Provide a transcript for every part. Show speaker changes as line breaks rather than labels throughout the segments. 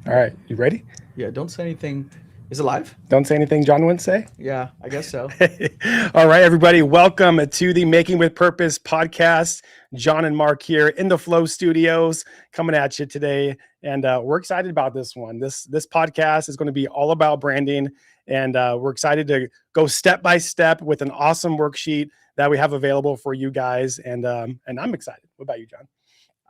All right, you ready?
Yeah, don't say anything. Is it live?
Don't say anything John wouldn't say.
Yeah, I guess so.
All right, everybody, welcome to the Making with Purpose podcast. John and Mark here in the Flow Studios, coming at you today, and we're excited about this one. This podcast is going to be all about branding, and we're excited to go step by step with an awesome worksheet that we have available for you guys, and I'm excited. What about you, John?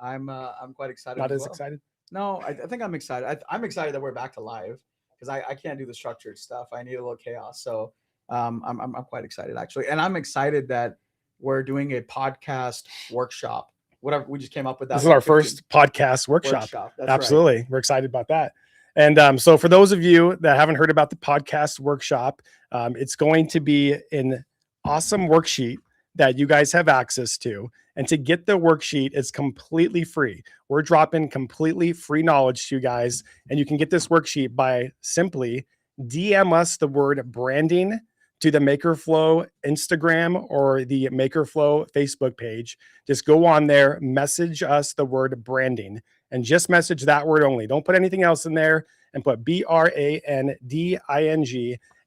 I'm quite excited
Not
as
as
well.
excited?
No, I think I'm excited. I'm excited that we're back to live because I can't do the structured stuff. I need a little chaos. So I'm quite excited actually, and I'm excited that we're doing a podcast workshop. Whatever we just came up with
This
that
is our
15
first podcast workshop.
workshop. That's right.
Absolutely. We're excited about that. And so, for those of you that haven't heard about the podcast workshop, it's going to be an awesome worksheet that you guys have access to. And to get the worksheet, it's completely free. We're dropping completely free knowledge to you guys. And you can get this worksheet by simply DM us the word branding to the MakerFlow Instagram or the MakerFlow Facebook page. Just go on there, message us the word branding, and just message that word only. Don't put anything else in there, and put BRANDING.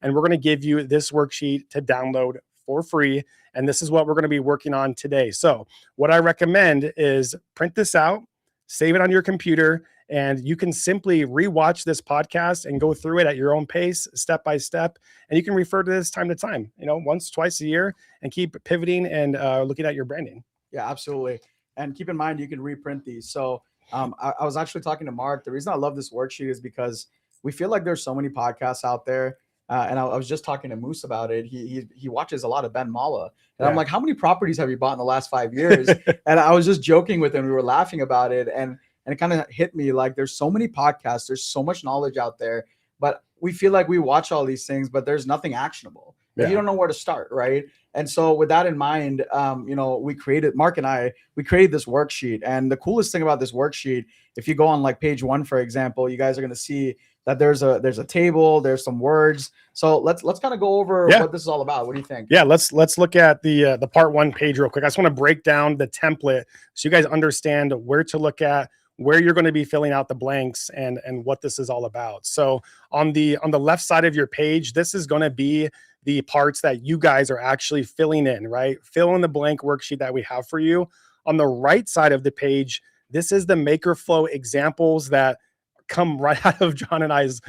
And we're going to give you this worksheet to download for free. And this is what we're going to be working on today. So what I recommend is print this out, save it on your computer, and you can simply rewatch this podcast and go through it at your own pace, step by step. And you can refer to this time to time, once, twice a year, and keep pivoting and looking at your branding.
Yeah, absolutely. And keep in mind, you can reprint these. So I was actually talking to Mark. The reason I love this worksheet is because we feel like there's so many podcasts out there. And I was just talking to Moose about it. He watches a lot of Ben Mala. And I'm like, how many properties have you bought in the last 5 years? And I was just joking with him. We were laughing about it. And it kind of hit me like there's so many podcasts. There's so much knowledge out there. But we feel like we watch all these things, but there's nothing actionable. You don't know where to start, right? And so with that in mind, Mark and I created this worksheet. And the coolest thing about this worksheet, if you go on like page 1, for example, you guys are going to see that there's a table, there's some words. So let's kind of go over what this is all about. What do you think?
Yeah, let's look at the part 1 page real quick. I just want to break down the template so you guys understand where to look at, where you're going to be filling out the blanks, and what this is all about. So on the left side of your page, this is going to be the parts that you guys are actually filling in, right? Fill in the blank worksheet that we have for you. On the right side of the page, this is the MakerFlow examples that come right out of John and I's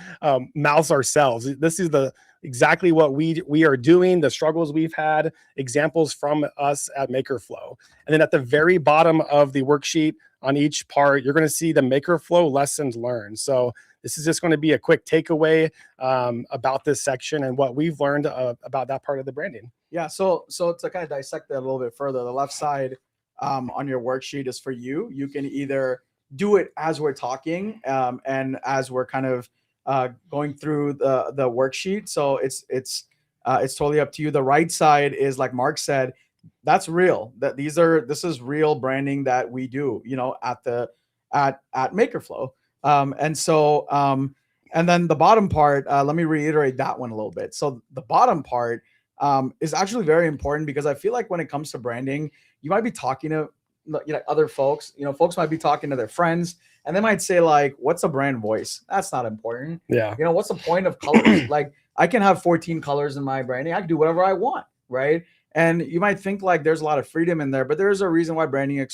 mouths ourselves. This is exactly what we are doing, the struggles we've had, examples from us at MakerFlow. And then at the very bottom of the worksheet on each part, you're going to see the MakerFlow lessons learned. So this is just going to be a quick takeaway about this section and what we've learned about that part of the branding.
Yeah. So to kind of dissect that a little bit further, the left side on your worksheet is for you. You can either do it as we're talking and as we're kind of going through the worksheet. So it's totally up to you. The right side is, like Mark said, that's real. This is real branding that we do, at MakerFlow. And then the bottom part, let me reiterate that one a little bit. So the bottom part is actually very important because I feel like when it comes to branding, you might be talking to other folks. Folks might be talking to their friends, and they might say like, "What's a brand voice?" That's not important.
Yeah.
What's the point of colors? Like, I can have 14 colors in my branding. I can do whatever I want, right? And you might think like there's a lot of freedom in there, but there's a reason why branding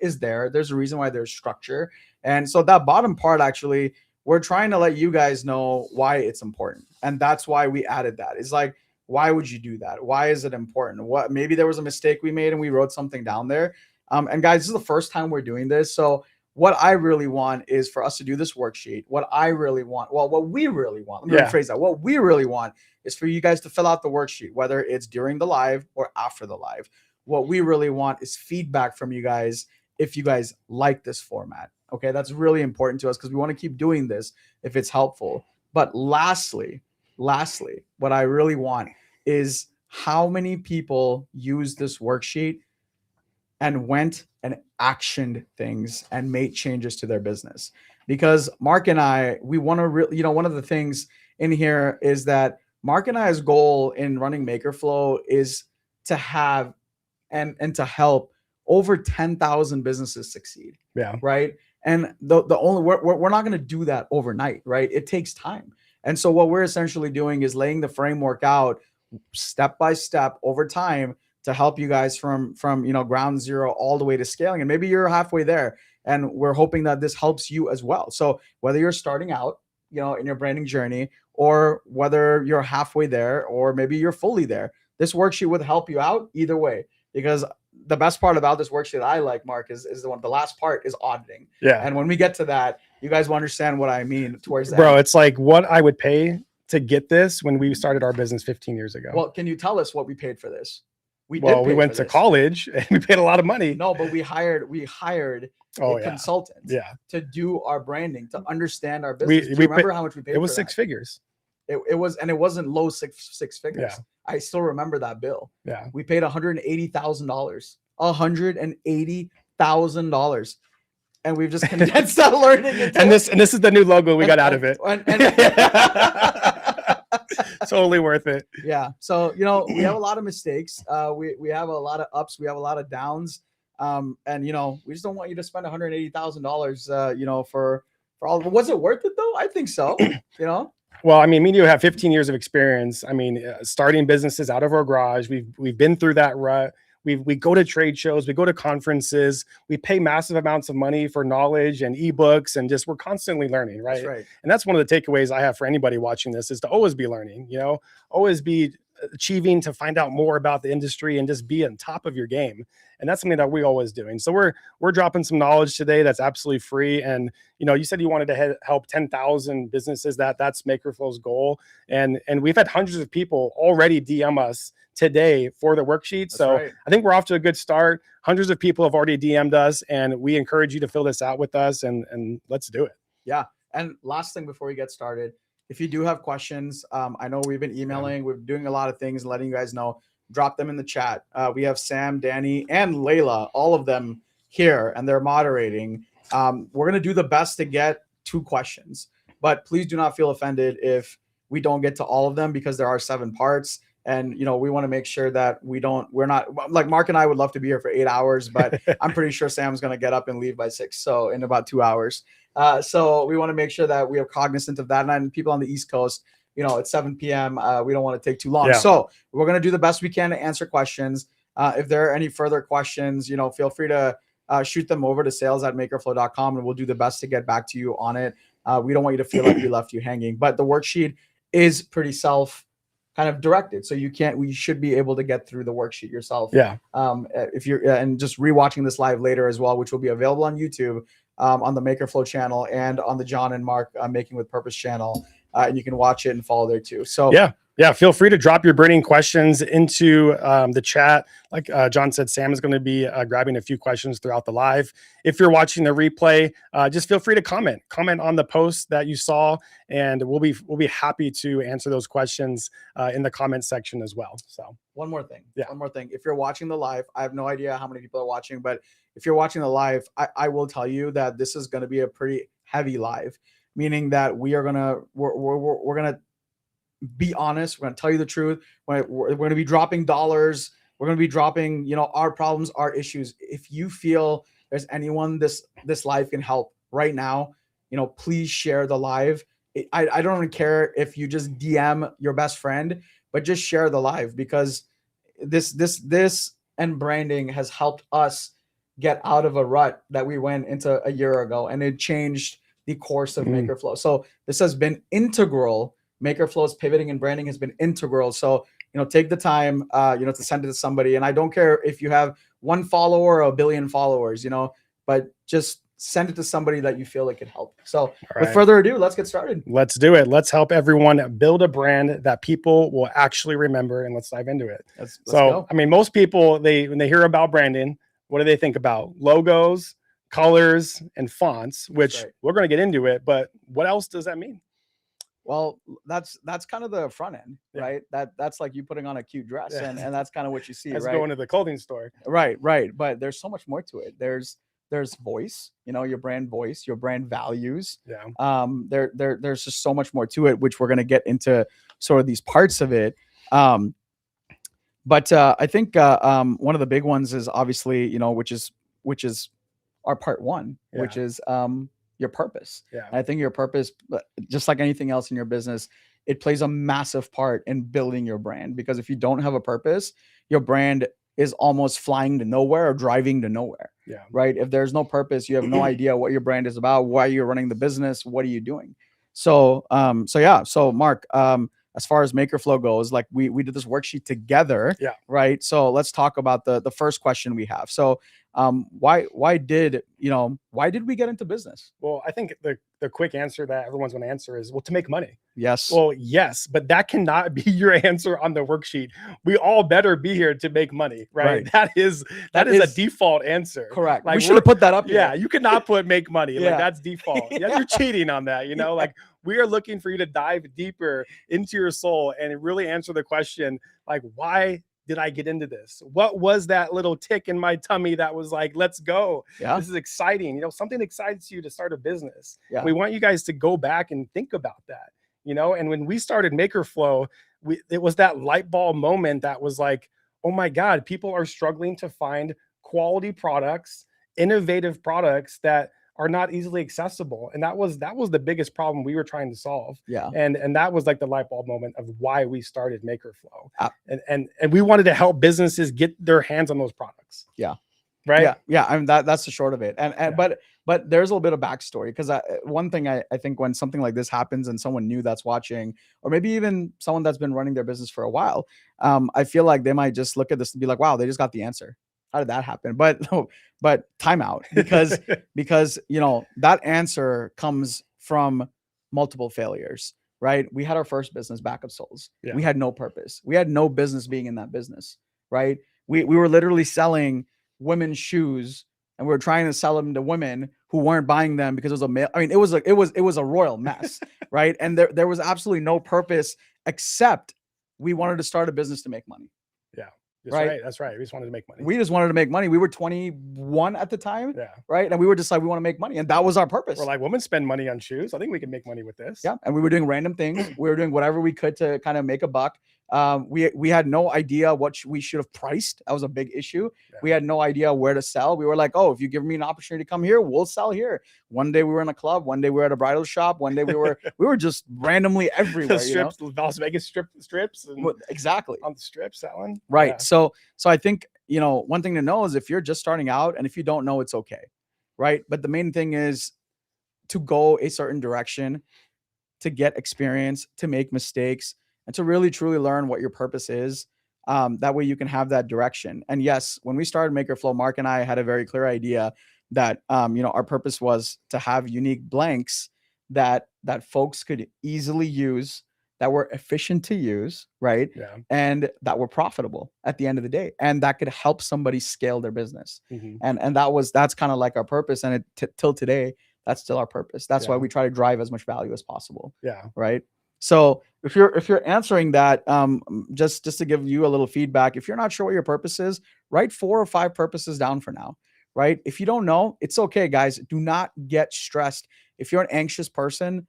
is there. There's a reason why there's structure. And so that bottom part, actually, we're trying to let you guys know why it's important. And that's why we added that. It's like, why would you do that? Why is it important? Maybe there was a mistake we made and we wrote something down there. And guys, this is the first time we're doing this. So what I really want is for us to do this worksheet. What we really want, let me rephrase that. What we really want is for you guys to fill out the worksheet, whether it's during the live or after the live. What we really want is feedback from you guys if you guys like this format. Okay, that's really important to us because we want to keep doing this if it's helpful. But lastly, what I really want is how many people use this worksheet and went and actioned things and made changes to their business. Because Mark and I, we want to really, one of the things in here is that Mark and I's goal in running MakerFlow is to have and to help over 10,000 businesses succeed.
Yeah.
Right. And the only we're not going to do that overnight, right? It takes time. And so what we're essentially doing is laying the framework out step by step over time to help you guys from ground zero all the way to scaling. And maybe you're halfway there, and we're hoping that this helps you as well. So whether you're starting out, in your branding journey, or whether you're halfway there, or maybe you're fully there, this worksheet would help you out either way. Because the best part about this worksheet I like, Mark, is the last part is auditing.
Yeah.
And when we get to that, you guys will understand what I mean towards that.
Bro, it's like what I would pay to get this when we started our business 15 years ago.
Well, can you tell us what we paid for this?
We went to college and we paid a lot of money.
No, but we hired a consultant to do our branding, to understand our business. Do you remember how much we paid?
It was six figures.
It was, and it wasn't low six figures.
Yeah.
I still remember that bill.
Yeah.
We paid $180,000. $180,000. And we've just condensed that learning.
And this is the new logo we got out of it. Totally worth it.
Yeah. So, we have a lot of mistakes. We have a lot of ups. We have a lot of downs. And, we just don't want you to spend $180,000, for all. Was it worth it though? I think so.
Well, I mean, me and you have 15 years of experience. I mean, starting businesses out of our garage. We've been through that rut. We go to trade shows, we go to conferences, we pay massive amounts of money for knowledge and ebooks, and we're constantly learning, right?
That's right.
And that's one of the takeaways I have for anybody watching this, is to always be learning, always be achieving to find out more about the industry and just be on top of your game. And that's something that we're always doing. So we're dropping some knowledge today that's absolutely free. And you said you wanted to help 10,000 businesses. That's MakerFlow's goal. And we've had hundreds of people already DM us today for the worksheet. That's so right. I think we're off to a good start. Hundreds of people have already DM'd us, and we encourage you to fill this out with us, and let's do it.
Yeah. And last thing before we get started, if you do have questions, I know we've been emailing, we're doing a lot of things, letting you guys know, drop them in the chat. We have Sam, Danny, and Layla, all of them here, and they're moderating. We're going to do the best to get 2 questions, but please do not feel offended if we don't get to all of them, because there are 7 parts. And, we want to make sure that we're not like Mark and I would love to be here for 8 hours, but I'm pretty sure Sam's going to get up and leave by 6. So in about 2 hours. So we want to make sure that we are cognizant of that. And people on the East Coast, it's 7 p.m. We don't want to take too long. Yeah. So we're going to do the best we can to answer questions. If there are any further questions, feel free to shoot them over to sales@makerflow.com, and we'll do the best to get back to you on it. We don't want you to feel like we left you hanging, but the worksheet is pretty kind of directed. So we should be able to get through the worksheet yourself.
Yeah.
If you're, and just rewatching this live later as well, which will be available on YouTube, on the MakerFlow channel, and on the John and Mark Making with Purpose channel. And you can watch it and follow there too. So
yeah, feel free to drop your burning questions into the chat. Like John said, Sam is going to be grabbing a few questions throughout the live. If you're watching the replay, just feel free to comment on the post that you saw, and we'll be happy to answer those questions in the comment section as well. So
one more thing. If you're watching the live, I have no idea how many people are watching, but if you're watching the live, I will tell you that this is going to be a pretty heavy live, meaning that we're gonna be honest. We're going to tell you the truth. We're going to be dropping dollars. We're going to be dropping, our problems, our issues. If you feel there's anyone this live can help right now, please share the live. I don't even care if you just DM your best friend, but just share the live, because this and branding has helped us get out of a rut that we went into a year ago, and it changed the course of MakerFlow. So this has been integral. MakerFlow's pivoting and branding has been integral. So, take the time, to send it to somebody. And I don't care if you have 1 follower or 1 billion followers, but just send it to somebody that you feel it could help. So with further ado, let's get started.
Let's do it. Let's help everyone build a brand that people will actually remember, and let's dive into it.
Let's go.
I mean, most people, when they hear about branding, what do they think about? Logos, colors, and fonts, which we're going to get into it. But what else does that mean?
Well, that's kind of the front end, right? That's like you putting on a cute dress, and that's kind of what you see,
that's
right?
Going to the clothing store.
Right. But there's so much more to it. There's voice, your brand voice, your brand values.
Yeah.
There's just so much more to it, which we're going to get into sort of these parts of it. But I think one of the big ones is obviously, which is our part one, which
Yeah.
is your purpose.
Yeah.
And I think your purpose, just like anything else in your business, it plays a massive part in building your brand. Because if you don't have a purpose, your brand is almost flying to nowhere or driving to nowhere.
Yeah.
Right. If there's no purpose, you have no idea what your brand is about, why you're running the business, what are you doing? So, so Marc, as far as Makerflow goes, like we did this worksheet together,
Yeah.
right? So let's talk about the first question we have. So, why did we get into business?
Well, I think the quick answer that everyone's going to answer is, well, to make money.
Yes.
Well, yes, but that cannot be your answer on the worksheet. We all better be here to make money, right?
Right.
That is a default answer.
Correct.
Like
we should have put that up
Yeah,
here.
you cannot put make money.
Yeah.
Like that's default. Yeah, you're cheating on that, you know? Like we are looking for you to dive deeper into your soul and really answer the question, like, why did I get into this? What was that little tick in my tummy that was like, let's go?
Yeah.
This is exciting. You know, something excites you to start a business.
Yeah.
We want you guys to go back and think about that, you know? And when we started Makerflow, it was that light bulb moment that was like, oh my God, people are struggling to find quality products, innovative products that are not easily accessible. And that was the biggest problem we were trying to solve.
Yeah.
And that was like the light bulb moment of why we started Makerflow. And we wanted to help businesses get their hands on those products.
Yeah.
Right.
Yeah. Yeah. I mean, that's the short of it. And but there's a little bit of backstory, because one thing I think when something like this happens and someone new that's watching, or maybe even someone that's been running their business for a while, I feel like they might just look at this and be like, wow, they just got the answer. How did that happen? But time out, because you know, that answer comes from multiple failures, right? We had our first business, Backup Souls.
Yeah.
We had no purpose. We had no business being in that business, right? We were literally selling women's shoes, and we were trying to sell them to women who weren't buying them because it was a male. I mean, it was a royal mess, right? And there was absolutely no purpose except we wanted to start a business to make money.
Yeah. Right. That's right. We just wanted to make money.
We just wanted to make money. We were 21 at the time.
Yeah.
Right. And we were just like, we want to make money. And that was our purpose.
We're like, women spend money on shoes. I think we can make money with this.
Yeah. And we were doing random things. We were doing whatever we could to kind of make a buck. We had no idea what we should have priced. That was a big issue. Yeah. We had no idea where to sell. We were like, oh, if you give me an opportunity to come here, we'll sell here. One day we were in a club. One day we were at a bridal shop. One day we were just randomly everywhere.
Strips,
you know?
Las Vegas strips. And
exactly.
On the strips, that one.
Right.
Yeah.
So I think, you know, one thing to know is if you're just starting out, and if you don't know, it's okay. Right. But the main thing is to go a certain direction, to get experience, to make mistakes, and to really truly learn what your purpose is. That way you can have that direction. And yes, when we started Makerflow, Marc and I had a very clear idea that, you know, our purpose was to have unique blanks that folks could easily use, that were efficient to use, right?
Yeah.
And that were profitable at the end of the day, and that could help somebody scale their business.
Mm-hmm.
And that's kind of like our purpose. And till today, that's still our purpose. That's why we try to drive as much value as possible.
Yeah.
Right. So if you're answering that, just to give you a little feedback, if you're not sure what your purpose is, write 4 or 5 purposes down for now. Right. If you don't know, it's okay, guys. Do not get stressed. If you're an anxious person,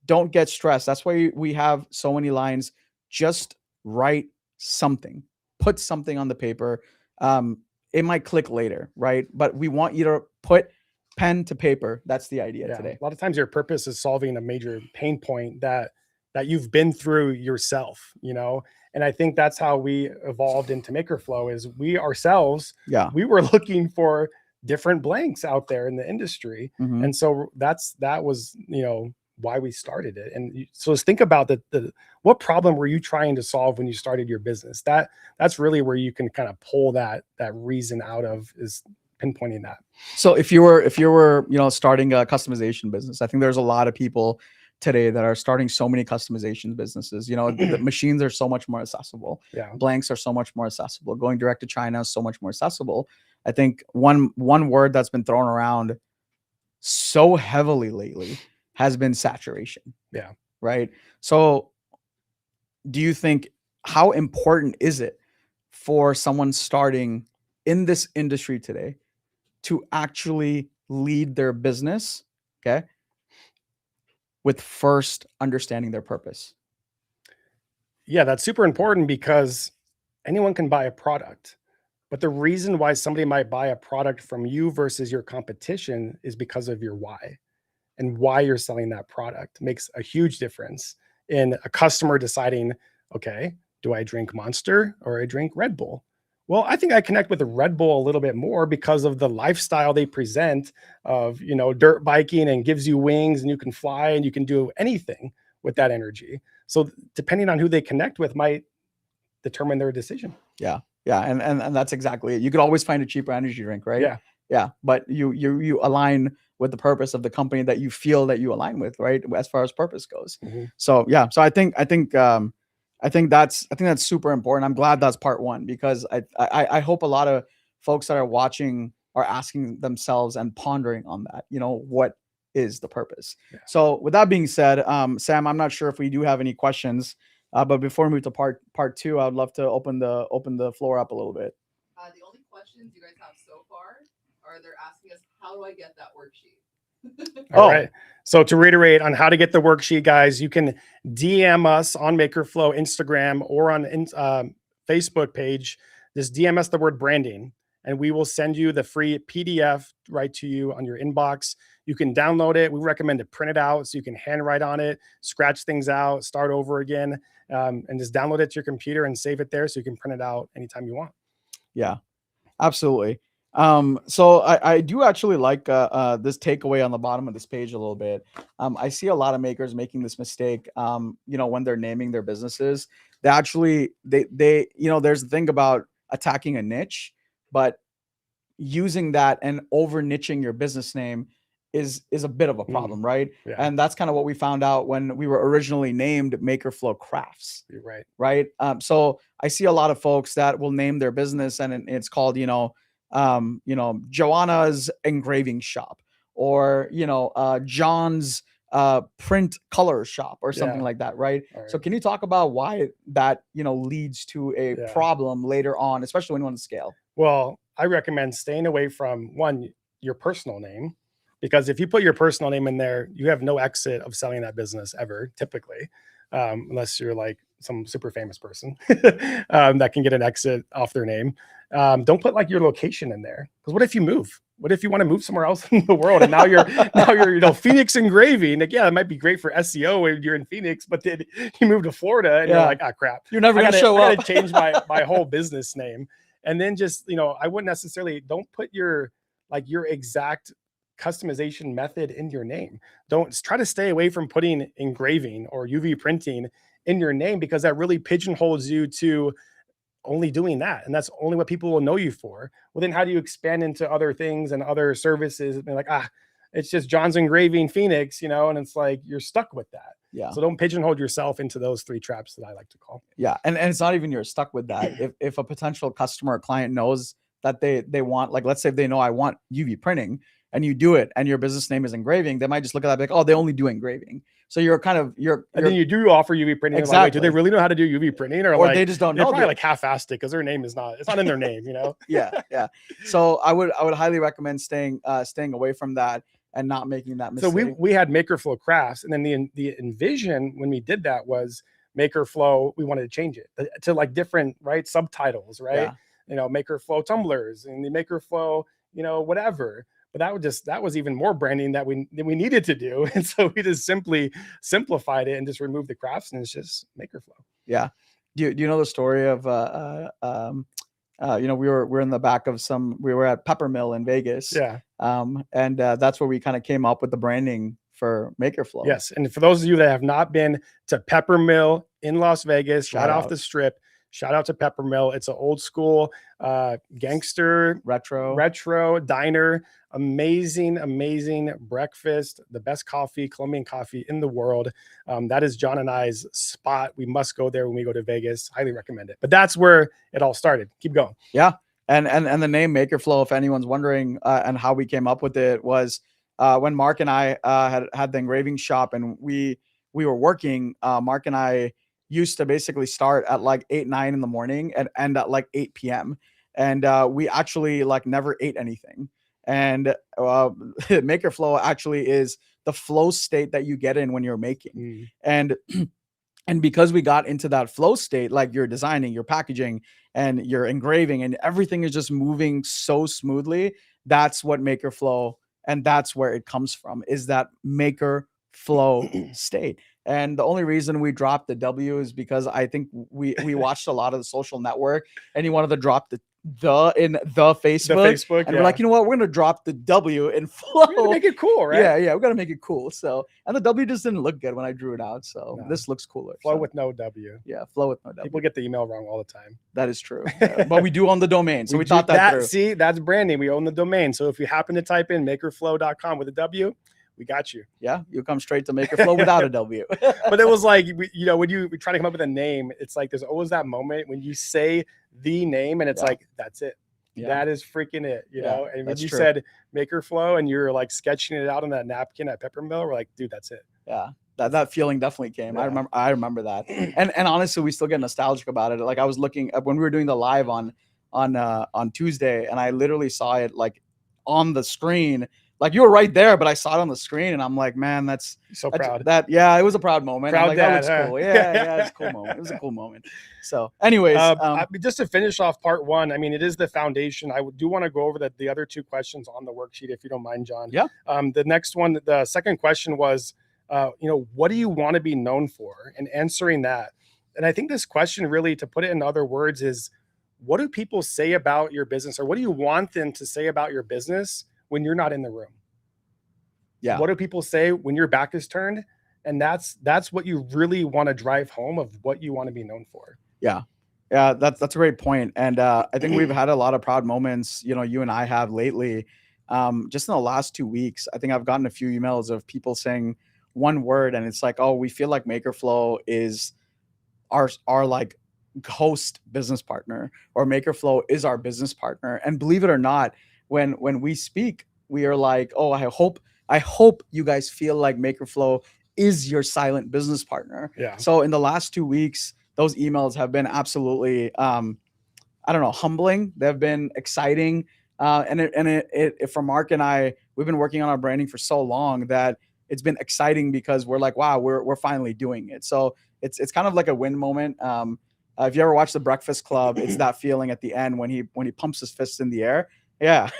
don't get stressed. That's why we have so many lines. Just write something, put something on the paper. It might click later, right? But we want you to put pen to paper. That's the idea today.
A lot of times your purpose is solving a major pain point that you've been through yourself, you know? And I think that's how we evolved into Makerflow, is we ourselves, we were looking for different blanks out there in the industry.
Mm-hmm.
And so that was, you know, why we started it. And so let's think about what problem were you trying to solve when you started your business? That's really where you can kind of pull that reason out of, is pinpointing that.
So if you were, you know, starting a customization business, I think there's a lot of people today that are starting so many customization businesses. You know, the machines are so much more accessible.
Yeah.
Blanks are so much more accessible. Going direct to China is so much more accessible. I think one word that's been thrown around so heavily lately has been saturation.
Yeah.
Right. So do you think, how important is it for someone starting in this industry today to actually lead their business, okay, with first understanding their purpose?
Yeah, that's super important, because anyone can buy a product, But the reason why somebody might buy a product from you versus your competition is because of your why, and why you're selling that product makes a huge difference in a customer deciding, okay, do I drink Monster or I drink Red Bull? Well, I think I connect with the Red Bull a little bit more because of the lifestyle they present of, dirt biking, and gives you wings and you can fly and you can do anything with that energy. So depending on who they connect with might determine their decision.
Yeah. Yeah. And that's exactly it. You could always find a cheaper energy drink, right?
Yeah.
Yeah. But you align with the purpose of the company that you feel that you align with, right? As far as purpose goes.
Mm-hmm.
So yeah. So I think that's super important. I'm glad that's part one, because I hope a lot of folks that are watching are asking themselves and pondering on that, what is the purpose?
Yeah.
So with that being said, Sam, I'm not sure if we do have any questions. But before we move to part two, I would love to open the floor up a little bit.
The only questions you guys have so far are they're asking us, how do I get that worksheet?
All right. So to reiterate on how to get the worksheet, guys, you can DM us on MakerFlow Instagram or on Facebook page. Just DM us the word branding, and we will send you the free PDF right to you on your inbox. You can download it. We recommend to print it out so you can handwrite on it, scratch things out, start over again, and just download it to your computer and save it there so you can print it out anytime you want.
Yeah, absolutely. So I do actually like this takeaway on the bottom of this page a little bit. I see a lot of makers making this mistake. When they're naming their businesses, they there's the thing about attacking a niche, but using that and over niching your business name is a bit of a problem, right?
Yeah.
And that's kind of what we found out when we were originally named MakerFlow Crafts.
You're right.
Right. So I see a lot of folks that will name their business and it's called, Joanna's engraving shop, or, John's print color shop, or something like that. Right. So can you talk about why that, leads to a problem later on, especially when you want to scale?
Well, I recommend staying away from your personal name, because if you put your personal name in there, you have no exit of selling that business ever, typically, unless you're like some super famous person that can get an exit off their name. Don't put like your location in there, because what if you move? What if you want to move somewhere else in the world and now you're Phoenix engraving? Like, yeah, it might be great for SEO when you're in Phoenix, but then you move to Florida and you're like, ah, crap,
you're never gonna show up.
I gotta change my whole business name. And then just, I wouldn't necessarily, don't put your exact customization method in your name. Don't try to stay away from putting engraving or UV printing in your name, because that really pigeonholes you to only doing that. And that's only what people will know you for. Well, then how do you expand into other things and other services? And like, it's just John's Engraving Phoenix, and it's like, you're stuck with that.
Yeah.
So don't pigeonhole yourself into those three traps that I like to call.
Yeah. And it's not even you're stuck with that. If a potential customer or client knows that they want, like, let's say if they know I want UV printing and you do it and your business name is engraving, they might just look at that like, oh, they only do engraving. So and
then you do offer UV printing.
Exactly.
Like, do they really know how to do UV printing, or
like, they just don't know?
They're probably like half-assed it because their name it's not in their name,
Yeah. So I would highly recommend staying away from that and not making that mistake.
So we had MakerFlow Crafts, and then the envision when we did that was MakerFlow. We wanted to change it to like different subtitles, right?
Yeah.
MakerFlow tumblers and the MakerFlow, whatever. But that was even more branding that we needed to do. And so we just simply simplified it and just removed the crafts, and it's just MakerFlow.
Yeah. Do you know the story of we were in the back of we were at Peppermill in Vegas.
Yeah.
And that's where we kind of came up with the branding for MakerFlow.
Yes. And for those of you that have not been to Peppermill in Las Vegas,
Shout
right
out.
off the strip, shout out to Peppermill. It's an old school gangster retro diner. Amazing breakfast, the best coffee, Colombian coffee in the world. That is John and I's spot. We must go there when we go to Vegas. Highly recommend it. But that's where it all started. Keep going.
Yeah. And the name MakerFlow, if anyone's wondering, and how we came up with it, was when Mark and I had the engraving shop and we were working. Mark and I used to basically start at like 8-9 in the morning and end at like 8 p.m. And we actually like never ate anything. And MakerFlow actually is the flow state that you get in when you're making. And And because we got into that flow state, like you're designing, you're packaging, and you're engraving, and everything is just moving so smoothly, that's what maker flow, and that's where it comes from, is that maker flow state. And the only reason we dropped the W is because I think we watched a lot of the Social Network, and he wanted to drop the in the Facebook, and we're like, you know what, we're gonna drop the W in flow.
We're gonna make it cool, right?
Yeah, we gotta make it cool. So, and the W just didn't look good when I drew it out. So
No.
this looks cooler.
Flow
So,
with no W.
yeah, flow with no W.
People get the email wrong all the time.
That is true. Yeah, but we do own the domain, so we
do
thought that through.
See, that's branding. We own the domain. So if you happen to type in makerflow.com with a W, we got you.
Yeah, you come straight to Maker Flow without a W.
But it was like, you know, when you try to come up with a name, it's like there's always that moment when you say the name and it's like, that's it.
Yeah.
That is freaking it, you know? And when
that's
you
true.
said Maker Flow and you're like sketching it out on that napkin at Peppermill, we're like, dude, that's it.
Yeah, that feeling definitely came.
Yeah.
I remember that. And honestly, we still get nostalgic about it. Like I was looking at when we were doing the live on Tuesday, and I literally saw it like on the screen. Like you were right there, but I saw it on the screen, and I'm like, man, that's
So proud.
Yeah, it was a proud moment.
Proud
like,
dad,
that
huh?
looks cool. Yeah, it's a cool moment. It was a cool moment. So, anyways,
just to finish off part one, I mean, it is the foundation. I do want to go over the other two questions on the worksheet, if you don't mind, John.
Yeah.
The next one, the second question was, you know, what do you want to be known for? And answering that. And I think this question really, to put it in other words, is what do people say about your business, or what do you want them to say about your business when you're not in the room?
Yeah.
What do people say when your back is turned? And that's what you really want to drive home of what you want to be known for.
Yeah. Yeah, that's a great point. And I think we've had a lot of proud moments, you know, you and I have lately. Just in the last 2 weeks, I think I've gotten a few emails of people saying one word, and it's like, oh, we feel like MakerFlow is our like host business partner, or MakerFlow is our business partner. And believe it or not, when we speak, we are like, oh, I hope you guys feel like MakerFlow is your silent business partner.
Yeah.
So in the last 2 weeks, those emails have been absolutely, humbling. They've been exciting. And for Mark and I, we've been working on our branding for so long that it's been exciting because we're like, wow, we're finally doing it. So it's kind of like a win moment. If you ever watch The Breakfast Club, it's that feeling at the end when he pumps his fists in the air. Yeah.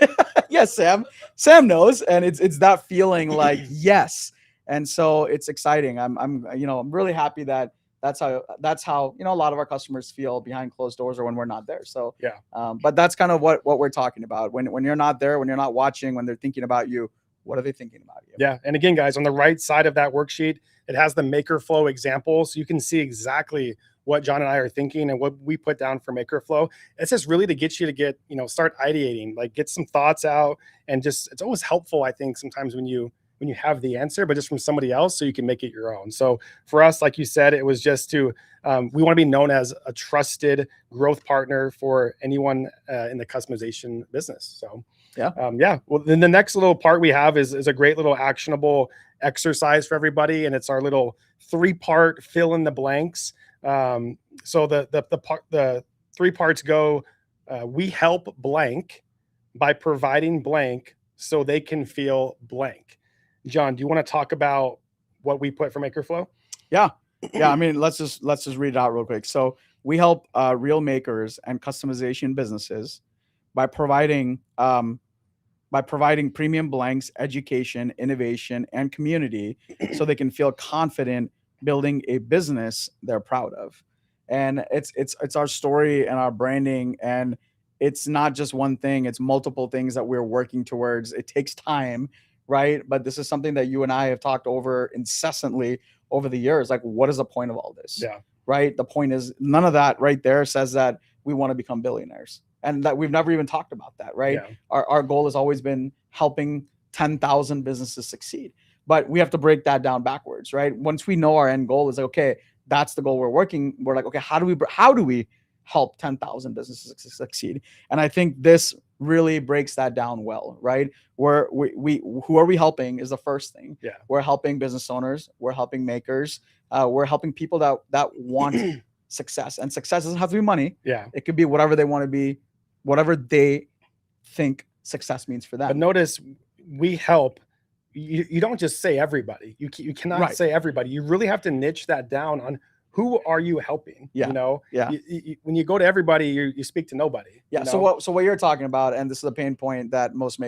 Yes, Sam knows. And it's that feeling like, yes. And so it's exciting. I'm really happy that that's how, you know, a lot of our customers feel behind closed doors or when we're not there. So,
yeah.
But that's kind of what we're talking about. When you're not there, when you're not watching, when they're thinking about you, what are they thinking about you?
Yeah. And again, guys, on the right side of that worksheet, it has the MakerFlow example. So you can see exactly what John and I are thinking and what we put down for MakerFlow. It's just really to get you to start ideating, like get some thoughts out, and just, it's always helpful, I think, sometimes when you have the answer, but just from somebody else, so you can make it your own. So for us, like you said, it was just to, we want to be known as a trusted growth partner for anyone in the customization business. So yeah. Well, then the next little part we have is a great little actionable exercise for everybody. And it's our little 3-part fill in the blanks. So the 3 parts go, we help blank by providing blank so they can feel blank. John, do you want to talk about what we put for MakerFlow?
Yeah. I mean, let's just read it out real quick. So we help real makers and customization businesses by providing premium blanks, education, innovation, and community, so they can feel confident building a business they're proud of. And it's our story and our branding, and it's not just one thing, it's multiple things that we're working towards. It takes time, right? But this is something that you and I have talked over incessantly over the years. Like, what is the point of all this?
Yeah.
Right. The point is, none of that right there says that we want to become billionaires, and that we've never even talked about that. Right.
Yeah.
Our goal has always been helping 10,000 businesses succeed, but we have to break that down backwards. Right. Once we know our end goal is like, okay, that's the goal we're like, okay, how do we help 10,000 businesses succeed? And I think this really breaks that down well, right? Who are we helping is the first thing.
Yeah.
We're helping business owners, we're helping makers, we're helping people that want success. And success doesn't have to be money.
Yeah.
It could be whatever they want to be, whatever they think success means for them.
But notice, we help. You don't just say everybody. You cannot say everybody. You really have to niche that down on who are you helping?
Yeah.
You know,
Yeah.
When you go to everybody, you speak to nobody.
Yeah.
You
So
know?
what you're talking about, and this is a pain point that most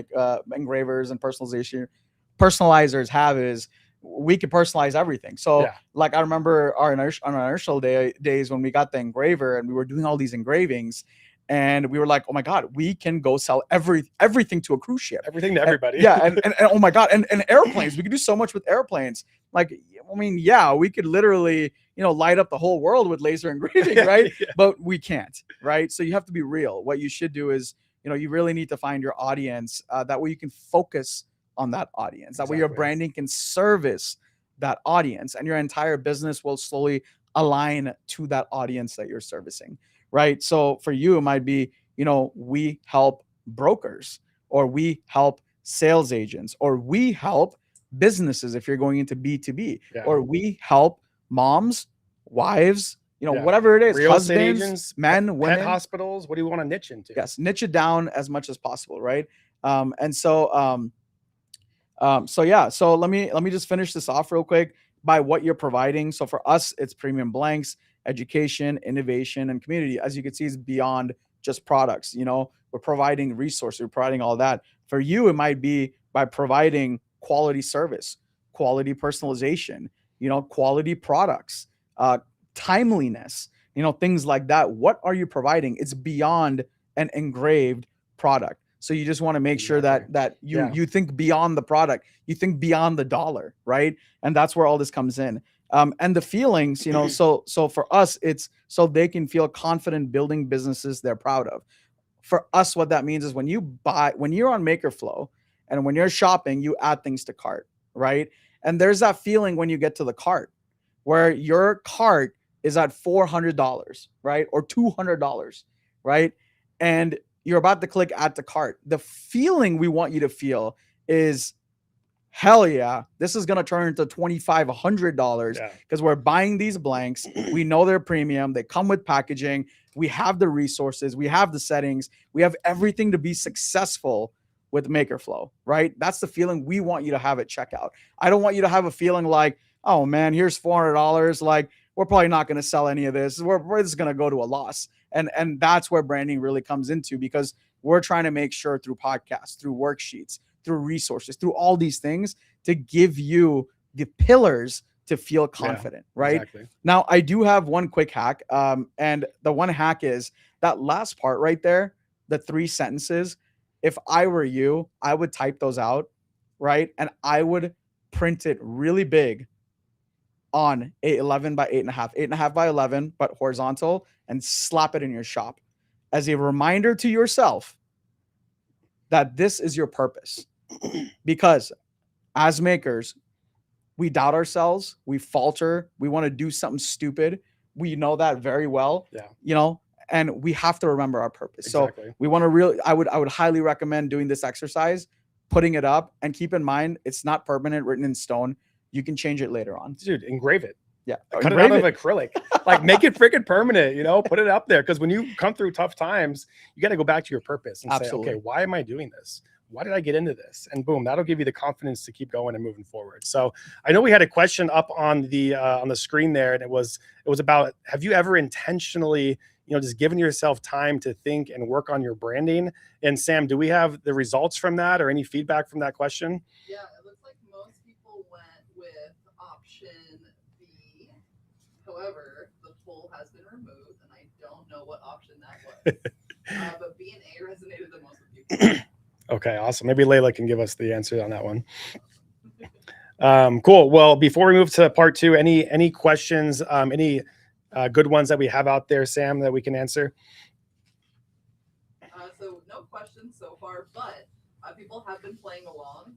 engravers and personalizers have, is we can personalize everything. So
Yeah.
like I remember on our initial days when we got the engraver and we were doing all these engravings, and we were like, oh my God, we can go sell everything to a cruise ship.
Everything to everybody.
Yeah. And oh my God. And airplanes, we could do so much with airplanes. Like, I mean, yeah, we could literally, light up the whole world with laser engraving, right?
Yeah.
But we can't, right? So you have to be real. What you should do is, you really need to find your audience. That way you can focus on that audience. That way your branding can service that audience, and your entire business will slowly align to that audience that you're servicing, right? So for you, it might be, we help brokers, or we help sales agents, or we help businesses if you're going into B2B, or we help moms, wives, whatever it is,
real estate
husbands,
agents,
men, women,
pet hospitals. What do you want to niche into?
Yes, niche it down as much as possible, right? So yeah, so let me just finish this off real quick by what you're providing. So for us, it's premium blanks, education, innovation, and community. As you can see, is beyond just products. We're providing resources, we're providing all that. For you, it might be by providing quality service, quality personalization, quality products, timeliness, things like that. What are you providing? It's beyond an engraved product. So you just want to make sure that you think beyond the product, you think beyond the dollar, right? And that's where all this comes in. And the feelings, so for us, it's so they can feel confident building businesses they're proud of. For us, what that means is when you're on MakerFlow and when you're shopping, you add things to cart, right? And there's that feeling when you get to the cart where your cart is at $400, right? Or $200, right? And you're about to click add to cart. The feeling we want you to feel is, hell yeah, this is going to turn into $2,500 because we're buying these blanks. We know they're premium. They come with packaging. We have the resources. We have the settings. We have everything to be successful with MakerFlow, right? That's the feeling we want you to have at checkout. I don't want you to have a feeling like, oh man, here's $400. Like, we're probably not going to sell any of this. We're just going to go to a loss. And that's where branding really comes into, because we're trying to make sure through podcasts, through worksheets, through resources, through all these things to give you the pillars to feel confident, right?
Exactly.
Now, I do have one quick hack. And the one hack is that last part right there, the 3 sentences. If I were you, I would type those out, right? And I would print it really big on a 11 by 8.5, 8.5 by 11, but horizontal, and slap it in your shop as a reminder to yourself that this is your purpose. Because as makers, we doubt ourselves, we falter, we want to do something stupid. We know that very well. And we have to remember our purpose.
Exactly.
So we want to I would highly recommend doing this exercise, putting it up, and keep in mind it's not permanent, written in stone. You can change it later on.
Dude, engrave it.
Yeah.
Cut it out of acrylic. Like, make it freaking permanent, put it up there. Because when you come through tough times, you got to go back to your purpose and say, okay, why am I doing this? Why did I get into this? And boom, that'll give you the confidence to keep going and moving forward. So I know we had a question up on the screen there, and it was about, have you ever intentionally, just given yourself time to think and work on your branding? And Sam, do we have the results from that or any feedback from that question?
Yeah, it looks like most people went with option B. However, the poll has been removed, and I don't know what option that was. But B and A resonated the most with people.
Okay, awesome. Maybe Layla can give us the answer on that one. Cool. Well, before we move to part 2, any questions, any good ones that we have out there, Sam, that we can answer?
So no questions so far, but people have been playing along.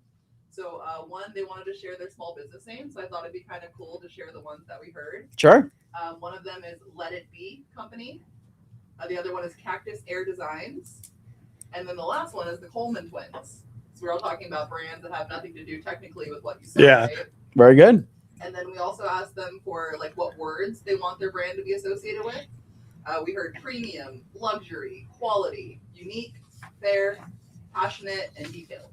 So one, they wanted to share their small business name, so I thought it'd be kind of cool to share the ones that we heard.
Sure.
One of them is Let It Be Company. The other one is Cactus Air Designs. And then the last one is the Coleman Twins. So we're all talking about brands that have nothing to do technically with what you said.
Yeah.
Right?
Very good.
And then we also asked them for like what words they want their brand to be associated with. We heard premium, luxury, quality, unique, fair, passionate, and detailed.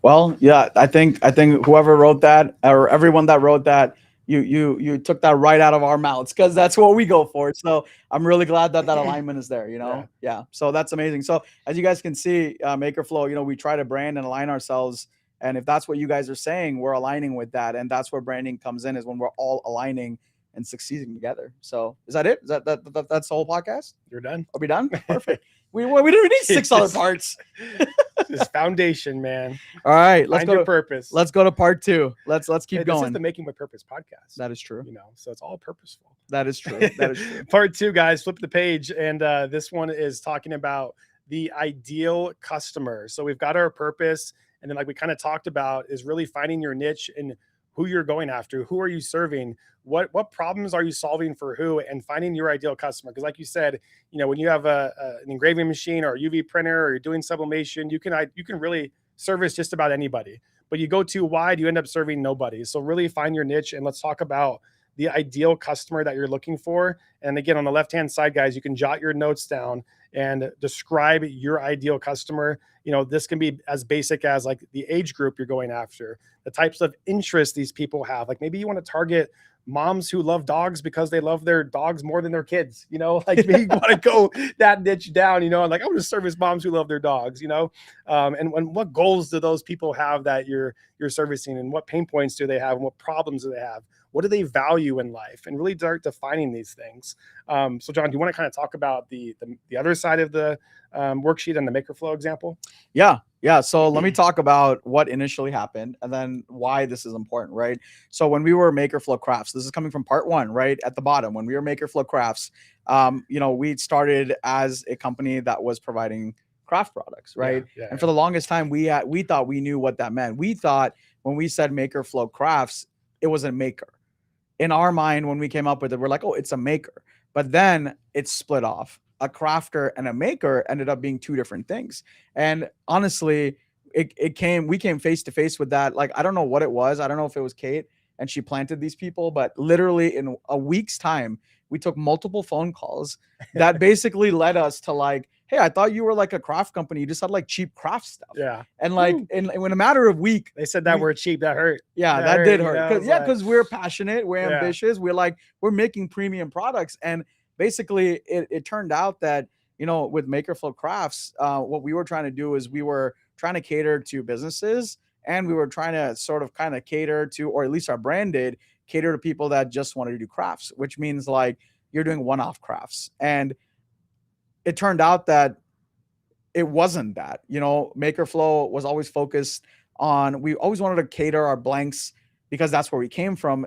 Well, yeah, I think whoever wrote that, or everyone that wrote that, you took that right out of our mouths, because that's what we go for. So I'm really glad that that alignment is there, you know? Yeah. So that's amazing. So as you guys can see, MakerFlow, you know, we try to brand and align ourselves. And if that's what you guys are saying, we're aligning with that. And that's where branding comes in, is when we're all aligning and succeeding together. So is that it? Is that's the whole podcast?
You're done.
Are we done? Perfect. We didn't need 6 other parts.
This foundation, man.
All right, let's
Find
go
your
to
purpose.
let's go to part 2. Let's keep
Hey,
going.
This is the Making with Purpose podcast.
That is true.
You know, so it's all purposeful.
That is true. That is true.
Part 2, guys, flip the page. And this one is talking about the ideal customer. So we've got our purpose. And then, like we kind of talked about, is really finding your niche and who you're going after. Who are you serving? What problems are you solving for who? And finding your ideal customer. Because like you said, you know, when you have an engraving machine or a UV printer, or you're doing sublimation, you can really service just about anybody. But you go too wide, you end up serving nobody. So really find your niche. And let's talk about the ideal customer that you're looking for. And again, on the left-hand side, guys, you can jot your notes down and describe your ideal customer. You know, this can be as basic as like the age group you're going after, the types of interests these people have. Like maybe you want to target moms who love dogs because they love their dogs more than their kids, you know, like maybe you want to go that niche down, you know, and like, I want to service moms who love their dogs, you know, and what goals do those people have that you're servicing, and what pain points do they have, and what problems do they have? What do they value in life? And really start defining these things. So John, do you want to kind of talk about the other side of the worksheet and the MakerFlow example?
Yeah. So let me talk about what initially happened and then why this is important, right? So when we were MakerFlow Crafts, this is coming from part 1, right at the bottom. When we were MakerFlow Crafts, you know, we started as a company that was providing craft products, right? And for the longest time, we thought we knew what that meant. We thought when we said MakerFlow Crafts, it was a maker. In our mind, when we came up with it, we're like, oh, it's a maker. But then it's split off. A crafter and a maker ended up being 2 different things. And honestly, we came face to face with that. Like, I don't know what it was. I don't know if it was Kate and she planted these people, but literally in a week's time, we took multiple phone calls that basically led us to like, hey, I thought you were like a craft company. You just had like cheap craft stuff.
Yeah.
And like in a matter of week,
they said that word cheap. That hurt.
Yeah, that did hurt. Because we're passionate, we're ambitious, we're making premium products. And basically it turned out that, you know, with MakerFlow Crafts, what we were trying to do is we were trying to cater to businesses, and we were trying to sort of kind of cater to, or at least our brand did, cater to people that just wanted to do crafts, which means like you're doing one-off crafts. And it turned out that it wasn't that, you know, MakerFlow was always focused on, we always wanted to cater our blanks, because that's where we came from,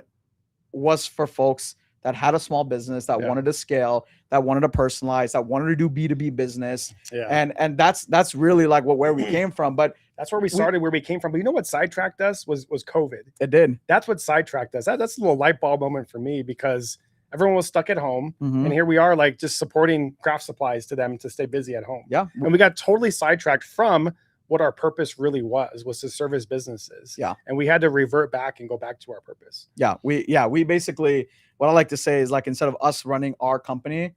was for folks that had a small business, that wanted to scale, that wanted to personalize, that wanted to do B2B business. And that's really like where we came from. But
that's where we started, where we came from. But you know what sidetracked us was COVID.
It did.
That's what sidetracked us. That's a little light bulb moment for me, because everyone was stuck at home, and here we are, like just supporting craft supplies to them to stay busy at home.
Yeah.
And we got totally sidetracked from what our purpose really was to service businesses.
Yeah.
And we had to revert back and go back to our purpose.
Yeah. We basically, what I like to say is like, instead of us running our company,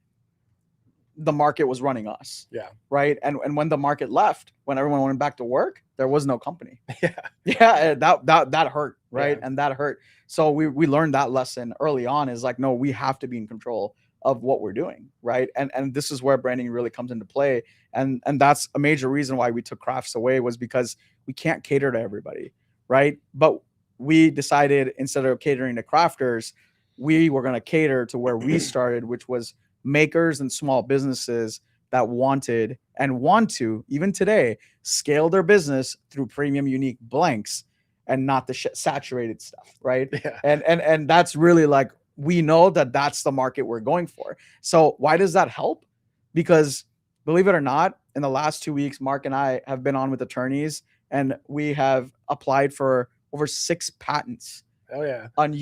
the market was running us.
Yeah.
Right. And when the market left, when everyone went back to work, there was no company.
Yeah.
Yeah. That hurt. Right.
Yeah.
And that hurt. So we learned that lesson early on, is like, no, we have to be in control of what we're doing. Right. And this is where branding really comes into play. And that's a major reason why we took crafts away, was because we can't cater to everybody. Right. But we decided, instead of catering to crafters, we were going to cater to where we started, which was makers and small businesses that wanted and want to, even today, scale their business through premium unique blanks and not the saturated stuff, right?
Yeah.
And that's really like, we know that that's the market we're going for. So why does that help? Because believe it or not, in the last 2 weeks, Mark and I have been on with attorneys, and we have applied for over 6 patents.
Oh yeah.
On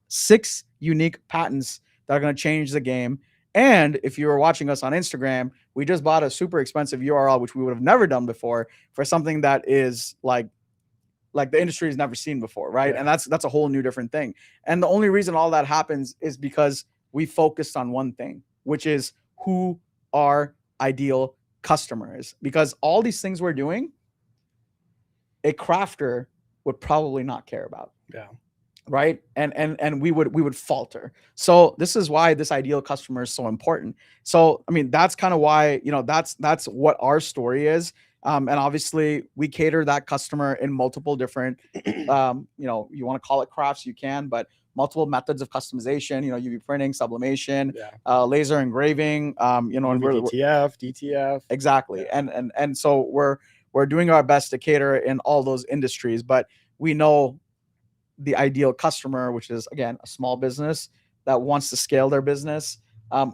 6 unique patents that are going to change the game. And if you were watching us on Instagram, we just bought a super expensive URL, which we would have never done before, for something that is like the industry has never seen before, right? Yeah. And that's a whole new different thing. And the only reason all that happens is because we focused on one thing, which is who our ideal customer is. Because all these things we're doing, a crafter would probably not care about.
Yeah.
right? And we would falter. So this is why this ideal customer is so important. So I mean, that's kind of why, that's what our story is. And obviously we cater that customer in multiple different, you want to call it crafts, you can, but multiple methods of customization, UV printing, sublimation,
Yeah.
laser engraving, and we're
DTF, DTF.
exactly.
Yeah.
And so we're doing our best to cater in all those industries, but we know the ideal customer, which is again a small business that wants to scale their business,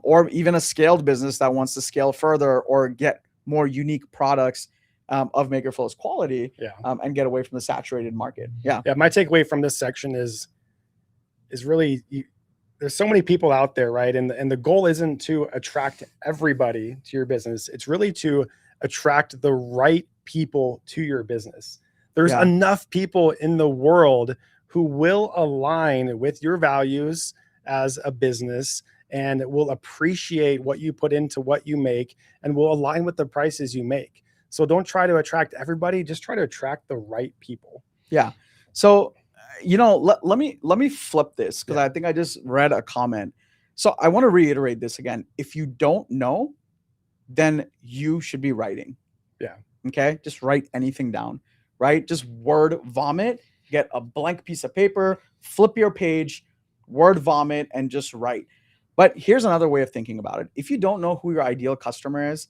or even a scaled business that wants to scale further or get more unique products of Maker Flow's quality,
Yeah.
And get away from the saturated market. Yeah.
Yeah. My takeaway from this section is really there's so many people out there, right? And the goal isn't to attract everybody to your business. It's really to attract the right people to your business. There's enough people in the world who will align with your values as a business and will appreciate what you put into what you make and will align with the prices you make. So don't try to attract everybody, just try to attract the right people.
Yeah. So, let me flip this, because
Yeah.
I think I just read a comment. So I want to reiterate this again. If you don't know, then you should be writing.
Yeah.
Okay. Just write anything down, right? Just word vomit, get a blank piece of paper, flip your page, word vomit, and just write. But here's another way of thinking about it. If you don't know who your ideal customer is,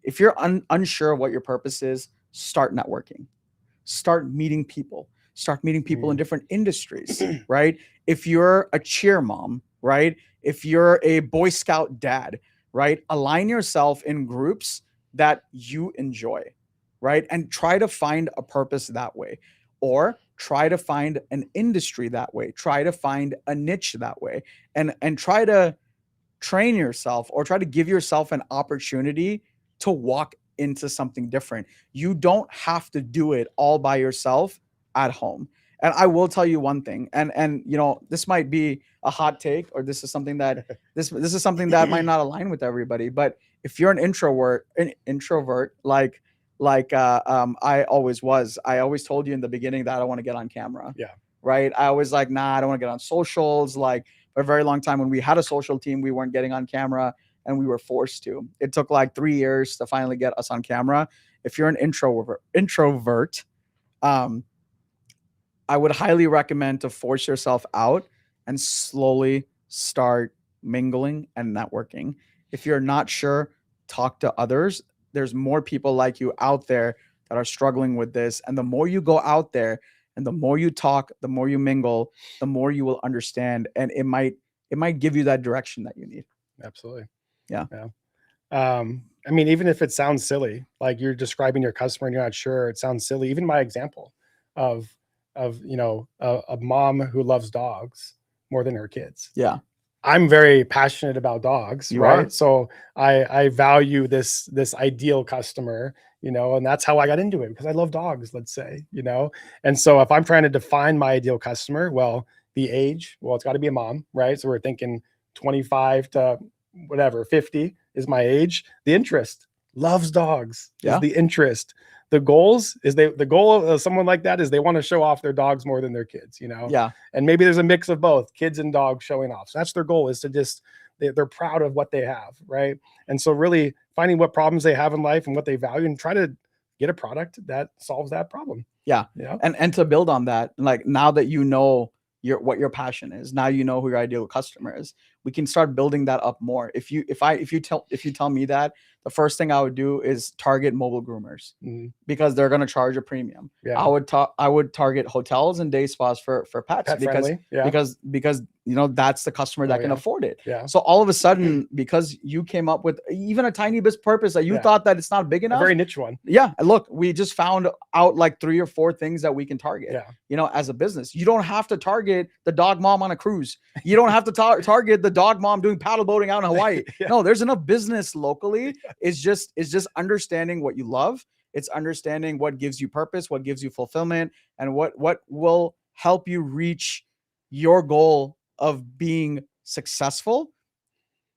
if you're unsure of what your purpose is, start networking, start meeting people, in different industries, right? If you're a cheer mom, right? If you're a Boy Scout dad, right? Align yourself in groups that you enjoy, right? And try to find a purpose that way, or try to find an industry that way, try to find a niche that way, and try to train yourself, or try to give yourself an opportunity to walk into something different. You don't have to do it all by yourself at home. And I will tell you one thing, and this might be a hot take, or this is something that this is something that might not align with everybody, but if you're an introvert, like I always was, I always told you in the beginning that I don't want to get on camera.
Yeah.
Right. I was like, nah, I don't want to get on socials. Like, for a very long time when we had a social team, we weren't getting on camera, and we were forced to. It took like 3 years to finally get us on camera. If you're an introvert, I would highly recommend to force yourself out and slowly start mingling and networking. If you're not sure, talk to others. There's more people like you out there that are struggling with this. And the more you go out there and the more you talk, the more you mingle, the more you will understand. And it might give you that direction that you need.
Absolutely.
Yeah.
I mean, even if it sounds silly, like you're describing your customer and you're not sure, it sounds silly. Even my example of a mom who loves dogs more than her kids.
Yeah.
I'm very passionate about dogs,
You
right?
are.
So I value this ideal customer, and that's how I got into it, because I love dogs, let's say, And so if I'm trying to define my ideal customer, well, the age, well, it's got to be a mom, right? So we're thinking 25 to whatever, 50 is my age. The interest, loves dogs,
Yeah.
is the interest. The goals is the goal of someone like that is they want to show off their dogs more than their kids,
Yeah.
and maybe there's a mix of both, kids and dogs showing off. So that's their goal, is to just, they're proud of what they have. Right. And so really finding what problems they have in life and what they value, and try to get a product that solves that problem.
Yeah.
Yeah.
And to build on that, like, now that you know what your passion is, now you know who your ideal customer is, we can start building that up more. If you tell me that, the first thing I would do is target mobile groomers, because they're going to charge a premium.
Yeah.
I would target hotels and day spas for pets,
Pet
because
friendly. Yeah.
because that's the customer that can afford it.
Yeah.
So all of a sudden, because you came up with even a tiny bit purpose that you thought that it's not big enough,
a very niche one.
Yeah. And look, we just found out like 3 or 4 things that we can target.
Yeah.
As a business, you don't have to target the dog mom on a cruise. You don't have to target the dog mom doing paddle boating out in Hawaii.
Yeah.
No, there's enough business locally. It's just understanding what you love. It's understanding what gives you purpose, what gives you fulfillment, and what will help you reach your goal of being successful.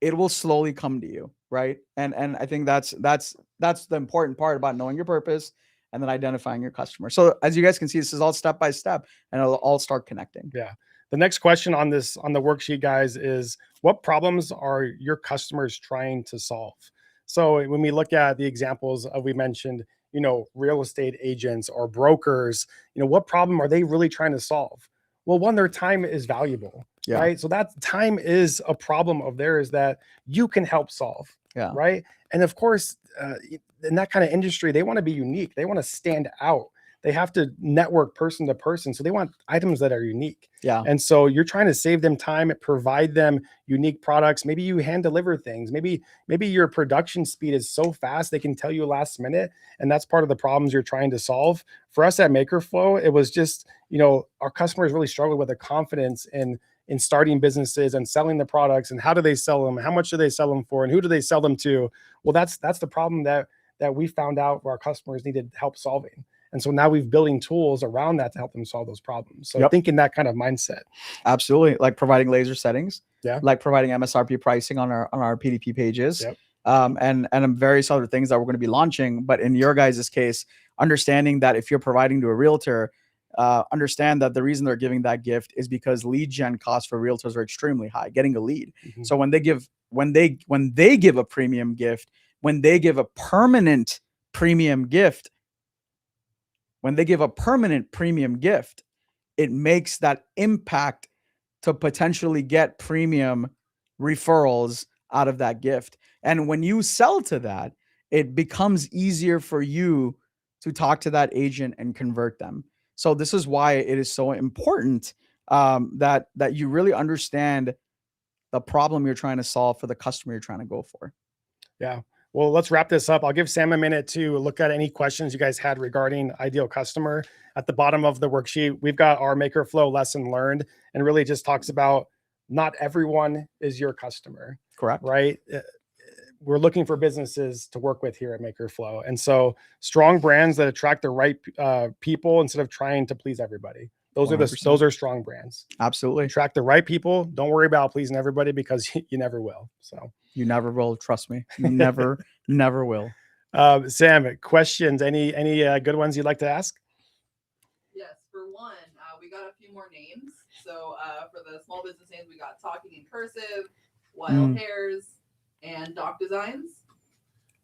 It will slowly come to you, right? And I think that's the important part about knowing your purpose and then identifying your customer. So as you guys can see, this is all step by step, and it'll all start connecting.
Yeah. The next question on the worksheet, guys, is what problems are your customers trying to solve? So when we look at the examples of, we mentioned, real estate agents or brokers, what problem are they really trying to solve? Well, one, their time is valuable,
Yeah.
right? So that time is a problem of theirs that you can help solve,
Yeah.
right? And of course, in that kind of industry, they want to be unique. They want to stand out. They have to network person to person. So they want items that are unique.
Yeah.
And so you're trying to save them time, provide them unique products. Maybe you hand deliver things. Maybe your production speed is so fast they can tell you last minute. And that's part of the problems you're trying to solve. For us at MakerFlow, it was just, our customers really struggled with the confidence in starting businesses and selling the products, and how do they sell them? How much do they sell them for? And who do they sell them to? Well, that's the problem that we found out our customers needed help solving. And so now we've building tools around that to help them solve those problems. So think in that kind of mindset.
Absolutely. Like providing laser settings.
Yeah.
Like providing MSRP pricing on our PDP pages.
Yep.
And various other things that we're going to be launching. But in your guys' case, understanding that if you're providing to a realtor, understand that the reason they're giving that gift is because lead gen costs for realtors are extremely high, getting a lead.
Mm-hmm.
So when they give a premium gift, when they give a permanent premium gift, it makes that impact to potentially get premium referrals out of that gift. And when you sell to that, it becomes easier for you to talk to that agent and convert them. So this is why it is so important that you really understand the problem you're trying to solve for the customer you're trying to go for.
Yeah. Well, let's wrap this up. I'll give Sam a minute to look at any questions you guys had regarding ideal customer. At the bottom of the worksheet, we've got our MakerFlow lesson learned, and really just talks about not everyone is your customer.
Correct.
Right? We're looking for businesses to work with here at MakerFlow. And so strong brands that attract the right people instead of trying to please everybody. Those
100%.
those are strong brands.
Absolutely.
Attract the right people. Don't worry about pleasing everybody, because you never will. So
you never will. Trust me. You never will.
Sam, questions? Any good ones you'd like to ask?
Yes, for one, we got a few more names. So for the small business names, we got Talking in Cursive, Wild Hairs, and Doc Designs.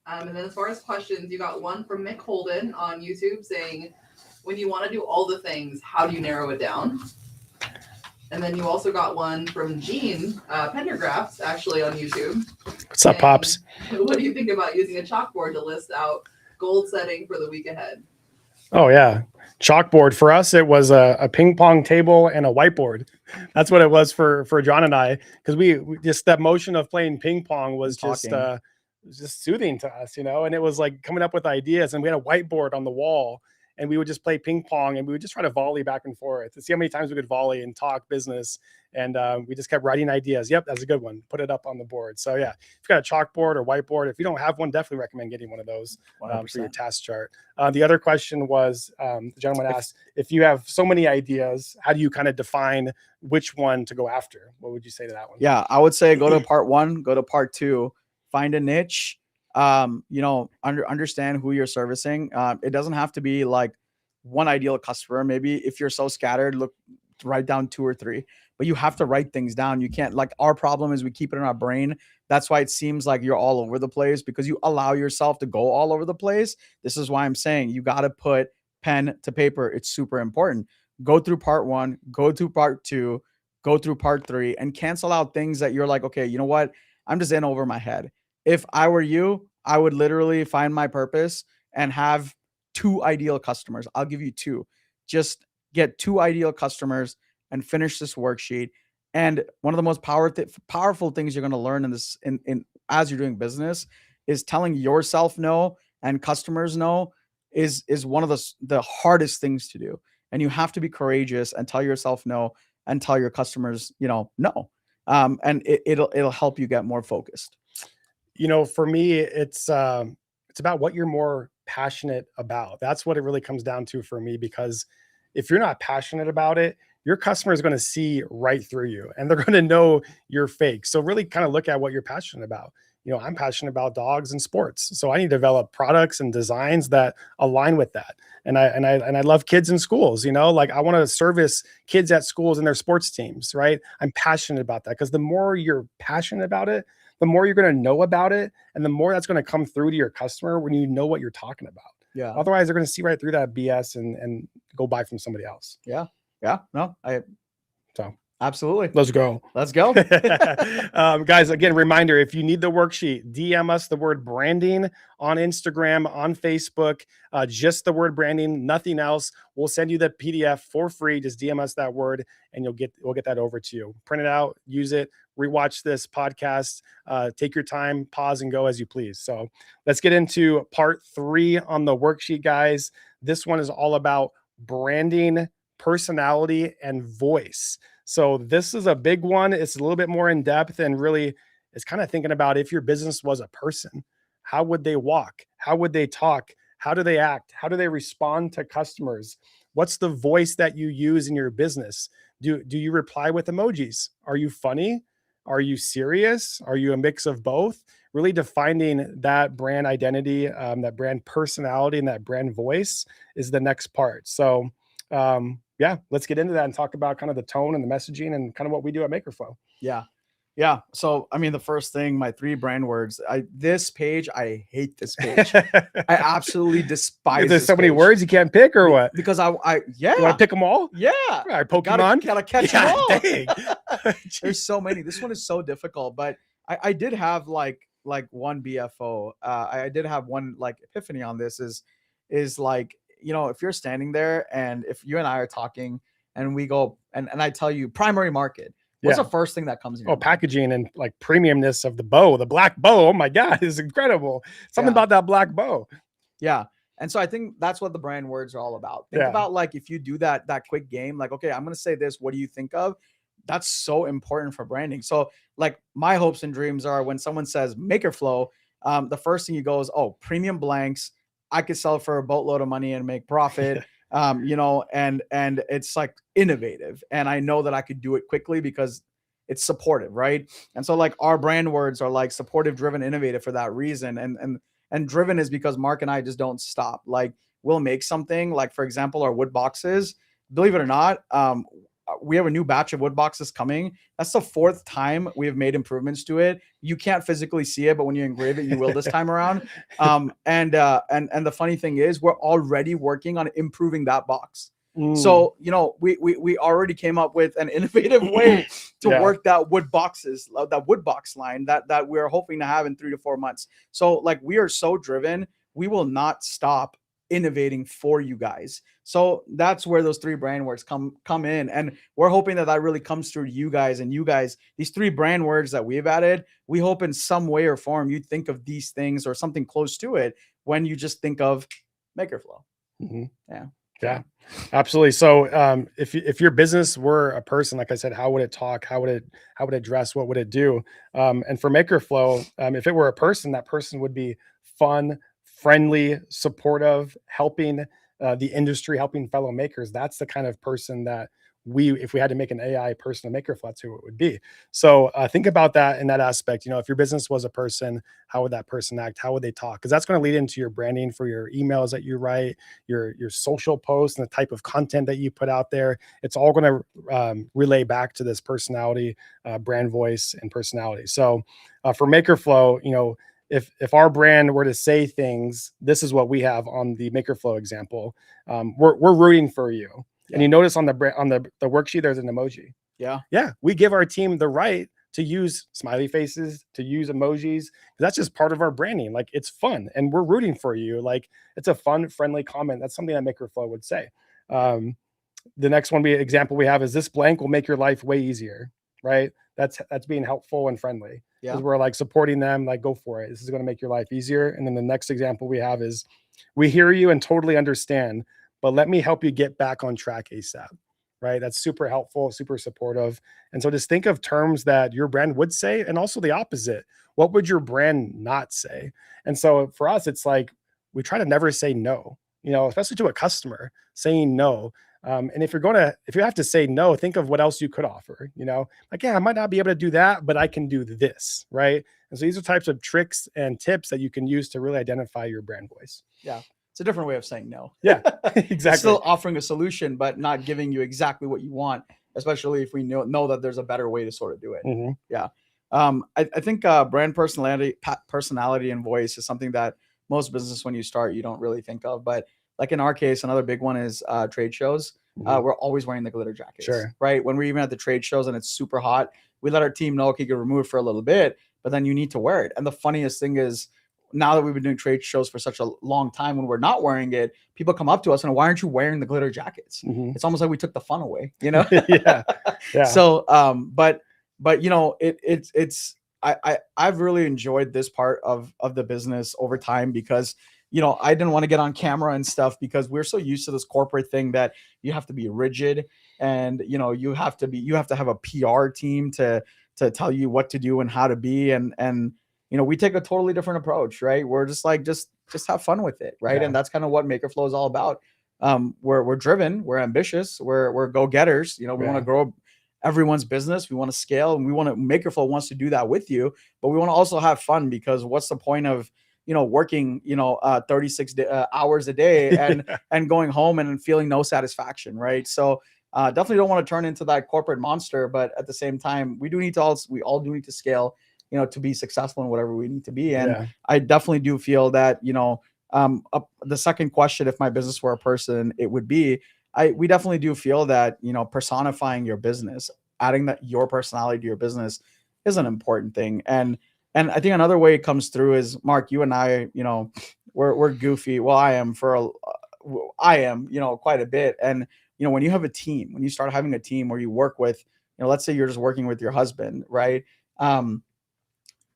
And then as far as questions, you got one from Mick Holden on YouTube saying, when you want to do all the things, how do you narrow it down? And then you also got one from Gene Pendergraphs, actually on YouTube.
What's up, Pops?
What do you think about using a chalkboard to list out goal setting for the week ahead?
Oh yeah, chalkboard. For us, it was a ping pong table and a whiteboard. That's what it was for John and I, because we just, that motion of playing ping pong was just soothing to us, and it was like coming up with ideas. And we had a whiteboard on the wall, and we would just play ping pong, and we would just try to volley back and forth to see how many times we could volley and talk business. And we just kept writing ideas. Yep, that's a good one. Put it up on the board. So yeah, if you've got a chalkboard or whiteboard, if you don't have one, definitely recommend getting one of those for your task chart. The other question was, the gentleman asked, if you have so many ideas, how do you kind of define which one to go after? What would you say to that one?
Yeah, I would say go to part one, go to part two, find a niche. Understand who you're servicing. It doesn't have to be like one ideal customer. Maybe if you're so scattered, write down 2 or 3, but you have to write things down. You can't, like, our problem is we keep it in our brain. That's why it seems like you're all over the place, because you allow yourself to go all over the place. This is why I'm saying you got to put pen to paper. It's super important. Go through part 1, go through part 2, go through part 3, and cancel out things that you're like, okay, you know what? I'm just in over my head. If I were you, I would literally find my purpose and have 2 ideal customers. I'll give you 2. Just get 2 ideal customers and finish this worksheet. And one of the most powerful things you're going to learn in this, as you're doing business, is telling yourself no and customers no is one of the hardest things to do. And you have to be courageous and tell yourself no and tell your customers, no. And it'll help you get more focused.
For me, it's about what you're more passionate about. That's what it really comes down to for me, because if you're not passionate about it, your customer is going to see right through you, and they're going to know you're fake. So really kind of look at what you're passionate about. I'm passionate about dogs and sports, so I need to develop products and designs that align with that. And I love kids in schools, like I want to service kids at schools and their sports teams, right? I'm passionate about that because the more you're passionate about it, the more you're going to know about it, and the more that's going to come through to your customer when you know what you're talking about.
Yeah.
Otherwise, they're going to see right through that BS and go buy from somebody else.
Yeah. No,
So
absolutely.
let's go.
Let's go.
Guys, again, reminder, if you need the worksheet, DM us the word branding on Instagram, on Facebook, just the word branding, nothing else. We'll send you the PDF for free. Just DM us that word and we'll get that over to you. Print it out, use it, rewatch this podcast, take your time, pause and go as you please. So let's get into part 3 on the worksheet, guys. This one is all about branding, personality, and voice. So this is a big one. It's a little bit more in depth and really it's kind of thinking about if your business was a person, how would they walk? How would they talk? How do they act? How do they respond to customers? What's the voice that you use in your business? Do you reply with emojis? Are you funny? Are you serious? Are you a mix of both? Really defining that brand identity, that brand personality, and that brand voice is the next part. So yeah, let's get into that and talk about kind of the tone and the messaging and kind of what we do at MakerFlow.
Yeah. So, I mean, the first thing, my 3 brand words, this page, I hate this page. I absolutely despise
There's
this
so many
page.
words you can't pick or what?
Because you
You want to pick them all?
Yeah.
All right, Pokemon.
Gotta catch
Yeah,
them all.
dang.
There's so many. This one is so difficult, but I did have like one BFO. I did have one like epiphany on this is like, if you're standing there and if you and I are talking and we go and I tell you primary market, what's the first thing that comes in your mind?
Packaging and like premiumness of the bow, the black bow. Oh my God, is incredible. Something about that black bow.
Yeah. And so I think that's what the brand words are all about. Think about like, if you do that quick game, like, okay, I'm going to say this. What do you think of? That's so important for branding. So like my hopes and dreams are when someone says MakerFlow, the first thing you go is, oh, premium blanks. I could sell for a boatload of money and make profit. And it's like innovative. And I know that I could do it quickly because it's supportive, right? And so like our brand words are like supportive, driven, innovative for that reason. And driven is because Mark and I just don't stop. Like we'll make something like, for example, our wood boxes, believe it or not, we have a new batch of wood boxes coming. That's the 4th time we have made improvements to it. You can't physically see it, but when you engrave it, you will this time around. And the funny thing is we're already working on improving that box. So, we already came up with an innovative way to work that wood box line that we're hoping to have in 3 to 4 months. So like, we are so driven, we will not stop innovating for you guys. So that's where those 3 brand words come in. And we're hoping that really comes through to you guys, and you guys, these 3 brand words that we've added, we hope in some way or form, you think of these things or something close to it when you just think of MakerFlow.
Yeah, absolutely. So if your business were a person, like I said, how would it talk? How would it dress? What would it do? And for MakerFlow, if it were a person, that person would be fun, friendly, supportive, helping the industry, helping fellow makers. That's the kind of person that if we had to make an AI person to MakerFlow, that's who it would be. So think about that in that aspect. If your business was a person, how would that person act? How would they talk? Because that's going to lead into your branding for your emails that you write, your social posts, and the type of content that you put out there. It's all going to relay back to this personality, brand voice, and personality. So for MakerFlow, if our brand were to say things, this is what we have on the MakerFlow example. We're rooting for you. And you notice on the worksheet, there's an emoji. Yeah. We give our team the right to use smiley faces, to use emojis. That's just part of our branding. Like, it's fun and we're rooting for you. Like, it's a fun, friendly comment. That's something that MakerFlow would say. The next example we have is this blank will make your life way easier, right? That's being helpful and friendly. Because we're like supporting them, like, go for it. This is going to make your life easier. And then the next example we have is, we hear you and totally understand, but let me help you get back on track ASAP, right? That's super helpful, super supportive. And so just think of terms that your brand would say, and also the opposite. What would your brand not say? And so for us, it's like, we try to never say no, especially to a customer. Saying no And if you have to say no, think of what else you could offer, like, yeah, I might not be able to do that, but I can do this. Right. And so these are types of tricks and tips that you can use to really identify your brand voice.
Yeah. It's a different way of saying no.
Yeah,
It's
exactly.
still offering a solution, but not giving you exactly what you want, especially if we know that there's a better way to sort of do it.
Mhm.
Yeah. I think brand personality and voice is something that most business, when you start, you don't really think of. But like in our case, another big one is trade shows.
Mhm.
We're always wearing the glitter jackets,
Sure.
right? When we're even at the trade shows and it's super hot, we let our team know, okay, you can remove it for a little bit, but then you need to wear it. And the funniest thing is, now that we've been doing trade shows for such a long time, when we're not wearing it, people come up to us and, why aren't you wearing the glitter jackets?
Mhm.
It's almost like we took the fun away, you know?
Yeah. Yeah.
So, but you know, I've really enjoyed this part of the business over time, because, you know, I didn't want to get on camera and stuff because we're so used to this corporate thing that you have to be rigid, and, you know, you have to have a PR team to tell you what to do and how to be. And, you know, we take a totally different approach, right? We're just like, just have fun with it. Right.
Yeah.
And that's kind of what MakerFlow is all about. We're driven, we're ambitious, we're go-getters. You know, we want to grow everyone's business, we want to scale, and we want to, MakerFlow wants to do that with you, but we want to also have fun, because what's the point of, you know, working, 36 hours a day and going home and feeling no satisfaction, right? So definitely don't want to turn into that corporate monster, but at the same time, we all do need to scale, you know, to be successful in whatever we need to be. And I definitely do feel that, you know, the second question, if my business were a person, it would be, we definitely do feel that, you know, personifying your business, adding that your personality to your business is an important thing. And I think another way it comes through is, Marc, you and I, you know, we're goofy. Well, I am, you know, quite a bit. And, you know, when you have a team, when you start having a team where you work with, you know, let's say you're just working with your husband, right?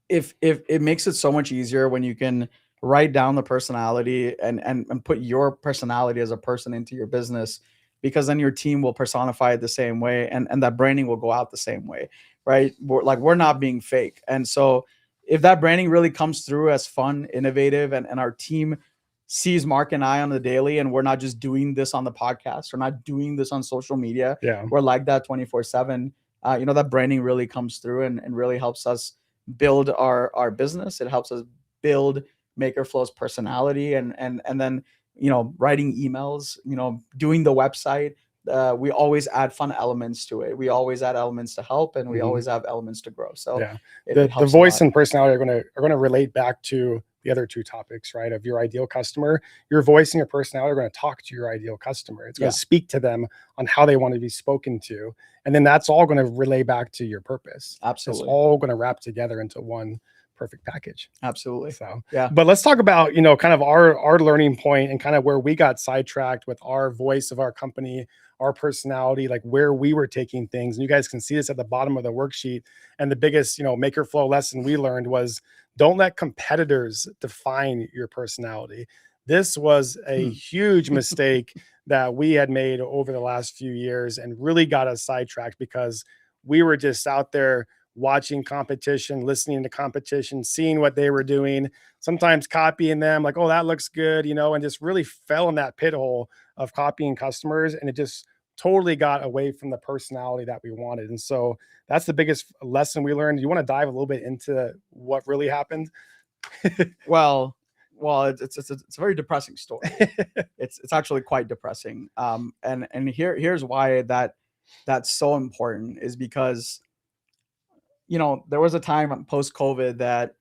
If it makes it so much easier when you can write down the personality and put your personality as a person into your business, because then your team will personify it the same way, and that branding will go out the same way, right? We're not being fake. And so if that branding really comes through as fun, innovative, and our team sees Marc and I on the daily, and we're not just doing this on the podcast, we're not doing this on social media, we're like that 24/7, you know, that branding really comes through and really helps us build our business. It helps us build MakerFlow's personality, and then, you know, writing emails, you know, doing the website. We always add fun elements to it. We always add elements to help, and we always have elements to grow. So
the voice and personality are going to relate back to the other two topics, right? Of your ideal customer. Your voice and your personality are going to talk to your ideal customer. It's going to speak to them on how they want to be spoken to. And then that's all going to relay back to your purpose.
Absolutely.
It's all going to wrap together into one perfect package.
Absolutely.
So,
yeah.
But let's talk about, you know, kind of our learning point and kind of where we got sidetracked with our voice of our company, our personality, like where we were taking things. And you guys can see this at the bottom of the worksheet. And the biggest, you know, MakerFlow lesson we learned was, don't let competitors define your personality. This was a huge mistake that we had made over the last few years, and really got us sidetracked, because we were just out there watching competition, listening to competition, seeing what they were doing, sometimes copying them, like, oh, that looks good, you know, and just really fell in that pit hole of copying customers. And it just totally got away from the personality that we wanted. And so that's the biggest lesson we learned. You want to dive a little bit into what really happened?
Well, it's a very depressing story. It's actually quite depressing. And here's why that's so important, is because, you know, there was a time post COVID that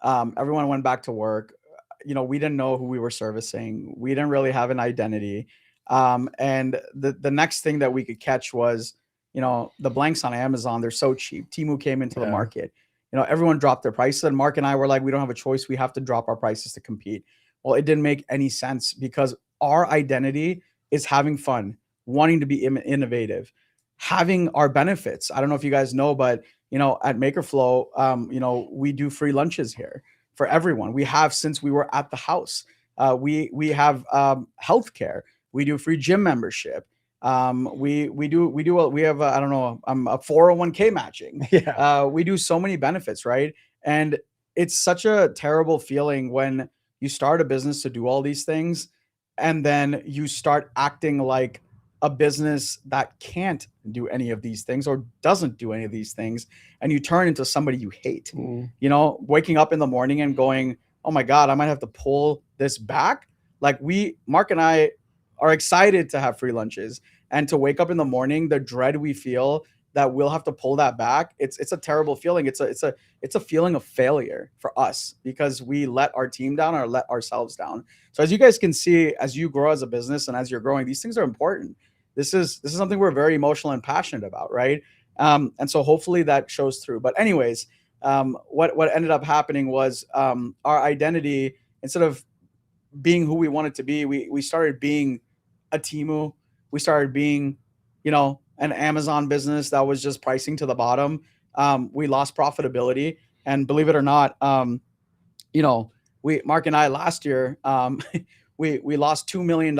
everyone went back to work. You know, we didn't know who we were servicing. We didn't really have an identity. And the next thing that we could catch was, you know, the blanks on Amazon, they're so cheap. Temu came into the market. You know, everyone dropped their prices, and Marc and I were like, we don't have a choice. We have to drop our prices to compete. Well, it didn't make any sense, because our identity is having fun, wanting to be innovative, having our benefits. I don't know if you guys know, but, you know, at MakerFlow, you know, we do free lunches here for everyone. We have, since we were at the house. We have healthcare. We do free gym membership. We have I don't know, a 401k matching. We do so many benefits, right? And it's such a terrible feeling when you start a business to do all these things, and then you start acting like a business that can't do any of these things or doesn't do any of these things, and you turn into somebody you hate.
Mm.
You know, waking up in the morning and going, oh my God, I might have to pull this back. Like Mark and I are excited to have free lunches, and to wake up in the morning, the dread we feel that we'll have to pull that back. It's a terrible feeling. It's a feeling of failure for us because we let our team down or let ourselves down. So as you guys can see, as you grow as a business and as you're growing, these things are important. This is something we're very emotional and passionate about, right? And so hopefully that shows through. But anyways, what ended up happening was our identity, instead of being who we wanted to be, we started being a Temu. We started being, you know, an Amazon business that was just pricing to the bottom. We lost profitability, and believe it or not, you know, Mark and I last year, we lost $2 million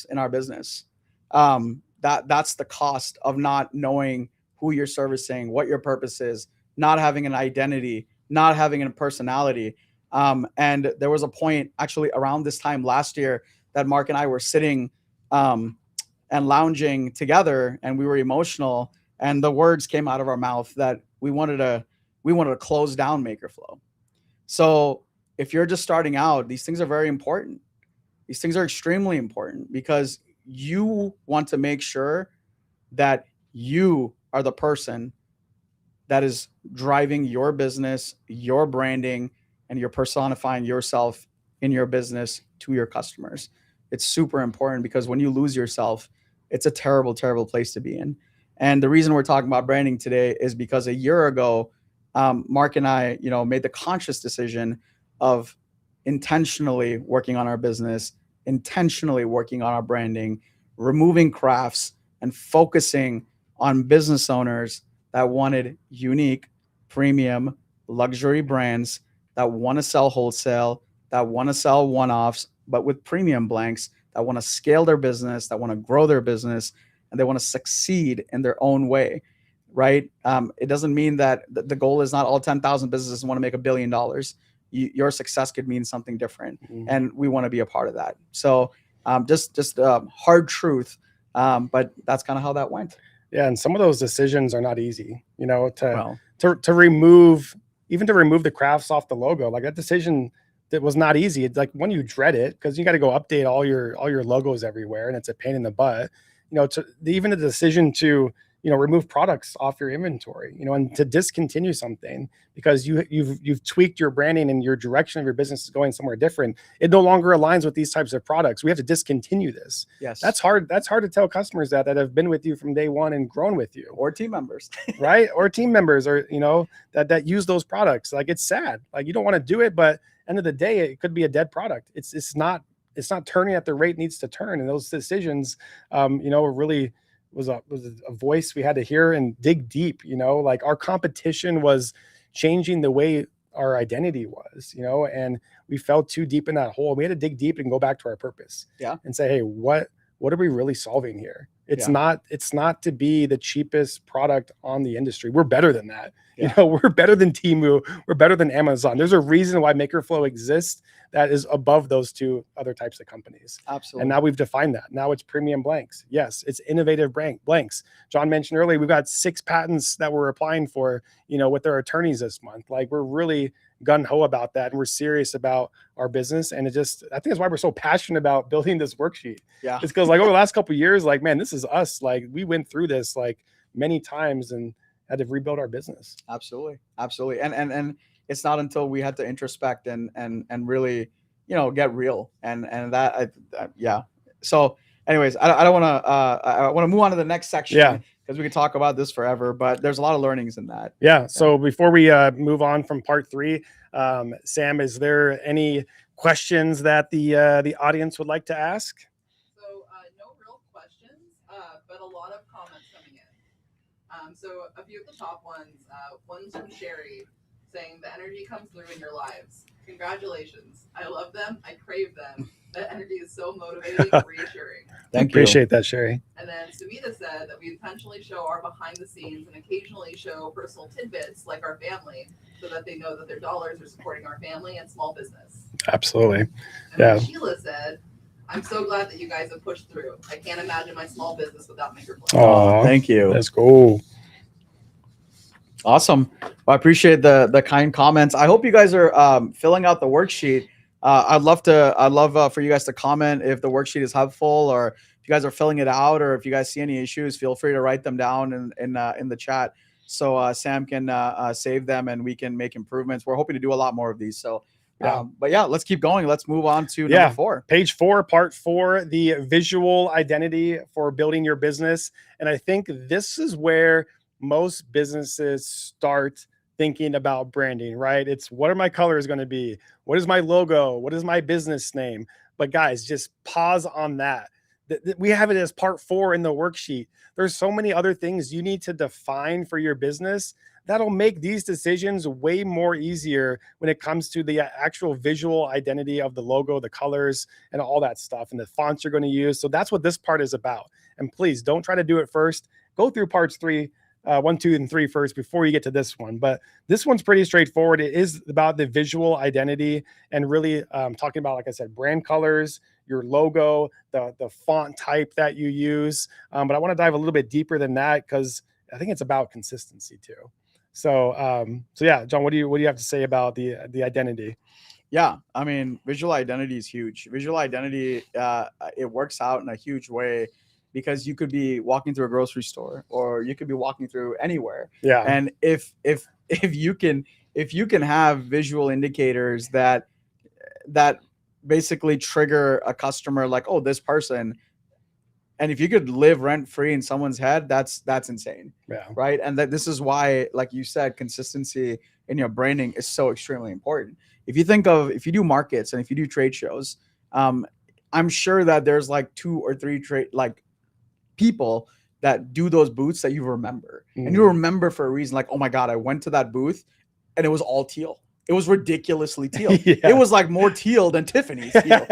in our business. That's the cost of not knowing who you're servicing, what your purpose is, not having an identity, not having a personality. And there was a point actually around this time last year that Mark and I were sitting and lounging together, and we were emotional, and the words came out of our mouth that we wanted to close down MakerFlow. So if you're just starting out, these things are very important. These things are extremely important because you want to make sure that you are the person that is driving your business, your branding, and you're personifying yourself in your business to your customers. It's super important because when you lose yourself, it's a terrible, terrible place to be in. And the reason we're talking about branding today is because a year ago, Mark and I, you know, made the conscious decision of intentionally working on our business, intentionally working on our branding, removing crafts, and focusing on business owners that wanted unique, premium, luxury brands that want to sell wholesale, that want to sell one-offs, but with premium blanks, that want to scale their business, that want to grow their business, and they want to succeed in their own way, right? It doesn't mean that the goal is not all 10,000 businesses want to make $1 billion. Your success could mean something different, and we want to be a part of that. So just hard truth, but that's kind of how that went.
Yeah, and some of those decisions are not easy, you know, to remove the crafts off the logo. Like that decision, that was not easy. It's like when you dread it because you got to go update all your logos everywhere, and it's a pain in the butt. You know, even the decision to, you know, remove products off your inventory, you know, and to discontinue something because you've tweaked your branding and your direction of your business is going somewhere different. It no longer aligns with these types of products. We have to discontinue this.
Yes,
that's hard. That's hard to tell customers that have been with you from day one and grown with you,
or team members,
right? Or team members, or you know, that use those products. Like it's sad. Like you don't want to do it, but end of the day, it could be a dead product. It's not turning at the rate it needs to turn. And those decisions, you know, really was a voice we had to hear and dig deep. You know, like our competition was changing the way our identity was, you know, and we fell too deep in that hole. We had to dig deep and go back to our purpose.
Yeah.
And say, hey, what are we really solving here? It's not to be the cheapest product on the industry. We're better than that. Yeah. You know, we're better than Temu. We're better than Amazon. There's a reason why MakerFlow exists that is above those two other types of companies.
Absolutely.
And now we've defined that. Now it's premium blanks. Yes, it's innovative blanks. John mentioned earlier, we've got 6 patents that we're applying for, you know, with our attorneys this month. Like we're really gung-ho about that, and we're serious about our business. And I think that's why we're so passionate about building this worksheet. Yeah, it's because like over the last couple of years, like, man, this is us. Like we went through this like many times and had to rebuild our business.
Absolutely. And it's not until we had to introspect and really, you know, get real and that yeah. So anyways, I don't want to I want to move on to the next section.
Yeah,
because we could talk about this forever, but there's a lot of learnings in that.
Yeah. So before we move on from part 3, Sam, is there any questions that the audience would like to ask?
So no real questions, but a lot of comments coming in. So a few of the top ones. One's from Sherry saying the energy comes through in your lives. Congratulations. I love them. I crave them. That energy is so motivating and reassuring.
Thank you. Appreciate that, Sherry.
And then Savita said that we intentionally show our behind the scenes and occasionally show personal tidbits like our family so that they know that their dollars are supporting our family and small business.
Absolutely.
And then Sheila said, I'm so glad that you guys have pushed through. I can't imagine my small business without MakerFlow.
Aw,
Thank you.
Let's go.
Awesome. Well, I appreciate the kind comments. I hope you guys are filling out the worksheet. I'd love for you guys to comment if the worksheet is helpful, or if you guys are filling it out, or if you guys see any issues, feel free to write them down in the chat, so Sam can save them and we can make improvements. We're hoping to do a lot more of these. So, but yeah, let's keep going. Let's move on to number 4.
Page 4, part 4, the visual identity for building your business. And I think this is where most businesses start thinking about branding, right? It's, what are my colors going to be? What is my logo? What is my business name? But guys, just pause on that. We have it as part 4 in the worksheet. There's so many other things you need to define for your business that'll make these decisions way more easier when it comes to the actual visual identity of the logo, the colors, and all that stuff, and the fonts you're going to use. So that's what this part is about. And please don't try to do it first. Go through parts 1, 2, and 3 first before you get to this one. But this one's pretty straightforward. It is about the visual identity and really talking about, like I said, brand colors, your logo, the font type that you use. But I want to dive a little bit deeper than that, because I think it's about consistency too. So yeah, John, what do you have to say about the identity?
Yeah, I mean, visual identity is huge. Visual identity, it works out in a huge way, because you could be walking through a grocery store, or you could be walking through anywhere.
Yeah.
And if you can have visual indicators that basically trigger a customer, like, oh, this person, and if you could live rent free in someone's head, that's insane.
Yeah.
Right. And this is why, like you said, consistency in your branding is so extremely important. If you do markets and if you do trade shows, I'm sure that there's like 2 or 3 people that do those booths that you remember, and you remember for a reason. Like, oh my God, I went to that booth and it was all teal. It was ridiculously teal. It was like more teal than Tiffany's teal,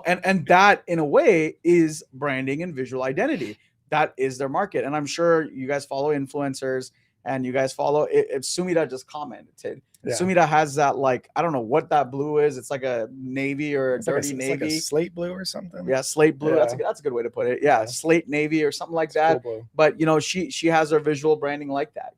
and that in a way is branding and visual identity. That is their market. And I'm sure you guys follow influencers, and you guys follow it. Sumida just commented. Yeah. Sumida has that, like, I don't know what that blue is. It's like a navy or a dirty navy.
Like a slate blue or something.
Yeah, slate blue. Yeah. That's a good way to put it. Yeah, slate navy or something like that. Cool. But she has her visual branding like that.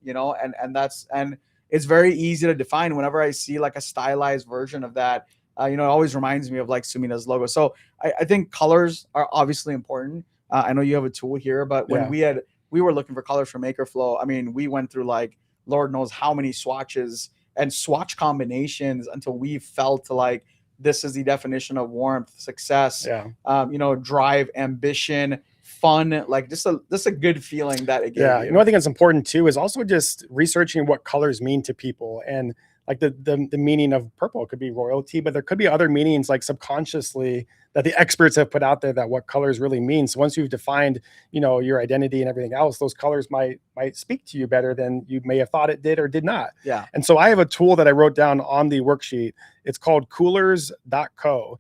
And it's very easy to define. Whenever I see like a stylized version of that, it always reminds me of like Sumina's logo. So I think colors are obviously important. I know you have a tool here, but when we were looking for colors for MakerFlow, I mean, we went through like Lord knows how many swatches and swatch combinations until we felt like this is the definition of warmth, success, drive, ambition, fun, like just a good feeling that it gave you.
I think it's important too is also just researching what colors mean to people. And like the meaning of purple could be royalty, but there could be other meanings like subconsciously that the experts have put out there that what colors really mean. So once you've defined, your identity and everything else, those colors might speak to you better than you may have thought it did or did not.
Yeah.
And so I have a tool that I wrote down on the worksheet. It's called coolors.co,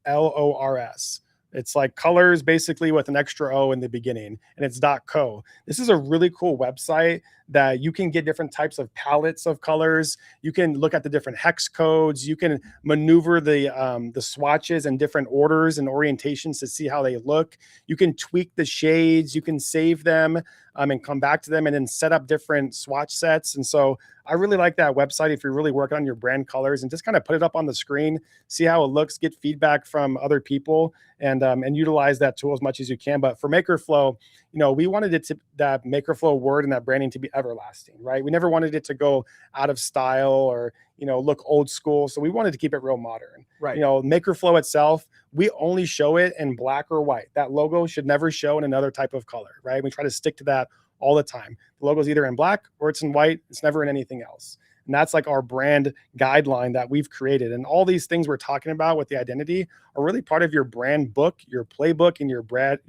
COOLORS. It's like colors basically with an extra O in the beginning, and it's .co. This is a really cool website that you can get different types of palettes of colors. You can look at the different hex codes. You can maneuver the swatches in different orders and orientations to see how they look. You can tweak the shades. You can save them and come back to them, and then set up different swatch sets. And so I really like that website if you're really working on your brand colors, and just kind of put it up on the screen, see how it looks, get feedback from other people, and utilize that tool as much as you can. But for MakerFlow, we wanted that MakerFlow word and that branding to be everlasting, right? We never wanted it to go out of style or, look old school. So we wanted to keep it real modern.
Right.
MakerFlow itself, we only show it in black or white. That logo should never show in another type of color, right? We try to stick to that all the time. The logo is either in black or it's in white. It's never in anything else. And that's like our brand guideline that we've created. And all these things we're talking about with the identity are really part of your brand book, your playbook, and your brand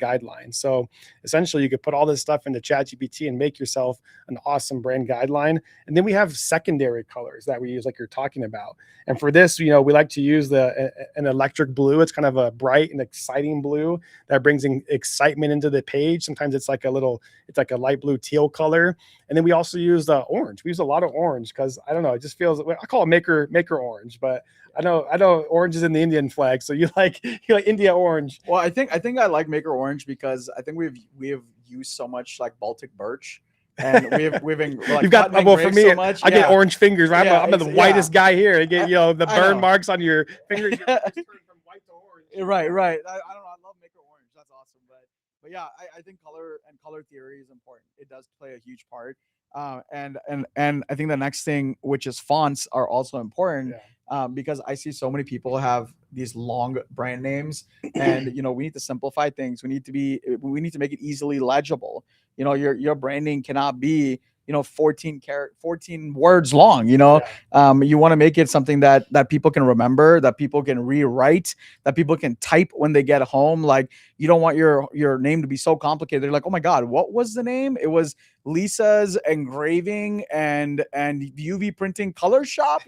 guideline. So essentially you could put all this stuff into ChatGPT and make yourself an awesome brand guideline. And then we have secondary colors that we use, like you're talking about. And for this, we like to use an electric blue. It's kind of a bright and exciting blue that brings in excitement into the page. Sometimes it's like a light blue teal color. And then we also use the orange. We use a lot of orange. orange because I don't know, it just feels. I call it maker orange, but I know orange is in the Indian flag, so you like India orange.
Well, I think I like Maker Orange because I think we have used so much like Baltic birch, and we've like
You've got,
cut and
well, for
engrave
me,
so much.
I get orange fingers. Right?
Yeah,
I'm the whitest guy here. I get the
I
burn
know.
marks on your fingers. You just turn from white to orange.
Right. I don't know. I love Maker Orange. That's awesome. But yeah, I think color theory is important. It does play a huge part. And I think the next thing, which is fonts, are also important.
Yeah.
Because I see so many people have these long brand names, and we need to simplify things. We need to make it easily legible. Your branding cannot be 14 words long.
Yeah.
You want to make it something that people can remember, that people can rewrite, that people can type when they get home. Like, you don't want your name to be so complicated. They're like, oh my god, what was the name? It was Lisa's engraving and UV printing color shop.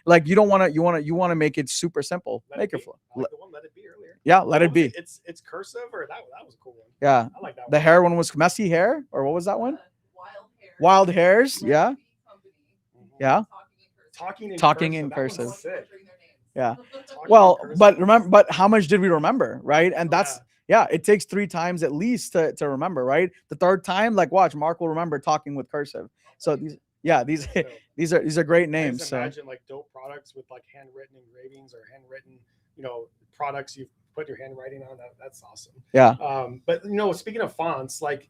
Like, you want to make it super simple. Makerflow.
I like the one Let It Be earlier.
Yeah, Let It Be.
It's cursive, or that was a cool one.
Yeah,
I like that one.
the hair one was messy hair, or what was that one?
Wild Hair.
Wild hairs. Yeah. Yeah.
Talking
in
that one's
cursive.
sick.
Yeah.
Talking
Well,
in cursive.
but how much did we remember, right? And that's it takes 3 times at least to remember, right? The third time, like, watch, Mark will remember talking with cursive. So these are great
I
names.
just
So
imagine like dope products with like handwritten engravings or handwritten, products you've put your handwriting on. That's awesome.
yeah.
But speaking of fonts, like,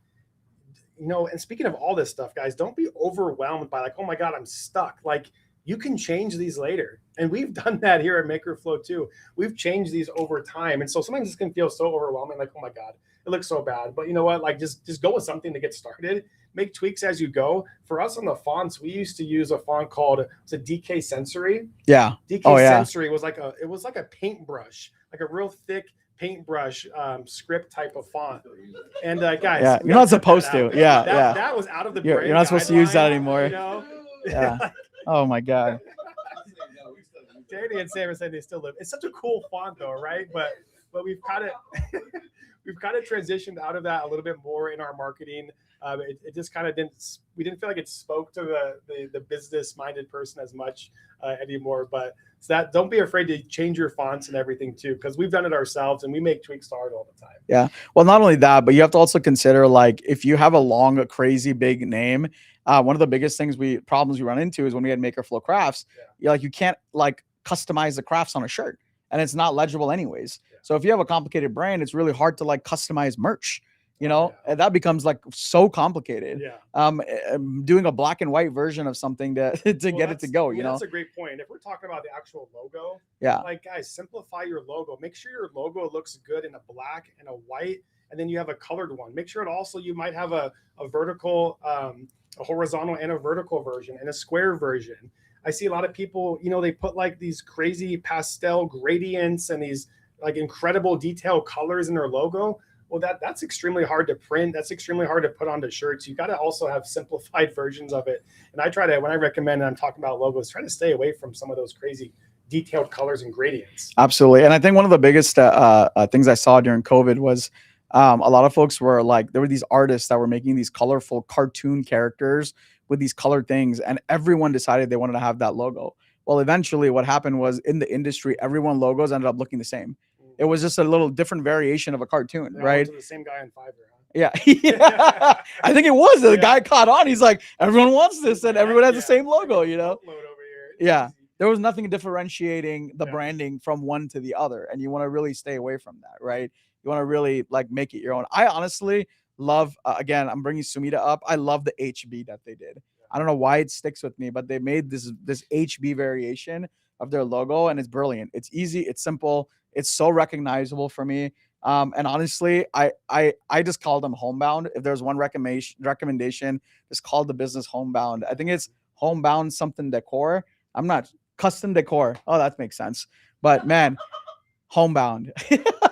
and speaking of all this stuff, guys, don't be overwhelmed by like, oh my God, I'm stuck. Like, you can change these later. And we've done that here at Makerflow too. We've changed these over time. And so sometimes this can feel so overwhelming, like, oh my God, it looks so bad. But you know what? Like, just go with something to get started. Make tweaks as you go. For us on the fonts, we used to use a font called DK Sensory.
Yeah.
DK Sensory was like a paintbrush, like a real thick paintbrush script type of font. And guys,
Yeah, you're not supposed to. Yeah,
that was out of the
You're not supposed to use that anymore.
Yeah.
Oh my God.
Danny and Sam said they still live. It's such a cool font though, right? But we've kind of transitioned out of that a little bit more in our marketing. It just kind of we didn't feel like it spoke to the business minded person as much anymore. But don't be afraid to change your fonts and everything too, because we've done it ourselves and we make tweaks to art all the time.
Yeah. Well, not only that, but you have to also consider, like, if you have a long, crazy big name, one of the biggest problems we run into is when we had Makerflow Crafts, you can't like customize the crafts on a shirt, and it's not legible anyways. Yeah. So if you have a complicated brand, it's really hard to like customize merch. And that becomes like so complicated.
Yeah.
Doing a black and white version of something to get it to go.
That's a great point. If we're talking about the actual logo, like, guys, simplify your logo. Make sure your logo looks good in a black and a white, and then you have a colored one. Make sure you might have a vertical, a horizontal and a vertical version and a square version. I see a lot of people, they put like these crazy pastel gradients and these like incredible detailed colors in their logo. Well, that's extremely hard to print. That's extremely hard to put onto shirts. You got to also have simplified versions of it. And I try to, when I recommend, and I'm talking about logos, try to stay away from some of those crazy detailed colors and gradients.
Absolutely. And I think one of the biggest things I saw during COVID was a lot of folks were like, there were these artists that were making these colorful cartoon characters with these colored things, and everyone decided they wanted to have that logo. Well, eventually what happened was, in the industry, everyone logos ended up looking the same. It was just a little different variation of a cartoon, right?
The same guy in Fiverr, huh?
Yeah. I think it was the guy caught on. He's like, everyone wants this, and everyone has the same logo, Yeah. There was nothing differentiating the branding from one to the other, and you want to really stay away from that, right? You want to really like make it your own. I honestly love, again, I'm bringing Sumida up. I love the HB that they did. I don't know why it sticks with me, but they made this HB variation of their logo, and it's brilliant. It's easy. It's simple. It's so recognizable for me. And honestly, I just call them Homebound. If there's one recommendation, just call the business Homebound. I think it's Homebound something decor. I'm not custom decor. Oh, that makes sense. But man, Homebound.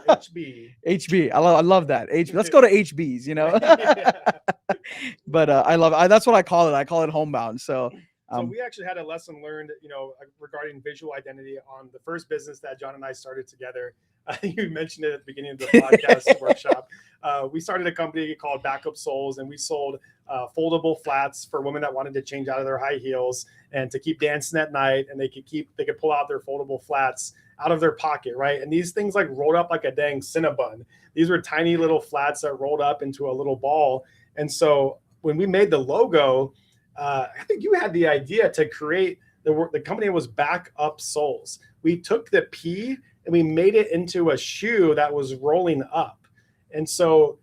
HB. I love that. Let's go to HBs, But that's what I call it. I call it Homebound. So
we actually had a lesson learned, regarding visual identity on the first business that John and I started together. I think you mentioned it at the beginning of the podcast workshop. We started a company called Backup Soles, and we sold foldable flats for women that wanted to change out of their high heels and to keep dancing at night, and they could pull out their foldable flats out of their pocket, right? And these things like rolled up like a dang Cinnabon. These were tiny little flats that rolled up into a little ball. And so when we made the logo, I think you had the idea to create the company was Backup Soles. We took the P and we made it into a shoe that was rolling up. And so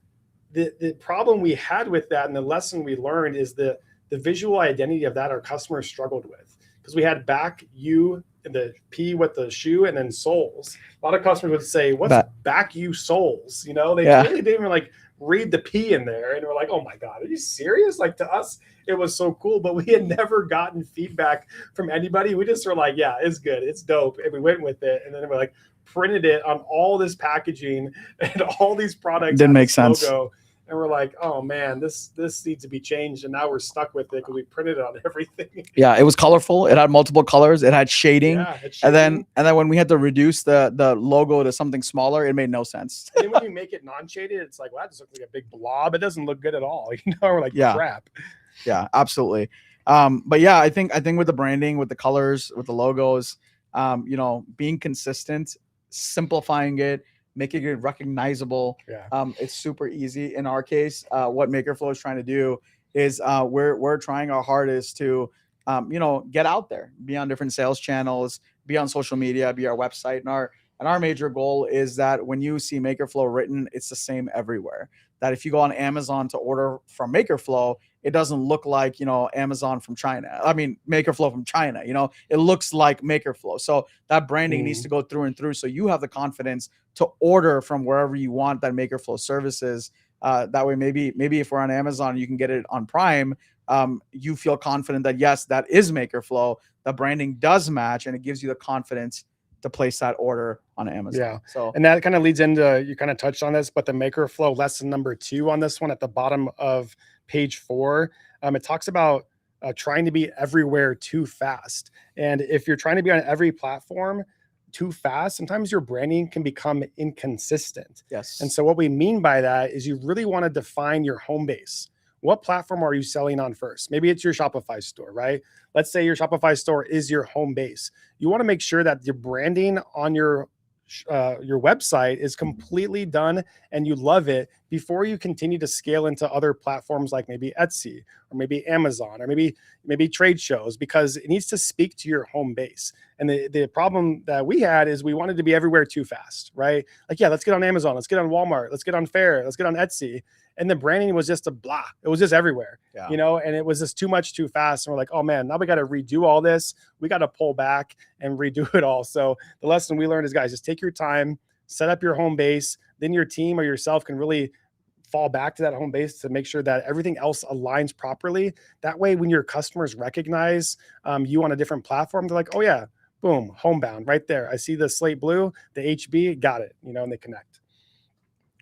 the problem we had with that and the lesson we learned is the visual identity of that our customers struggled with, because we had back you and the P with the shoe and then soles. A lot of customers would say, what's back you soles? They really didn't even like read the P in there. And we're like, oh my God, are you serious? Like, to us, it was so cool, but we had never gotten feedback from anybody. We just were like, yeah, it's good. It's dope. And we went with it. And then we're like, printed it on all this packaging and all these products.
Didn't make sense.
Logo. And we're like, oh man, this needs to be changed. And now we're stuck with it because we printed it on everything.
Yeah, it was colorful. It had multiple colors. It had shading.
Yeah,
and then when we had to reduce the logo to something smaller, it made no sense.
And then when you make it non-shaded, it's like, well, that just looks like a big blob. It doesn't look good at all. We're like, crap.
Yeah, absolutely. But yeah, I think with the branding, with the colors, with the logos, being consistent, simplifying it, making it recognizable. It's super easy. In our case, what MakerFlow is trying to do is we're trying our hardest to get out there, be on different sales channels, be on social media, be our website. And our major goal is that when you see MakerFlow written, it's the same everywhere. That if you go on Amazon to order from MakerFlow, it doesn't look like, Amazon from China. I mean, MakerFlow from China, it looks like MakerFlow. So that branding needs to go through and through. So you have the confidence to order from wherever you want that MakerFlow services. That way, maybe if we're on Amazon, you can get it on Prime. You feel confident that, yes, that is MakerFlow. The branding does match, and it gives you the confidence to place that order on Amazon.
Yeah.
So,
and that kind of leads into, you kind of touched on this, but the MakerFlow lesson number 2 on this one at the bottom of page 4, it talks about trying to be everywhere too fast. And if you're trying to be on every platform too fast, sometimes your branding can become inconsistent.
Yes.
And so what we mean by that is you really want to define your home base. What platform are you selling on first? Maybe it's your Shopify store, right? Let's say your Shopify store is your home base. You want to make sure that your branding on your website is completely done and you love it before you continue to scale into other platforms like maybe Etsy or maybe Amazon or maybe trade shows, because it needs to speak to your home base. And the problem that we had is we wanted to be everywhere too fast, right? Like, yeah, let's get on Amazon, let's get on Walmart, let's get on Faire, let's get on Etsy. And the branding was just a blah. It was just everywhere, and it was just too much too fast. And we're like, oh man, now we got to redo all this. We got to pull back and redo it all. So the lesson we learned is, guys, just take your time, set up your home base. Then your team or yourself can really fall back to that home base to make sure that everything else aligns properly. That way, when your customers recognize you on a different platform, they're like, oh yeah, boom, homebound right there. I see the slate blue, the HB, got it, and they connect.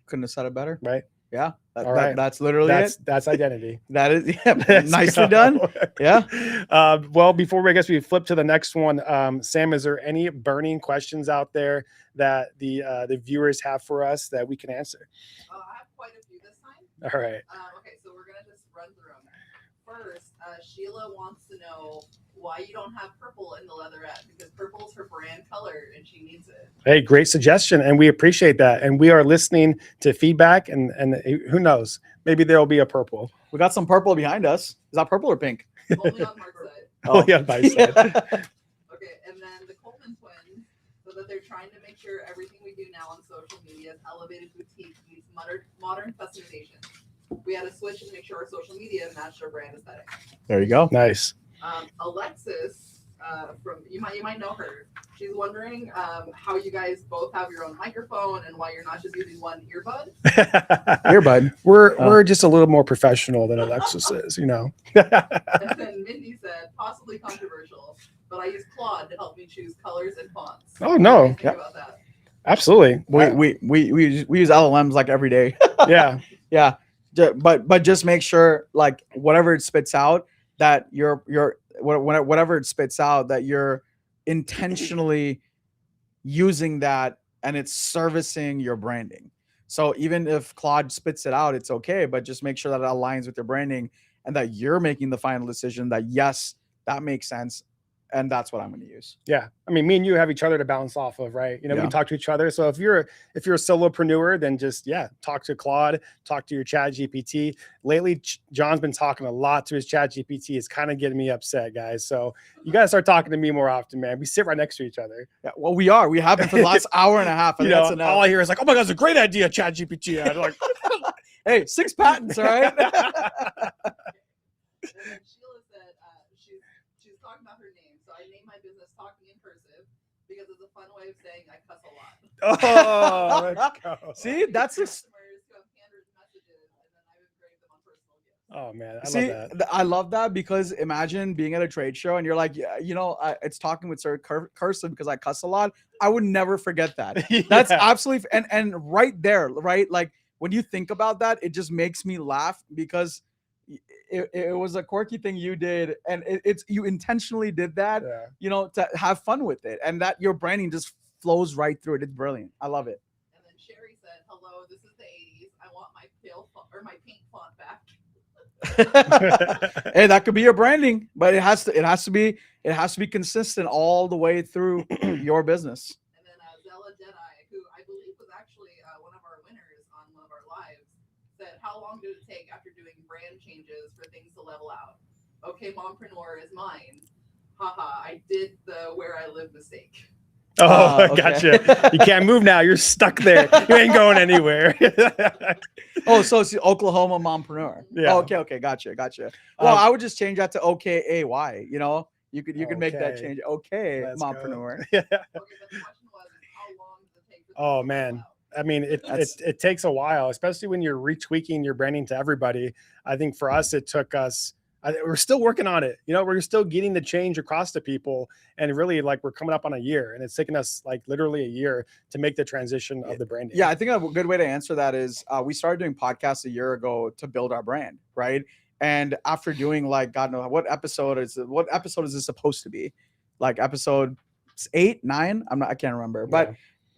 Couldn't have said it better.
Right.
Yeah. That's literally it.
That's identity.
That is nicely done. Yeah.
Well, before we flip to the next one, Sam, is there any burning questions out there that the viewers have for us that we can answer?
I have quite a few this time.
All right.
Okay, so we're gonna just run through them. First, Sheila wants to know why you don't have purple in the leatherette, because purple is her brand color and she needs it.
Hey, great suggestion, and we appreciate that. And we are listening to feedback, and who knows, maybe there will be a purple.
We got some purple behind us. Is that purple or pink?
Only on Mark's side.
Oh, yeah, my side.
Okay, and then the Coleman twins, so that they're trying to make sure everything we do now on social media is elevated boutique meets modern customization. We had to switch and make sure our social media matched our brand aesthetic.
There you go.
Nice.
Alexis, from you might know her. She's wondering how you guys both have your own microphone and why you're not just using one earbud.
Earbud.
We're just a little more professional than Alexis is,
And then Mindy said, possibly controversial, but I use Claude to help me choose colors and fonts.
Oh no!
Think about that.
Absolutely.
We use LLMs like every day.
Yeah.
Yeah. But just make sure, like, whatever it spits out, that whatever it spits out, that you're intentionally using that and it's servicing your branding. So even if Claude spits it out, it's okay, but just make sure that it aligns with your branding and that you're making the final decision that yes, that makes sense. And that's what I'm going to use.
Yeah. I mean, me and you have each other to bounce off of, right? You know, we
Yeah.
can talk to each other. So if you're a solopreneur, then just, yeah, talk to Claude, talk to your Chat GPT. Lately, John's been talking a lot to his Chat GPT. It's kind of getting me upset, guys. So you got to start talking to me more often, man. We sit right next to each other.
Yeah, well, we have been for the last hour and a half.
You know, all I hear is like, oh my God, it's a great idea, Chat GPT. I'm like,
hey, 6 patents, all right?
And then Sheila said she's talking about her name. So I named my business Talking in Cursive because it's a fun way of saying I cuss a lot.
oh, let's go.
See, that's
Customers who have handwritten messages, and then I engraved them on personal gifts.
Oh man, I
See,
love that.
I love that because imagine being at a trade show and you're like, yeah, you know, it's talking with Sir Cursive because I cuss a lot. I would never forget that. That's
Yeah.
absolutely and right there, right? Like when you think about that, it just makes me laugh because it was a quirky thing you did, and it's you intentionally did that,
Yeah.
you know, to have fun with it, and that your branding just flows right through it. It's brilliant. I love it.
And then Sherry said, "Hello, this is the '80s. I want my my paint font back."
Hey, that could be your branding, but it has to be consistent all the way through your business.
And then Zella Jedi, who I believe was actually one of our winners on one of our lives, said, "How long did it take after doing brand changes for things to level out? Okay, mompreneur is mine. Haha, I did the where I live mistake."
Oh,
Okay.
gotcha. You can't move now. You're stuck there. You ain't going anywhere.
Oh, so it's the Oklahoma mompreneur.
Yeah.
Oh, okay, gotcha. Well,
Um,
I would just change that to OKAY. You know, you could make that
Okay.
change. Okay,
Let's go.
mompreneur.
Yeah.
Okay, but the question was, how long does it take? For
Oh,
things to level
man.
out?
I mean, it takes a while, especially when you're retweaking your branding to everybody. I think for us, it took us. We're still working on it. You know, we're still getting the change across to people, and really, like, we're coming up on a year, and it's taken us like literally a year to make the transition of the branding.
Yeah, I think a good way to answer that is we started doing podcasts a year ago to build our brand, right? And after doing like God knows what episode is this supposed to be? Like episode 8, 9? I can't remember. But
Yeah.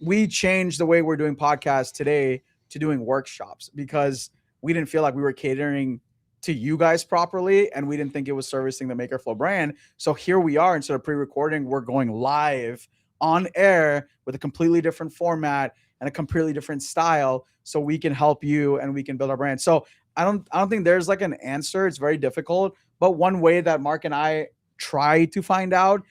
we changed the way we're doing podcasts today to doing workshops because we didn't feel like we were catering to you guys properly, and we didn't think it was servicing the Maker Flow brand. So here we are, instead of pre-recording, we're going live on air with a completely different format and a completely different style, so we can help you and we can build our brand. So I don't think there's like an answer. It's very difficult, but one way that Mark and I try to find out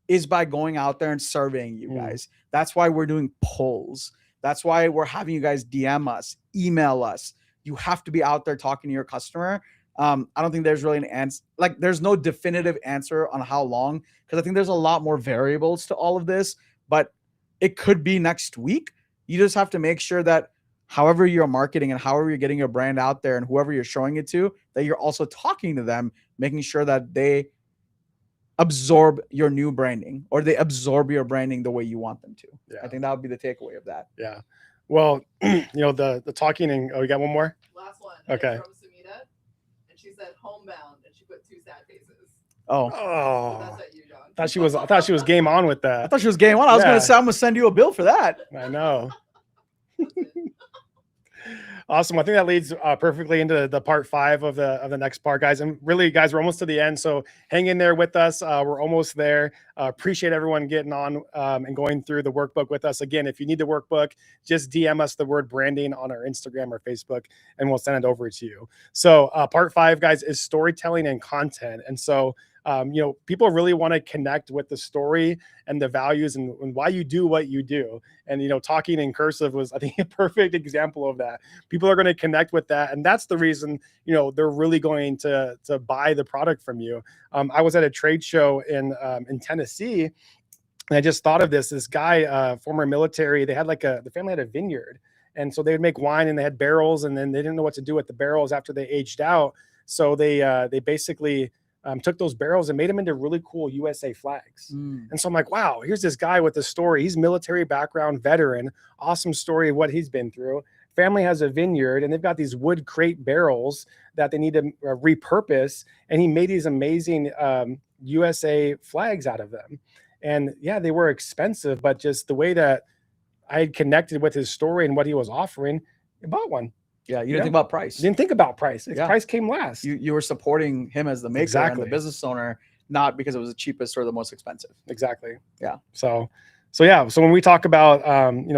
is by going out there and surveying you guys. That's why we're doing polls. That's why we're having you guys DM us, email us. You have to be out there talking to your customer. I don't think there's really an answer. Like, there's no definitive answer on how long, because I think there's a lot more variables to all of this, but it could be next week. You just have to make sure that however you're marketing and however you're getting your brand out there and whoever you're showing it to, that you're also talking to them, making sure that they absorb your new branding, or they absorb your branding the way you want them to.
Yeah.
I think that would be the takeaway of that.
Yeah. Well, you know, the talking and you got one more?
Last one.
Okay.
From Sumita, and she said homebound, and she put 2 sad faces.
Oh,
So
Oh,
that's at you, John.
I thought she was game on with
I
that.
thought she was game one. I was
Yeah.
going to say, I'm going to send you a bill for that.
I know. Awesome. I think that leads perfectly into the part 5 of the next part, guys. And really, guys, we're almost to the end, so hang in there with us. We're almost there. Appreciate everyone getting on and going through the workbook with us. Again, if you need the workbook, just DM us the word branding on our Instagram or Facebook, and we'll send it over to you. So part 5, guys, is storytelling and content. And so you know, people really want to connect with the story and the values and why you do what you do. And, you know, talking in cursive was, I think, a perfect example of that. People are going to connect with that. And that's the reason, you know, they're really going to buy the product from you. I was at a trade show in Tennessee, and I just thought of this guy, former military, they had the family had a vineyard. And so they would make wine, and they had barrels, and then they didn't know what to do with the barrels after they aged out. So they basically took those barrels and made them into really cool USA flags. And so I'm like, wow, here's this guy with a story. He's military background, veteran, awesome story of what he's been through. Family has a vineyard, and they've got these wood crate barrels that they need to repurpose. And he made these amazing USA flags out of them. And yeah, they were expensive, but just the way that I had connected with his story and what he was offering, I bought one.
Yeah, you didn't
Yeah.
think about price.
Didn't think about price.
Yeah.
Price came last.
You were supporting him as the maker and
Exactly.
the business owner, not because it was the cheapest or the most expensive.
Exactly.
Yeah.
So yeah. So when we talk about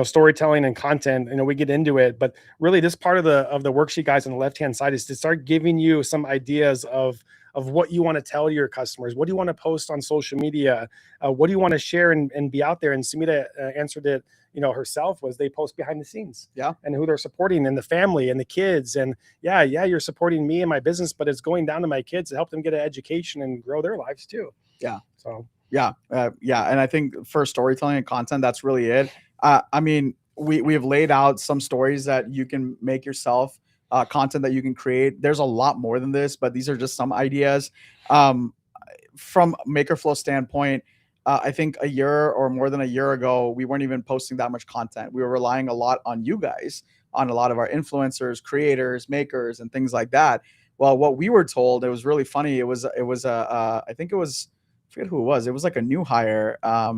storytelling and content, we get into it, but really this part of the worksheet, guys, on the left hand side is to start giving you some ideas of what you want to tell your customers. What do you want to post on social media? What do you want to share and be out there? And Sumita answered it, herself, was they post behind the scenes.
Yeah.
And who they're supporting, and the family and the kids. And yeah, you're supporting me and my business, but it's going down to my kids to help them get an education and grow their lives too.
Yeah.
So
yeah. And I think for storytelling and content, that's really it. I mean, we have laid out some stories that you can make yourself, content that you can create. There's a lot more than this, but these are just some ideas. From MakerFlow standpoint, I think a year or more than a year ago, we weren't even posting that much content. We were relying a lot on you guys, on a lot of our influencers, creators, makers, and things like that. Well, what we were told, it was really funny. I think it was, I forget who it was. It was like a new hire. I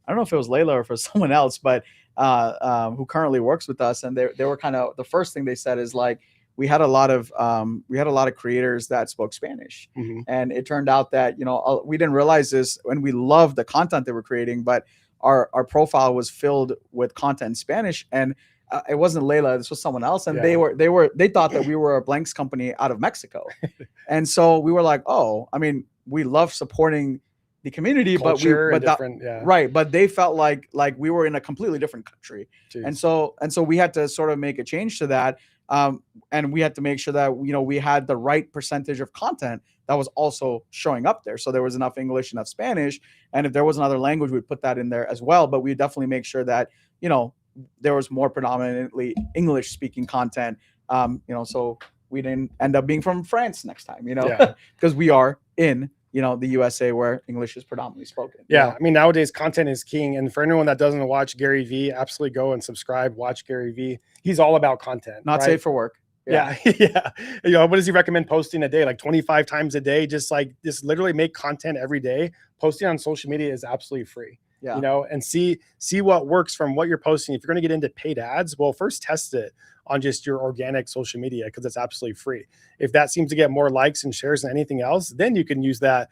don't know if it was Layla or if it was someone else, but who currently works with us. And they were kind of, the first thing they said is like, we had a lot of creators that spoke Spanish.
Mm-hmm.
And it turned out that, we didn't realize this when we loved the content they were creating, but our profile was filled with content in Spanish. And it wasn't Layla, this was someone else. And they thought that we were a blanks company out of Mexico. And so we were like, oh, I mean, we love supporting the community,
culture,
but they felt like we were in a completely different country.
Jeez.
And so we had to sort of make a change to that. And we had to make sure that, we had the right percentage of content that was also showing up there. So there was enough English, enough Spanish. And if there was another language, we'd put that in there as well. But we definitely make sure that, there was more predominantly English speaking content. So we didn't end up being from France next time, because we are in, the USA where English is predominantly spoken.
Yeah. I mean, nowadays content is king. And for anyone that doesn't watch Gary Vee, absolutely go and subscribe, watch Gary Vee. He's all about content.
Not safe for work.
Yeah. Yeah. What does he recommend posting a day? Like 25 times a day? Just literally make content every day. Posting on social media is absolutely free.
Yeah.
And see what works from what you're posting. If you're going to get into paid ads, well, first test it on just your organic social media, because it's absolutely free. If that seems to get more likes and shares than anything else, then you can use that,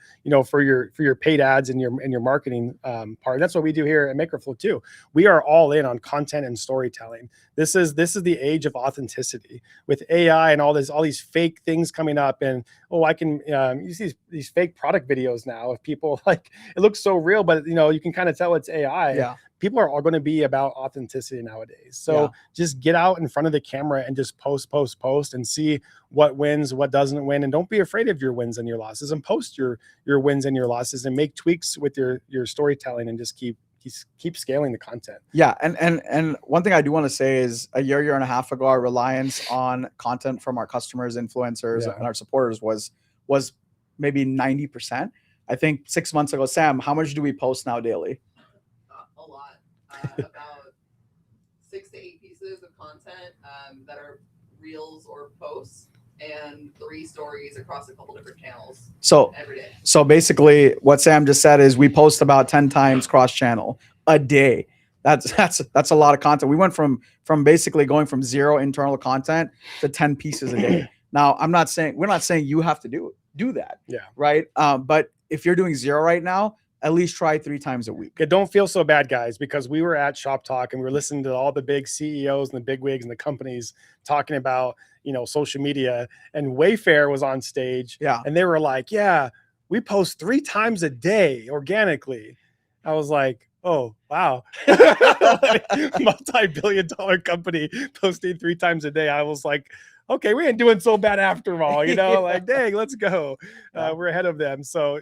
for your paid ads and your marketing part. That's what we do here at MakerFlow too. We are all in on content and storytelling. This is the age of authenticity with AI and all these fake things coming up. And I can use these fake product videos now. If people it looks so real, but you can kind of tell it's AI.
Yeah.
People are all going to be about authenticity nowadays. So just get out in front of the camera and just post and see what wins, what doesn't win. And don't be afraid of your wins and your losses, and post your wins and your losses, and make tweaks with your storytelling, and just keep scaling the content.
Yeah. And one thing I do want to say is a year and a half ago, our reliance on content from our customers, influencers, and our supporters was maybe 90%. I think 6 months ago, Sam, how much do we post now daily?
A lot. About 6 to 8 pieces of content that are reels or posts, and 3 stories across a couple different channels every day.
So basically what Sam just said is we post about 10 times cross channel a day. That's a lot of content. We went from basically going from 0 internal content to 10 pieces a day. Now, we're not saying you have to do that.
Yeah.
Right. But if you're doing 0 right now, at least try 3 times a week.
Yeah, don't feel so bad, guys, because we were at Shop Talk and we were listening to all the big CEOs and the big wigs and the companies talking about, social media, and Wayfair was on stage.
Yeah.
And they were like, yeah, we post 3 times a day organically. I was like, oh, wow. Multi-billion-dollar company posting 3 times a day. I was like, okay, we ain't doing so bad after all, dang, let's go. We're ahead of them. So,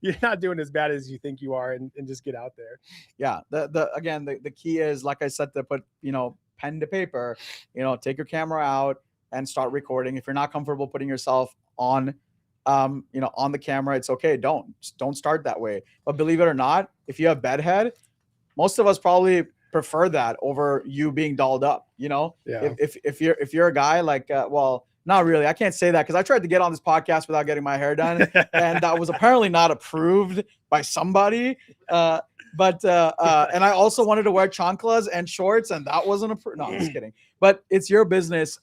you're not doing as bad as you think you are, and just get out there.
Yeah. The key is, like I said, to put, pen to paper, take your camera out and start recording. If you're not comfortable putting yourself on, on the camera, it's okay. Don't start that way. But believe it or not, if you have bedhead, most of us probably prefer that over you being dolled up,
Yeah.
If you're a guy like, well, not really. I can't say that because I tried to get on this podcast without getting my hair done, and that was apparently not approved by somebody. But and I also wanted to wear chanclas and shorts, and that wasn't no, I'm just kidding. But it's your business.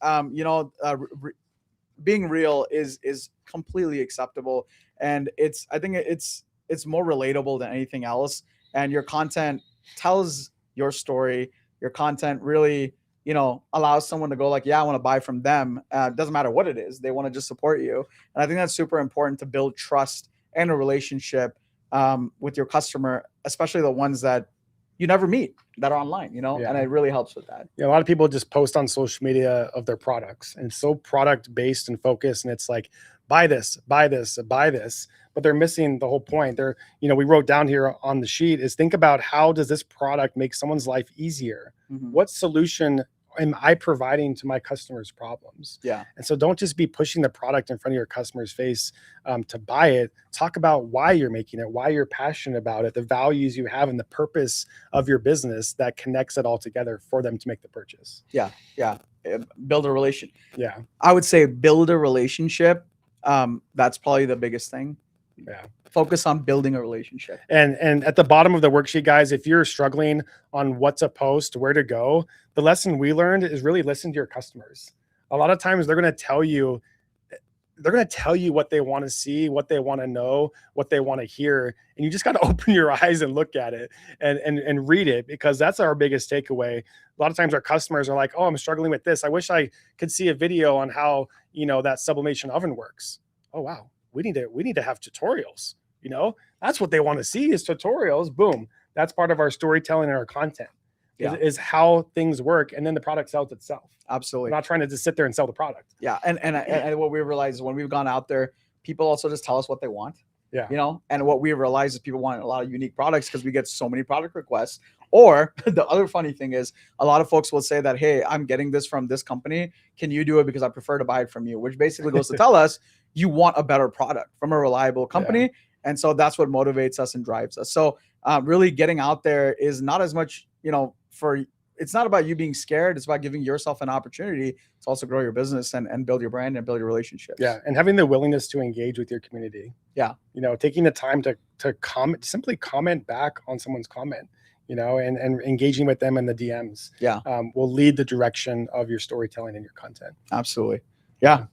Being real is completely acceptable, and I think it's more relatable than anything else. And your content tells your story. Your content really, allows someone to go like, yeah, I want to buy from them. Doesn't matter what it is, they want to just support you. And I think that's super important to build trust and a relationship with your customer, especially the ones that you never meet that are online,
Yeah.
and it really helps with that.
Yeah, a lot of people just post on social media of their products, and it's so product based and focused, and it's like, buy this, buy this, buy this, but they're missing the whole point. We wrote down here on the sheet is think about how does this product make someone's life easier? What solution am I providing to my customers' problems?
Yeah.
And so don't just be pushing the product in front of your customer's face to buy it. Talk about why you're making it, why you're passionate about it, the values you have, and the purpose of your business that connects it all together for them to make the purchase.
Yeah. Build a relation.
Yeah.
I would say build a relationship. That's probably the biggest thing.
Yeah.
Focus on building a relationship.
And at the bottom of the worksheet, guys, if you're struggling on what to post, where to go, the lesson we learned is really listen to your customers. A lot of times they're going to tell you what they want to see, what they want to know, what they want to hear. And you just got to open your eyes and look at it and read it, because that's our biggest takeaway. A lot of times our customers are like, oh, I'm struggling with this. I wish I could see a video on how, that sublimation oven works. Oh, wow. We need to have tutorials. That's what they want to see is tutorials. Boom. That's part of our storytelling and our content is how things work. And then the product sells itself.
Absolutely.
We're not trying to just sit there and sell the product.
Yeah. And what we realized is when we've gone out there, people also just tell us what they want.
Yeah.
And what we realize is people want a lot of unique products because we get so many product requests. Or the other funny thing is a lot of folks will say that, hey, I'm getting this from this company. Can you do it because I prefer to buy it from you? Which basically goes to tell us you want a better product from a reliable company.
Yeah.
And so that's what motivates us and drives us. So really getting out there is not as much, it's not about you being scared. It's about giving yourself an opportunity to also grow your business and build your brand and build your relationships.
Yeah. And having the willingness to engage with your community.
Yeah.
Taking the time to comment, simply comment back on someone's comment, and engaging with them in the DMs.
Yeah.
Will lead the direction of your storytelling and your content.
Absolutely. Yeah.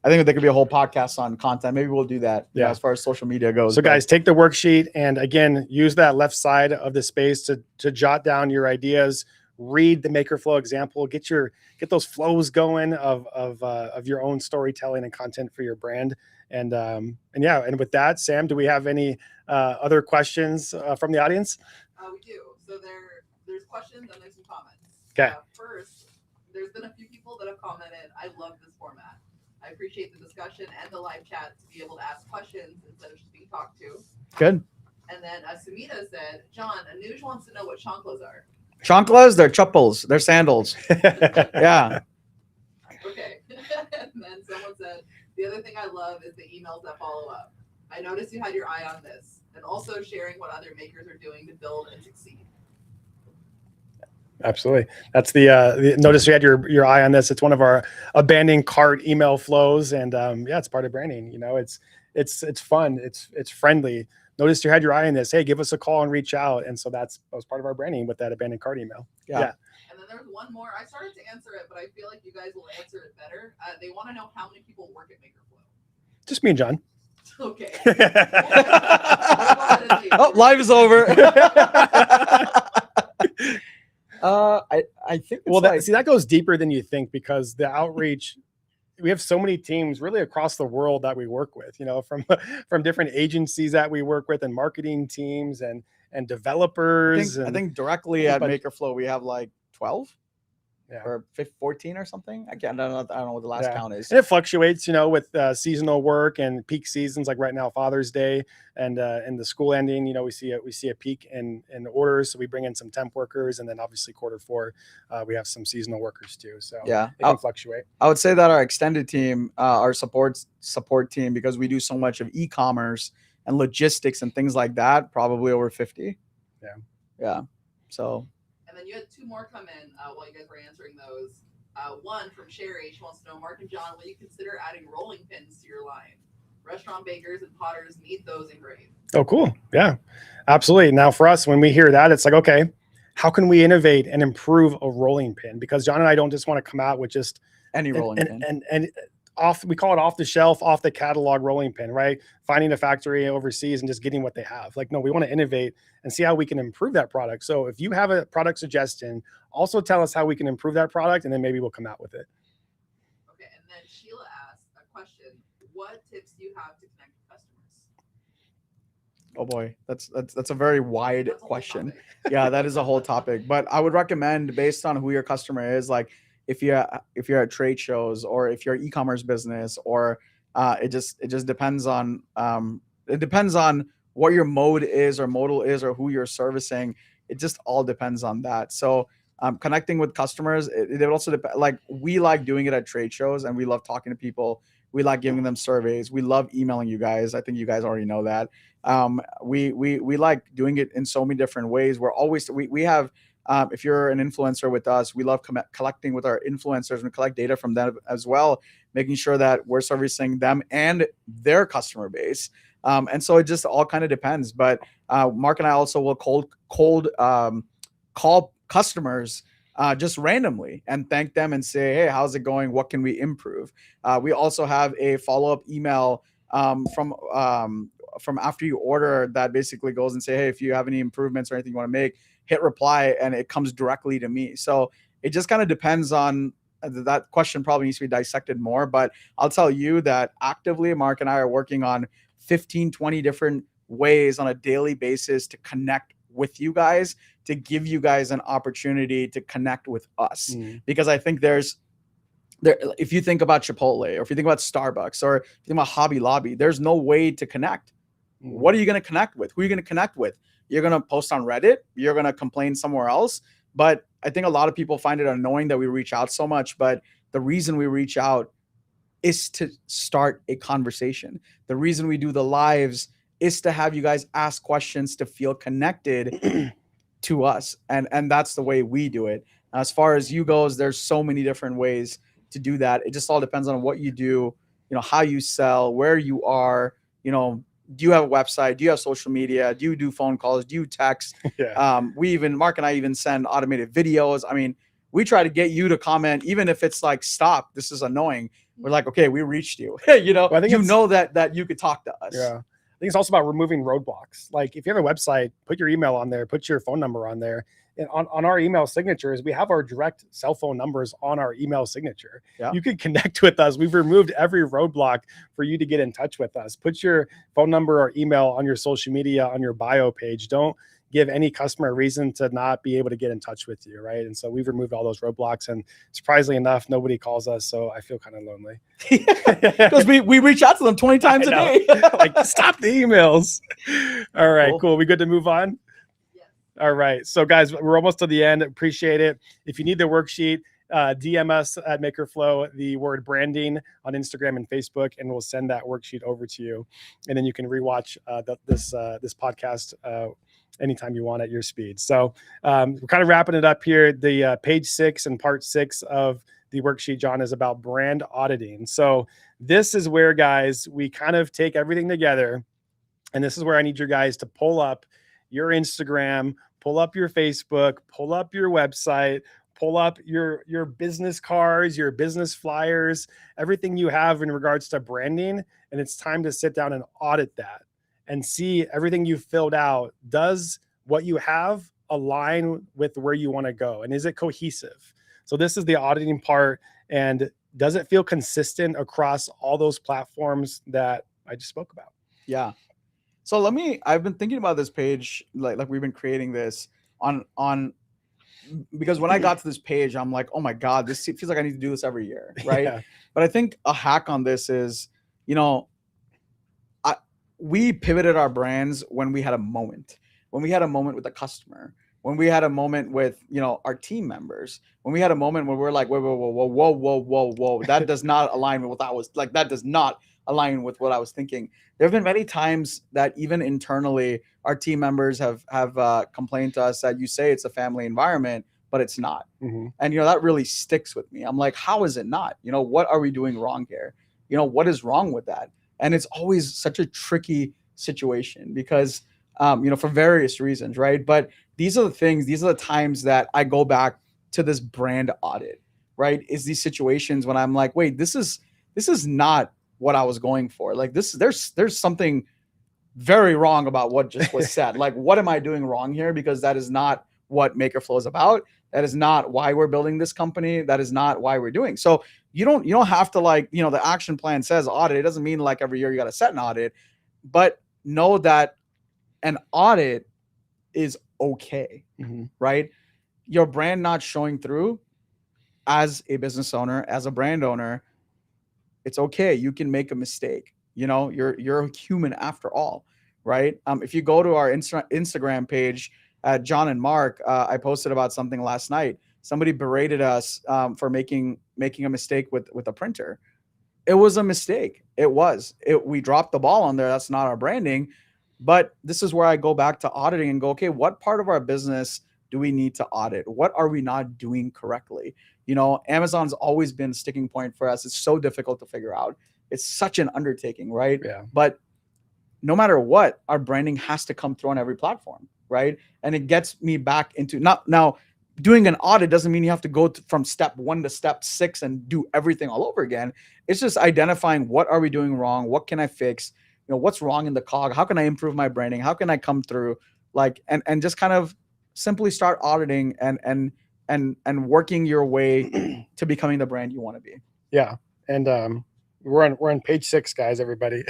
I think there could be a whole podcast on content. Maybe we'll do that.
Yeah.
As far as social media goes.
So guys, take the worksheet and again, use that left side of the space to jot down your ideas, read the MakerFlow example, get those flows going of your own storytelling and content for your brand. And with that, Sam, do we have any other questions from the audience?
We do. So there's questions and there's some comments.
Okay.
First, there's been a few people that have commented, I love this format. I appreciate the discussion and the live chat to be able to ask questions instead of just being talked to.
Good.
And then Samita said, John, Anuj wants to know what chanclas are.
Chanclas, they're chuppels, they're sandals. Yeah.
Okay. And then someone said, the other thing I love is the emails that follow up. I noticed you had your eye on this, and also sharing what other makers are doing to build and succeed.
Absolutely. That's the notice you had your eye on this. It's one of our abandoned cart email flows. And it's part of branding. It's fun. It's friendly. Notice you had your eye on this. Hey, give us a call and reach out. And so that was part of our branding with that abandoned cart email. Yeah.
And then there's one more. I started to answer it, but I feel like you guys will answer it better. They want to know how many people work at MakerFlow.
Just me and John.
Okay.
Oh, live is over. I think
that goes deeper than you think, because the outreach, we have so many teams really across the world that we work with, from different agencies that we work with and marketing teams and developers.
I think directly at MakerFlow we have like 12.
Yeah.
Or 14 or something. I don't know what the last count is.
And it fluctuates, with seasonal work and peak seasons, like right now, Father's Day and the school ending. We see a peak in orders, so we bring in some temp workers, and then obviously Q4 we have some seasonal workers too. So
yeah,
it can fluctuate.
I would say that our extended team, our support team, because we do so much of e-commerce and logistics and things like that, probably over 50. Yeah. So.
And then you had two more come in while you guys were answering those. One from Sherry. She wants to know, Mark and John, will you consider adding rolling pins to your line? restaurant bakers and potters need those engraved.
Oh, cool. Yeah, absolutely. Now for us, when we hear that, it's like, okay, how can we innovate and improve a rolling pin? Because John and I don't just want to come out with just
Any rolling pin.
and off, we call it off the shelf, off the catalog rolling pin, right? Finding a factory overseas and just getting what they have. Like, no, we want to innovate and see how we can improve that product. So if you have a product suggestion, also tell us how we can improve that product, and then maybe we'll come out with it.
Okay, and then Sheila asked a question: what tips do you have to connect with customers?
Oh boy, that's a very wide
That's a whole
question.
topic.
Yeah, that is a whole topic. But I would recommend, based on who your customer is, like if you're at trade shows, or if you're an e-commerce business, or it just depends on what your mode is, or modal is, or who you're servicing. It just all depends on that. So connecting with customers, it also depends. Like, we like doing it at trade shows, and we love talking to people. We like giving them surveys. We love emailing you guys. I think you guys already know that. We like doing it in so many different ways. We have, if you're an influencer with us, we love collecting with our influencers and collect data from them as well, making sure that we're servicing them and their customer base. And so it just all kind of depends. But Mark and I also will cold call customers just randomly and thank them and say, hey, how's it going? What can we improve? We also have a follow-up email from after you order that basically goes and say, hey, if you have any improvements or anything you want to make, hit reply, and it comes directly to me. So it just kind of depends on that. Question probably needs to be dissected more, but I'll tell you that actively Mark and I are working on 15, 20 different ways on a daily basis to connect with you guys, to give you guys an opportunity to connect with us. Because I think if you think about Chipotle, or if you think about Starbucks, or if you think about Hobby Lobby, there's no way to connect. What are you going to connect with? Who are you going to connect with? You're going to post on Reddit. You're going to complain somewhere else. But I think a lot of people find it annoying that we reach out so much. But the reason we reach out is to start a conversation. The reason we do the lives is to have you guys ask questions, to feel connected to us. And that's the way we do it. As far as you goes, there's so many different ways to do that. It just all depends on what you do, how you sell, where you are, do you have a website? Do you have social media? Do you do phone calls? Do you text?
Yeah.
Mark and I even send automated videos. I mean, we try to get you to comment, even if it's like, stop, this is annoying. We're like, okay, we reached you.
Well, I think
that you could talk to us.
Yeah. I think it's also about removing roadblocks. Like, if you have a website, put your email on there, put your phone number on there. And on our email signatures, we have our direct cell phone numbers on our email signature.
Yeah.
You can connect with us. We've removed every roadblock for you to get in touch with us. Put your phone number or email on your social media, on your bio page. Don't give any customer a reason to not be able to get in touch with you, right? And so we've removed all those roadblocks, and surprisingly enough, nobody calls us, so I feel kind of lonely.
Because we reach out to them 20 times a day.
Like, stop the emails. All right, cool. We good to move on?
Yes.
All right. So guys, we're almost to the end. Appreciate it. If you need the worksheet, DM us at MakerFlow, the word branding on Instagram and Facebook, and we'll send that worksheet over to you. And then you can rewatch this podcast anytime you want at your speed. So we're kind of wrapping it up here. The page 6 and part 6 of the worksheet, John, is about brand auditing. So this is where, guys, we kind of take everything together. And this is where I need you guys to pull up your Instagram, pull up your Facebook, pull up your website, pull up your business cards, your business flyers, everything you have in regards to branding. And it's time to sit down and audit that and see everything you filled out. Does what you have align with where you want to go? And is it cohesive? So this is the auditing part. And does it feel consistent across all those platforms that I just spoke about?
Yeah. So I've been thinking about this page, like we've been creating this on because when I got to this page, I'm like, oh my God, this feels like I need to do this every year. Right.
Yeah.
But I think a hack on this is, we pivoted our brands when we had a moment with the customer, when we had a moment with, our team members, when we had a moment where we're like, whoa, that does not align with what I was like, that does not align with what I was thinking. There have been many times that even internally, our team members have complained to us that you say it's a family environment, but it's not.
Mm-hmm.
And, that really sticks with me. I'm like, how is it not? What are we doing wrong here? What is wrong with that? And it's always such a tricky situation because, for various reasons, right? But these are the times that I go back to this brand audit, right? Is these situations when I'm like, wait, this is not what I was going for. Like there's something very wrong about what just was said. Like, what am I doing wrong here? Because that is not what MakerFlow is about. That is not why we're building this company. That is not why we're doing. So you don't have to the action plan says audit. It doesn't mean like every year you got to set an audit, but know that an audit is okay, right? Your brand not showing through as a business owner, as a brand owner, it's okay. You can make a mistake. You're a human after all, right? If you go to our Instagram page at John and Marc, I posted about something last night. Somebody berated us for making a mistake with a printer. It was a mistake. We dropped the ball on there. That's not our branding. But this is where I go back to auditing and go, okay, what part of our business do we need to audit? What are we not doing correctly? Amazon's always been a sticking point for us. It's so difficult to figure out. It's such an undertaking, right?
Yeah.
But no matter what, our branding has to come through on every platform, right? And it gets me back into now doing an audit doesn't mean you have to go from step 1 to step 6 and do everything all over again. It's just identifying what are we doing wrong? What can I fix? What's wrong in the cog? How can I improve my branding? How can I come through and just kind of simply start auditing and working your way to becoming the brand you want to be.
Yeah. And we're on page 6, guys, everybody.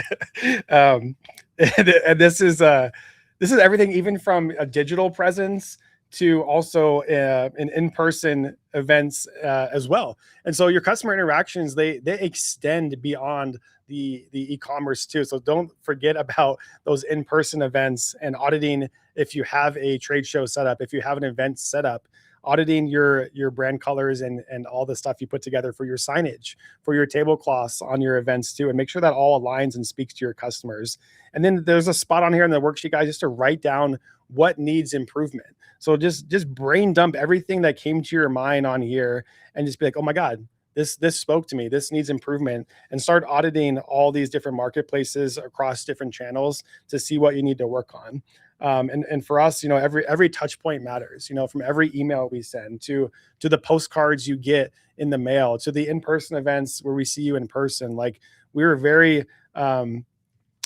And this is everything, even from a digital presence to also in-person events as well. And so your customer interactions, they extend beyond the e-commerce too. So don't forget about those in-person events and auditing. If you have a trade show set up, if you have an event set up, auditing your brand colors and all the stuff you put together for your signage, for your tablecloths on your events too, and make sure that all aligns and speaks to your customers. And then there's a spot on here in the worksheet, guys, just to write down what needs improvement. So just brain dump everything that came to your mind on here and just be like, oh my God, this spoke to me. This needs improvement, and start auditing all these different marketplaces across different channels to see what you need to work on. And for us, every touch point matters, from every email we send to the postcards you get in the mail, to the in-person events where we see you in person. Like, we were very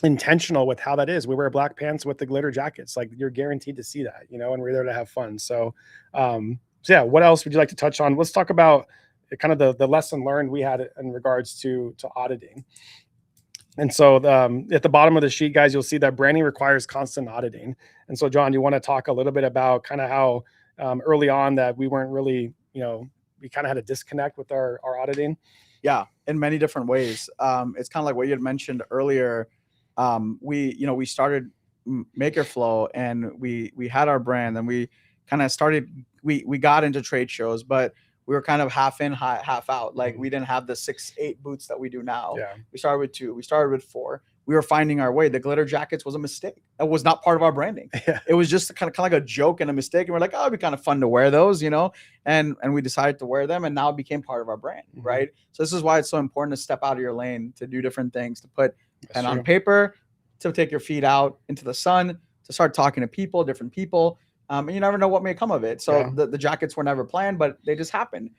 intentional with how that is. We wear black pants with the glitter jackets. Like, you're guaranteed to see that, and we're there to have fun. So yeah, what else would you like to touch on? Let's talk about kind of the lesson learned we had in regards to auditing. And so at the bottom of the sheet, guys, you'll see that branding requires constant auditing. And so, John, you want to talk a little bit about kind of how early on that we weren't really, we kind of had a disconnect with our auditing?
Yeah, in many different ways. It's kind of like what you had mentioned earlier. We started MakerFlow, and we had our brand, and we kind of started, we got into trade shows, but we were kind of half in, half out. Like, we didn't have the 6-8 boots that we do now.
Yeah.
We started with 2. We started with 4. We were finding our way. The glitter jackets was a mistake. That was not part of our branding.
Yeah.
It was just kind of like a joke and a mistake. And we're like, oh, it'd be kind of fun to wear those, and we decided to wear them, and now it became part of our brand, right? So this is why it's so important to step out of your lane, to do different things, to put pen on paper, to take your feet out into the sun, to start talking to people, different people. And you never know what may come of it. So the jackets were never planned, but they just happened.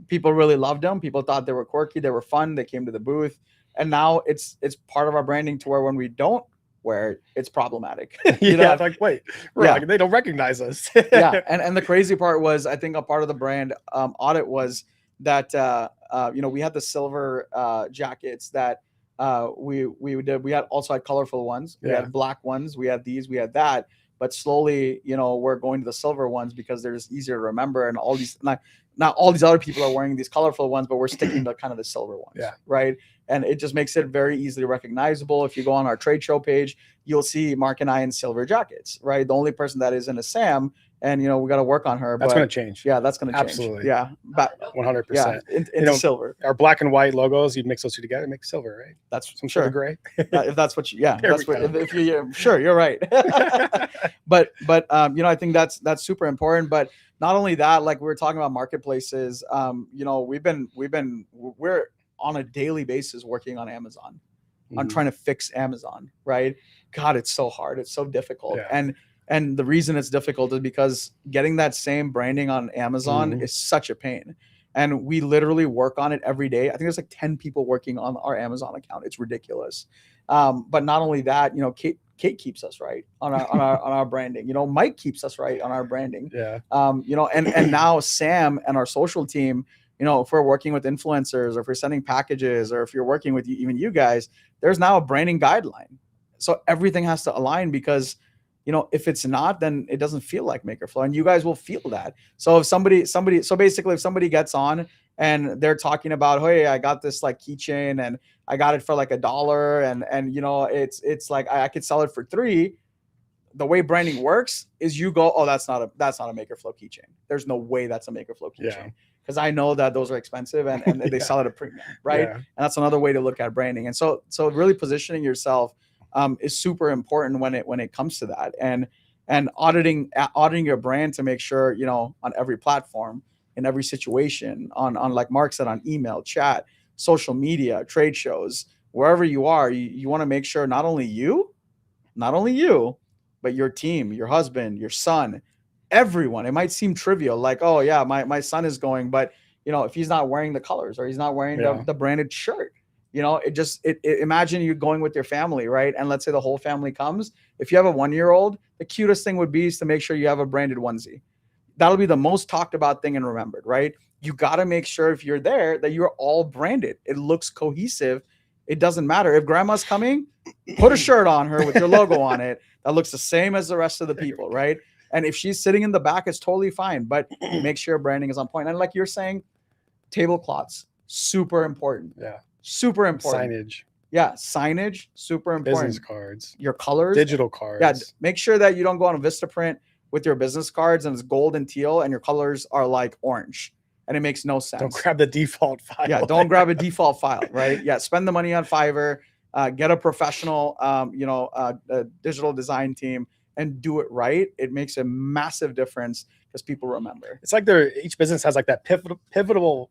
People really loved them. People thought they were quirky. They were fun. They came to the booth. And now it's part of our branding, to where when we don't wear it, it's problematic.
It's like, wait, like, they don't recognize us.
Yeah. And the crazy part was, I think a part of the brand audit was that, we had the silver jackets that we did. We also had colorful ones. We had black ones. We had these, we had that. But slowly, we're going to the silver ones because they're just easier to remember. And all these, not all these other people are wearing these colorful ones, but we're sticking to kind of the silver ones.
Yeah.
Right. And it just makes it very easily recognizable. If you go on our trade show page, you'll see Marc and I in silver jackets, right? The only person that isn't is Sam. And, we got to work on her.
That's going to change.
Yeah, that's going to change.
Absolutely.
Yeah. But
100%.
Yeah, into silver.
Our black and white logos, you'd mix those two together, make silver, right?
That's
some sort of gray.
If that's what you, that's what, if you, sure, you're right. but I think that's super important. But not only that, like we were talking about marketplaces, we're on a daily basis working on Amazon. on trying to fix Amazon, right? God, it's so hard. It's so difficult.
Yeah.
And the reason it's difficult is because getting that same branding on Amazon is such a pain. And we literally work on it every day. I think there's like 10 people working on our Amazon account. It's ridiculous. But not only that, you know, Kate keeps us right on our branding. You know, Mike keeps us right on our branding.
Yeah.
You know, and now Sam and our social team, you know, if we're working with influencers or if we're sending packages or if you're working with even you guys, there's now a branding guideline. So everything has to align because, you know, if it's not, then it doesn't feel like MakerFlow, and you guys will feel that. So if somebody, so basically if somebody gets on and they're talking about, hey, I got this like keychain and I got it for like $1 and you know, it's like I could sell it for $3. The way branding works is you go, oh, that's not a MakerFlow keychain. There's no way that's a MakerFlow keychain. Because I know that those are expensive and they sell at a premium, right? And that's another way to look at branding. And so really positioning yourself is super important when it comes to that, and auditing your brand to make sure, you know, on every platform, in every situation, on like Mark said, on email, chat, social media, trade shows, wherever you are, you want to make sure not only you, but your team, your husband, your son, everyone. It might seem trivial, like, oh yeah, my son is going, but you know, if he's not wearing the colors or he's not wearing the branded shirt, you know, imagine you going with your family, right? And let's say the whole family comes. If you have a 1-year-old, the cutest thing would be is to make sure you have a branded onesie. That'll be the most talked about thing and remembered, right? You got to make sure if you're there that you're all branded. It looks cohesive. It doesn't matter if grandma's coming, put a shirt on her with your logo on it that looks the same as the rest of the people, right? And if she's sitting in the back, it's totally fine, but make sure branding is on point. And like you're saying, tablecloths, super important.
Yeah.
Super important.
Signage.
Yeah. Signage, super important.
Business cards.
Your colors.
Digital cards.
Yeah. Make sure that you don't go on a Vistaprint with your business cards and it's gold and teal and your colors are like orange. And it makes no sense.
Don't grab the default file.
Yeah. Don't grab a default file, right? Yeah. Spend the money on Fiverr. Get a professional, digital design team and do it right. It makes a massive difference because people remember.
It's like each business has like that pivotal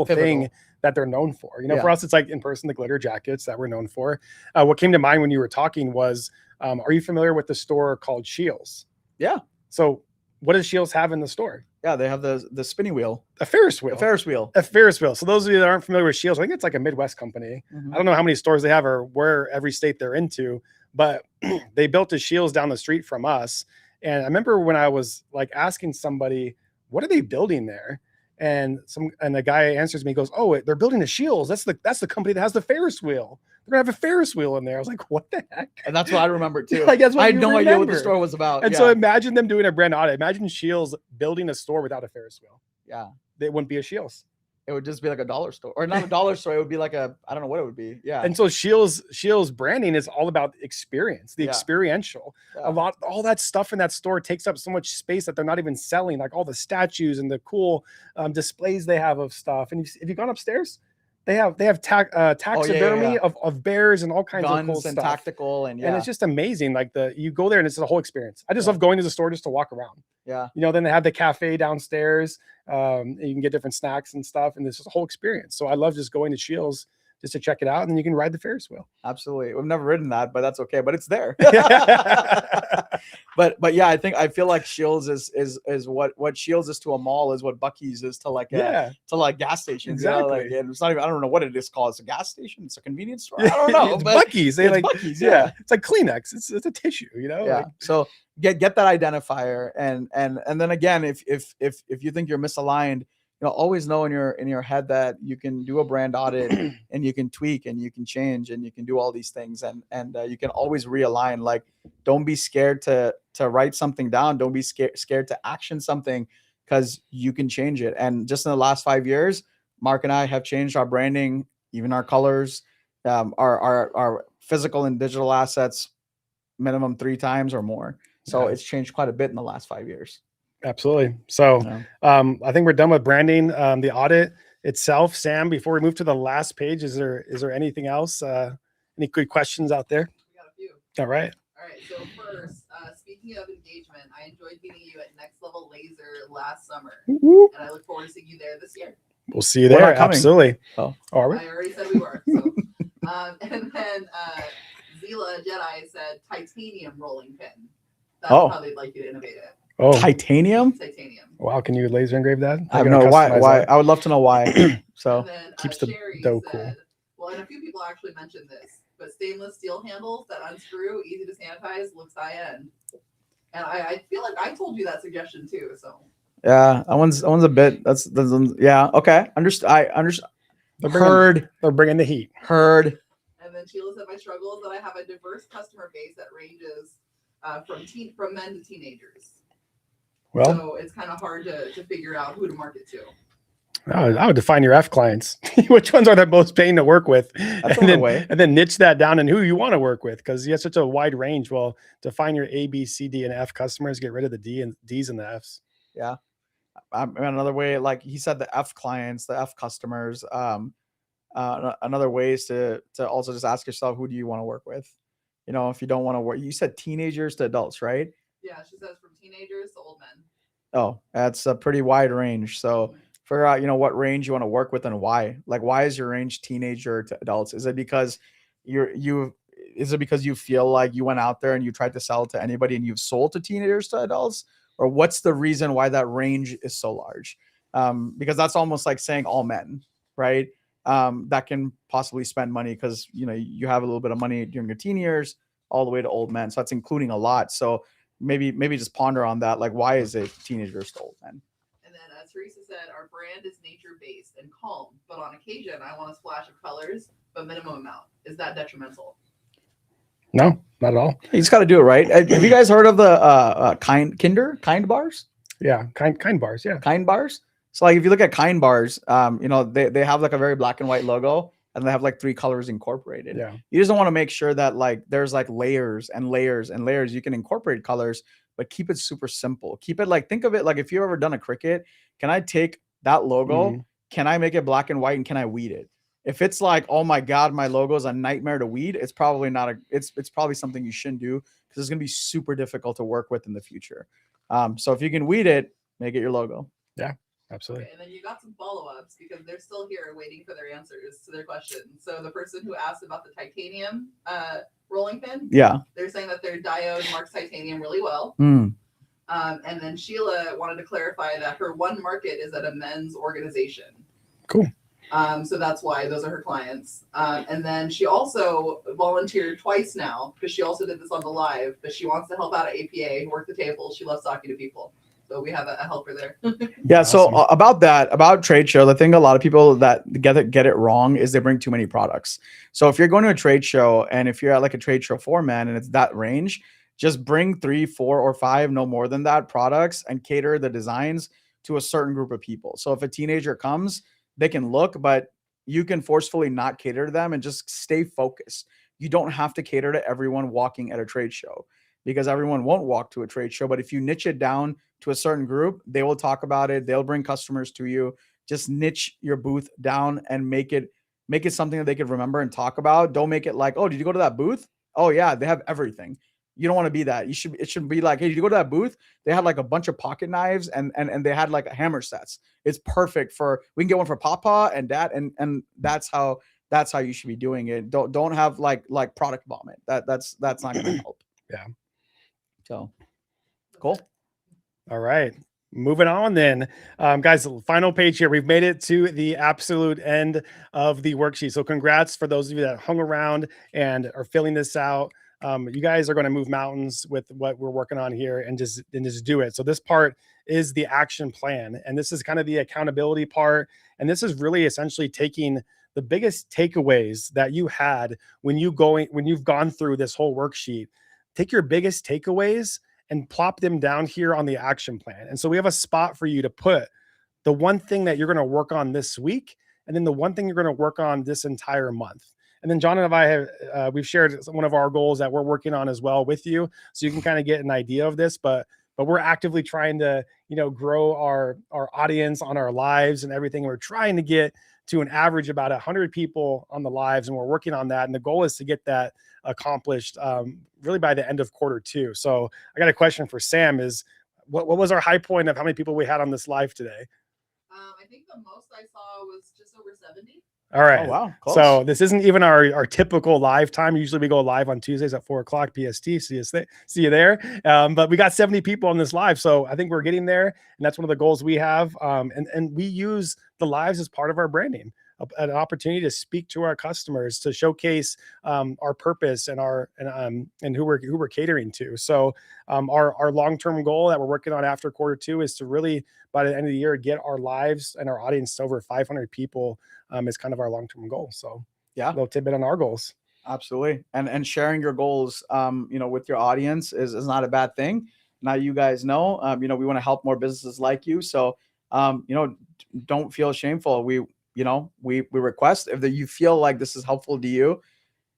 thing that they're known for. You know, for us, it's like in person, the glitter jackets that we're known for. What came to mind when you were talking was, are you familiar with the store called Shields?
Yeah. So
what does Shields have in the store?
Yeah, they have the spinny wheel.
A Ferris wheel.
A Ferris wheel.
A Ferris wheel. So those of you that aren't familiar with Shields, I think it's like a Midwest company. I don't know how many stores they have or where every state they're into, but they built a Shields down the street from us. And I remember when I was like asking somebody, what are they building there? And the guy answers me, he goes, oh, they're building a Shields. That's the company that has the Ferris wheel. They're gonna have a Ferris wheel in there. I was like, what the heck?
And that's what I remember too.
Like, that's what
I had no idea what the store was about.
And so imagine them doing a brand audit. Imagine Shields building a store without a Ferris wheel.
Yeah.
It wouldn't be a Shields.
It would just be like a dollar store, or not a dollar store. It would be like I don't know what it would be. Yeah.
And so Shields branding is all about experience, the experiential. All that stuff in that store takes up so much space that they're not even selling, like all the statues and the cool displays they have of stuff. And if you've gone upstairs, they have taxidermy of bears and all kinds of cool
and
stuff.
Tactical and
it's just amazing. Like you go there and it's a whole experience. I just love going to the store just to walk around.
Yeah.
You know, then they have the cafe downstairs. You can get different snacks and stuff, and it's just a whole experience. So I love just going to Shields just to check it out, and then you can ride the Ferris wheel.
Absolutely. We've never ridden that, but that's okay. But it's there. but yeah, I feel like Shields is what Shields is to a mall is what Buc-ee's is to like gas stations.
Exactly.
You know, like, it's not even, I don't know what it is called. It's a gas station. It's a convenience store. I don't know.
It's
but
Buc-ee's.
Buc-ee's.
Yeah. It's like Kleenex. It's a tissue. You know.
Yeah. So get that identifier, and then again, if you think you're misaligned, you know, always know in your head that you can do a brand audit and you can tweak and you can change and you can do all these things, and you can always realign. Like, don't be scared to write something down. Don't be scared to action something, because you can change it. And just in the last 5 years, Mark and I have changed our branding, even our colors, our physical and digital assets, minimum 3 times or more. So it's changed quite a bit in the last 5 years.
Absolutely. So I think we're done with branding. The audit itself. Sam, before we move to the last page, is there anything else? Any good questions out there?
We got a few.
All right.
So first, speaking of engagement, I enjoyed meeting you at Next Level Laser last summer, and I look forward to seeing you there this year.
We'll see you there. Absolutely.
Oh,
are we?
I already said we were. So. And then Zila Jedi said titanium rolling pin. That's
Oh.
how they'd like you to innovate it.
Oh,
Titanium?
Titanium.
wow. Can you laser engrave that?
I
Are
have
you gonna
no why.
customize
Why?
that?
I would love to know why. So
And then
keeps the
Sherry
dough
said,
cool.
well, and a few people actually mentioned this, but stainless steel handles that unscrew, easy to sanitize, looks high end. And I feel like I told you that suggestion too. So
yeah, that one's a bit. That's yeah. Okay, understand. I understand.
They're bringing the heat.
Heard.
And then Sheila said, my struggle is that I have a diverse customer base that ranges from men to teenagers.
Well,
so it's kind of hard to figure out who to market to.
I would define your F clients. Which ones are the most pain to work with?
That's
and
on the way.
And then niche that down and who you want to work with, because you have such a wide range. Well, define your A, B, C, D, and F customers. Get rid of the D's and the F's.
Yeah. Another way, like he said, the F clients, the F customers. Another way is to also just ask yourself, who do you want to work with? You know, if you don't want to work, you said teenagers to adults, right?
Yeah, she says from teenagers to old men.
Oh, that's a pretty wide range. So figure out, what range you want to work with and why. Like, why is your range teenager to adults? Is it because is it because you feel like you went out there and you tried to sell to anybody and you've sold to teenagers to adults? Or what's the reason why that range is so large? Because that's almost like saying all men, right? That can possibly spend money because, you have a little bit of money during your teen years all the way to old men. So that's including a lot. So maybe just ponder on that. Like, why is it teenagers to old men?
And then Teresa said, our brand is nature-based and calm, but on occasion, I want a splash of colors, but minimum amount. Is that detrimental?
No, not at all.
You just got to do it right. Have you guys heard of the kind bars?
Yeah, kind bars. Yeah,
kind bars. So like if you look at kind bars, they have like a very black and white logo and they have like 3 colors incorporated.
Yeah.
You just don't want to make sure that like there's like layers and layers and layers. You can incorporate colors, but keep it super simple. Keep it like, think of it like if you've ever done a Cricut, can I take that logo? Can I make it black and white and can I weed it? If it's like, oh my God, my logo is a nightmare to weed, it's probably not it's probably something you shouldn't do because it's going to be super difficult to work with in the future. So if you can weed it, make it your logo.
Yeah, absolutely.
Okay, and then you got some follow-ups because they're still here waiting for their answers to their questions. So the person who asked about the titanium rolling pin,
yeah,
they're saying that their diode marks titanium really well. And then Sheila wanted to clarify that her one market is at a men's organization.
Cool.
So that's why those are her clients. And then she also volunteered twice now because she also did this on the live, but she wants to help out at APA, work the table. She loves talking to people. So we have a helper there.
Yeah.
Awesome.
So about trade shows, I think a lot of people that get it wrong is they bring too many products. So if you're going to a trade show and if you're at like a trade show format and it's that range, just bring 3, 4, or 5, no more than that, products and cater the designs to a certain group of people. So if a teenager comes, they can look, but you can forcefully not cater to them and just stay focused. You don't have to cater to everyone walking at a trade show because everyone won't walk to a trade show. But if you niche it down to a certain group, they will talk about it. They'll bring customers to you. Just niche your booth down and make it something that they could remember and talk about. Don't make it like, oh, did you go to that booth? Oh yeah, they have everything. You don't want to be that. It should be like, hey, did you go to that booth? They had like a bunch of pocket knives and they had like hammer sets. It's perfect we can get one for Papa and Dad, and that's how you should be doing it. Don't have like product vomit. That's not going to help.
Yeah.
So cool.
All right. Moving on then. Guys, final page here. We've made it to the absolute end of the worksheet. So congrats for those of you that hung around and are filling this out. You guys are going to move mountains with what we're working on here and just do it. So this part is the action plan. And this is kind of the accountability part. And this is really essentially taking the biggest takeaways that you had when you've gone through this whole worksheet. Take your biggest takeaways and plop them down here on the action plan. And so we have a spot for you to put the one thing that you're going to work on this week, and then the one thing you're going to work on this entire month. And then John and I have, we've shared one of our goals that we're working on as well with you. So you can kind of get an idea of this, but we're actively trying to, grow our audience on our lives and everything. We're trying to get to an average about 100 people on the lives, and we're working on that. And the goal is to get that accomplished really by the end of Q2. So I got a question for Sam is what was our high point of how many people we had on this live today?
I think the most I saw was just over 70.
All right.
Oh, wow. Close.
So this isn't even our typical live time. Usually we go live on Tuesdays at 4:00 PST. See you there. But we got 70 people on this live. So I think we're getting there. And that's one of the goals we have. And we use the lives as part of our branding, an opportunity to speak to our customers, to showcase our purpose and and who we're catering to. So our long-term goal that we're working on after Q2 is to really, by the end of the year, get our lives and our audience to over 500 people. Is kind of our long-term goal. So
yeah,
a little tidbit on our goals.
Absolutely. And sharing your goals, with your audience is not a bad thing. Now, you guys know, we want to help more businesses like you. So, don't feel shameful. We request if you feel like this is helpful to you,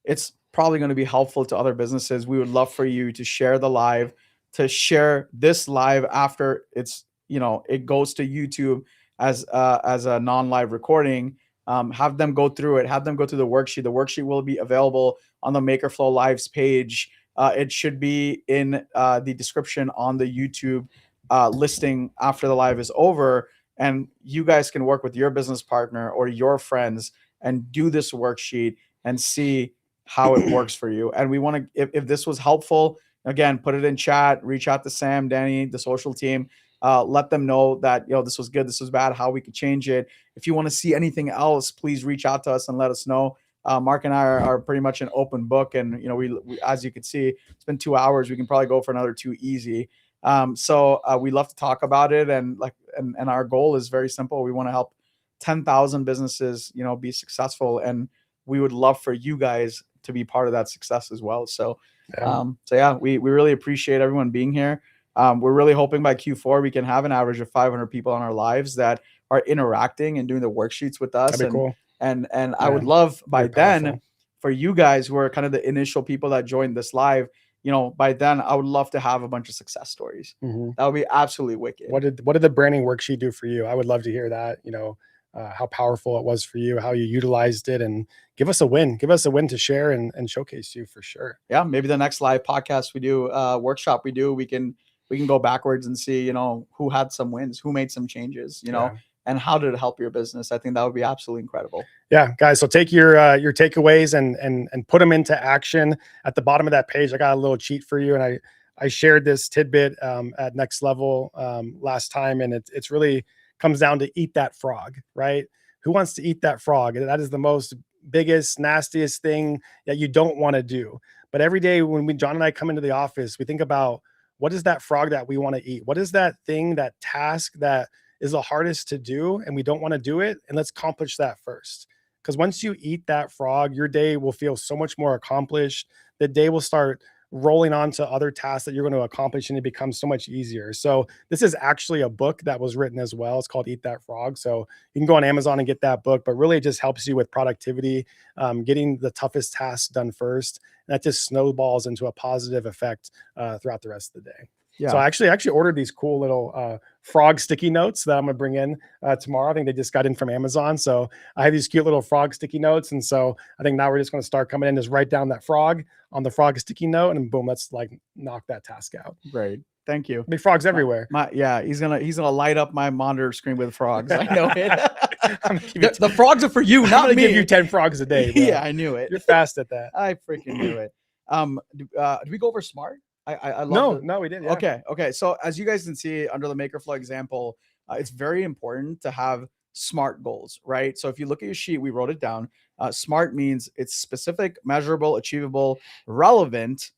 it's probably going to be helpful to other businesses. We would love for you to share the live, to share this live after it goes to YouTube as a non-live recording. Have them go through it, have them go through the worksheet. The worksheet will be available on the MakerFlow Lives page. It should be in the description on the YouTube listing after the live is over. And you guys can work with your business partner or your friends and do this worksheet and see how it works for you. And we want to, if this was helpful, again, put it in chat, reach out to Sam, Danny, the social team. Let them know that, this was good, this was bad, how we could change it. If you want to see anything else, please reach out to us and let us know. Mark and I are pretty much an open book. And, we as you can see, it's been 2 hours. We can probably go for another 2 easy. So we love to talk about it. And our goal is very simple. We want to help 10,000 businesses, be successful. And we would love for you guys to be part of that success as well. So, we really appreciate everyone being here. We're really hoping by Q4 we can have an average of 500 people on our lives that are interacting and doing the worksheets with us.
That'd be cool.
And I would love by then
powerful.
For you guys who are kind of the initial people that joined this live, by then I would love to have a bunch of success stories.
Mm-hmm.
That would be absolutely wicked.
What did the branding worksheet do for you? I would love to hear that. How powerful it was for you, how you utilized it, and give us a win to share and showcase you for sure.
Yeah. Maybe the next live podcast we do, workshop we do, we can go backwards and see, who had some wins, who made some changes, and how did it help your business? I think that would be absolutely incredible.
Yeah, guys. So take your takeaways and put them into action. At the bottom of that page, I got a little cheat for you. And I shared this tidbit at Next Level last time. And it's really comes down to eat that frog, right? Who wants to eat that frog? That is the most biggest, nastiest thing that you don't want to do. But every day when John and I come into the office, we think about, what is that frog that we want to eat? What is that thing, that task that is the hardest to do and we don't want to do it? And let's accomplish that first. Because once you eat that frog, your day will feel so much more accomplished. The day will start rolling on to other tasks that you're going to accomplish, and it becomes so much easier. So this is actually a book that was written as well. It's called Eat That Frog. So you can go on Amazon and get that book, but really it just helps you with productivity, getting the toughest tasks done first. And that just snowballs into a positive effect throughout the rest of the day. Yeah. So I actually ordered these cool little frog sticky notes that I'm going to bring in tomorrow. I think they just got in from Amazon. So I have these cute little frog sticky notes. And so I think now we're just going to start coming in, just write down that frog on the frog sticky note, and boom, let's knock that task out.
Great. Thank you.
Big frogs everywhere.
He's gonna light up my monitor screen with frogs. I know it. The frogs are for you, not me.
Give you 10 frogs a day. Bro.
Yeah, I knew it.
You're fast at that.
I freaking knew it. Did we go over smart? I
love no, we didn't.
Yeah. Okay. So as you guys can see under the MakerFlow example, it's very important to have SMART goals, right? So if you look at your sheet, we wrote it down. SMART means it's specific, measurable, achievable, relevant,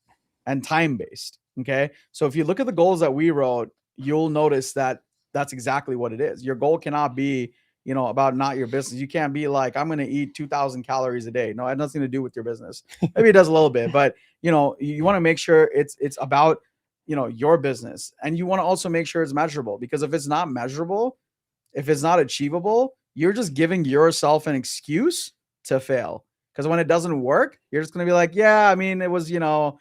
and time-based. Okay. So if you look at the goals that we wrote, you'll notice that that's exactly what it is. Your goal cannot be, about not your business. You can't be like, I'm going to eat 2,000 calories a day. No, it has nothing to do with your business. Maybe it does a little bit, but you want to make sure it's about, your business. And you want to also make sure it's measurable, because if it's not measurable, if it's not achievable, you're just giving yourself an excuse to fail. Because when it doesn't work, you're just going to be like, yeah, I mean, it was, how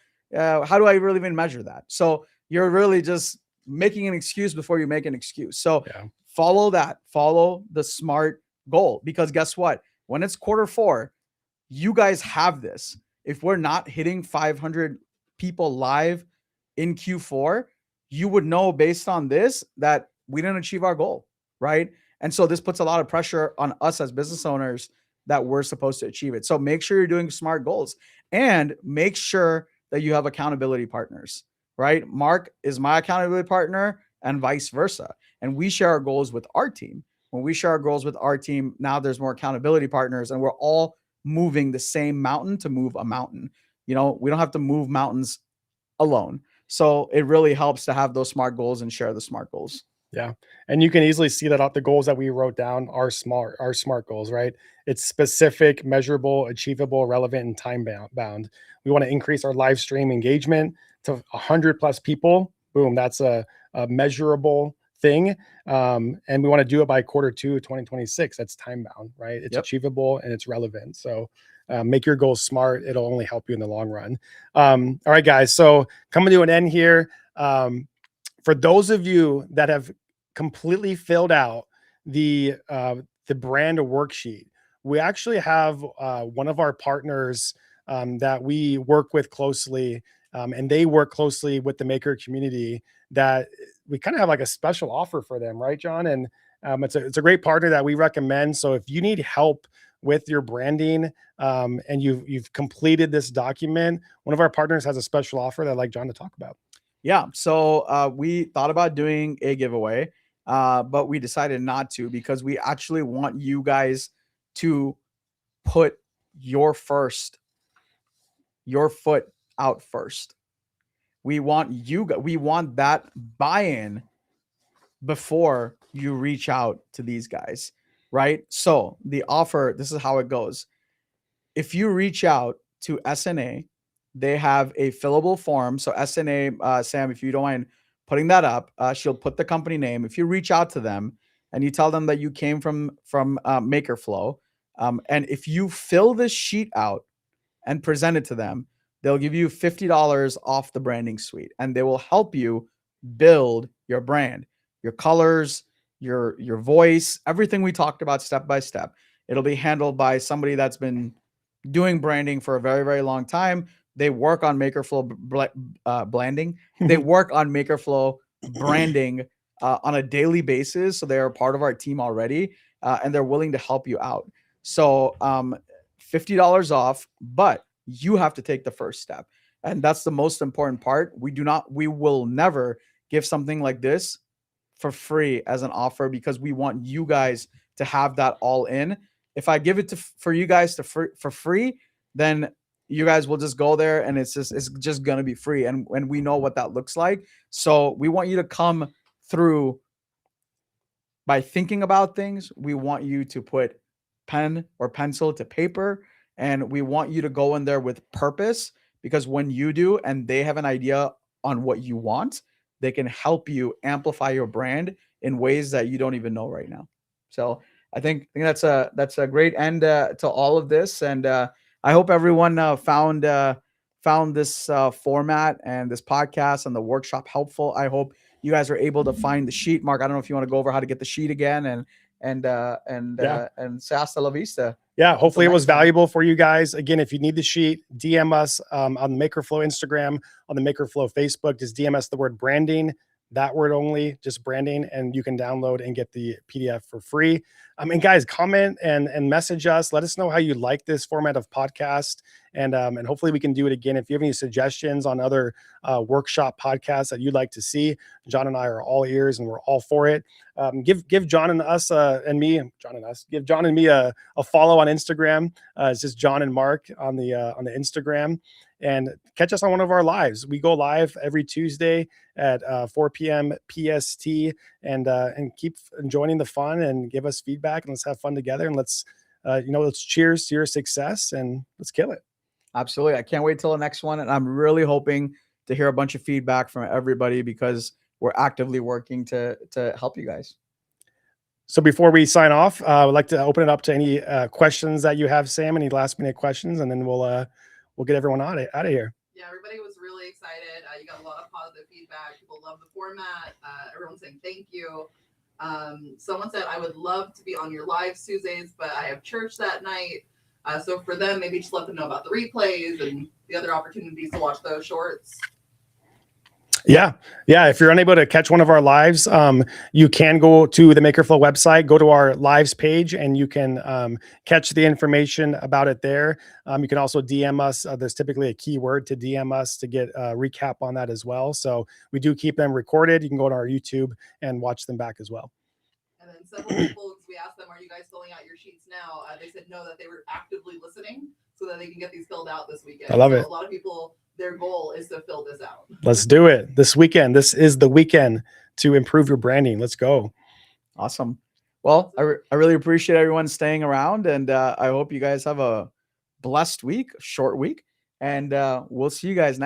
do I really even measure that? So you're really just making an excuse before you make an excuse. So follow the SMART goal, because guess what? When it's Q4, you guys have this. If we're not hitting 500 people live in Q4, you would know based on this that we didn't achieve our goal, right? And so this puts a lot of pressure on us as business owners that we're supposed to achieve it. So make sure you're doing SMART goals, and make sure that you have accountability partners, right? Mark is my accountability partner and vice versa. And we share our goals with our team. When we share our goals with our team, now there's more accountability partners, and we're all moving the same mountain to move a mountain. We don't have to move mountains alone. So it really helps to have those SMART goals and share the SMART goals.
Yeah. And you can easily see that the goals that we wrote down are smart goals, right? It's specific, measurable, achievable, relevant, and time bound. We want to increase our live stream engagement to 100 plus people. Boom. That's a measurable thing. And we want to do it by Q2 of 2026. That's time bound, right? It's achievable and it's relevant. So make your goals smart. It'll only help you in the long run. All right, guys. So coming to an end here. For those of you that have completely filled out the brand worksheet, we actually have one of our partners that we work with closely, and they work closely with the maker community, that we kind of have like a special offer for them, right, John? And it's a great partner that we recommend. So if you need help with your branding and you've completed this document, one of our partners has a special offer that I'd like John to talk about.
Yeah. So we thought about doing a giveaway, but we decided not to, because we actually want you guys to put your foot out first. We want that buy-in before you reach out to these guys, right? So the offer, this is how it goes. If you reach out to SNA, they have a fillable form. So SNA, Sam, if you don't mind putting that up, she'll put the company name. If you reach out to them and you tell them that you came from MakerFlow, and if you fill this sheet out and present it to them, they'll give you $50 off the branding suite, and they will help you build your brand, your colors, your voice, everything we talked about step by step. It'll be handled by somebody that's been doing branding for a very, very long time. They work on MakerFlow branding. They work on MakerFlow branding on a daily basis. So they're a part of our team already, and they're willing to help you out. So $50 off, but you have to take the first step. And that's the most important part. We will never give something like this for free as an offer, because we want you guys to have that all in. If I give it for you guys for free, then you guys will just go there and it's just going to be free. And we know what that looks like. So we want you to come through by thinking about things. We want you to put pen or pencil to paper, and we want you to go in there with purpose, because when you do and they have an idea on what you want, they can help you amplify your brand in ways that you don't even know right now. So I think that's a great end to all of this. And I hope everyone found this format and this podcast and the workshop helpful. I hope you guys are able to find the sheet. Mark, I don't know if you want to go over how to get the sheet again, and say hasta la vista.
Yeah, hopefully it was valuable for you guys. Again, if you need the sheet, DM us on the MakerFlow Instagram, on the MakerFlow Facebook. Just DM us the word branding, that word only, just branding, and you can download and get the PDF for free. And guys, comment and message us. Let us know how you like this format of podcast, and hopefully we can do it again. If you have any suggestions on other workshop podcasts that you'd like to see, John and I are all ears and we're all for it. Give John and us give John and me a follow on Instagram. It's just John and Mark on the Instagram, and catch us on one of our lives. We go live every Tuesday at 4 p.m. PST, and keep joining the fun and give us feedback, and let's have fun together, and let's cheers to your success and let's kill it.
Absolutely. I can't wait till the next one. And I'm really hoping to hear a bunch of feedback from everybody, because we're actively working to help you guys.
So before we sign off, I would like to open it up to any questions that you have, Sam, any last minute questions, and then we'll get everyone out of here.
Yeah, everybody was really excited. You got a lot of positive feedback. People love the format. Everyone's saying thank you. Someone said, I would love to be on your live Tuesdays, but I have church that night. So for them, maybe just let them know about the replays and the other opportunities to watch those shorts.
Yeah. Yeah. If you're unable to catch one of our lives, you can go to the Makerflow website, go to our lives page, and you can catch the information about it there. You can also DM us. There's typically a keyword to DM us to get a recap on that as well. So we do keep them recorded. You can go to our YouTube and watch them back as well.
And then several people, we asked them, are you guys filling out your sheets now? They said no, that they were actively listening so that they can get these filled out this weekend.
I love it.
A lot of people, their goal is to fill this out.
Let's do it this weekend. This is the weekend to improve your branding. Let's go.
Awesome. Well, I really appreciate everyone staying around, and I hope you guys have a blessed week, short week, and we'll see you guys next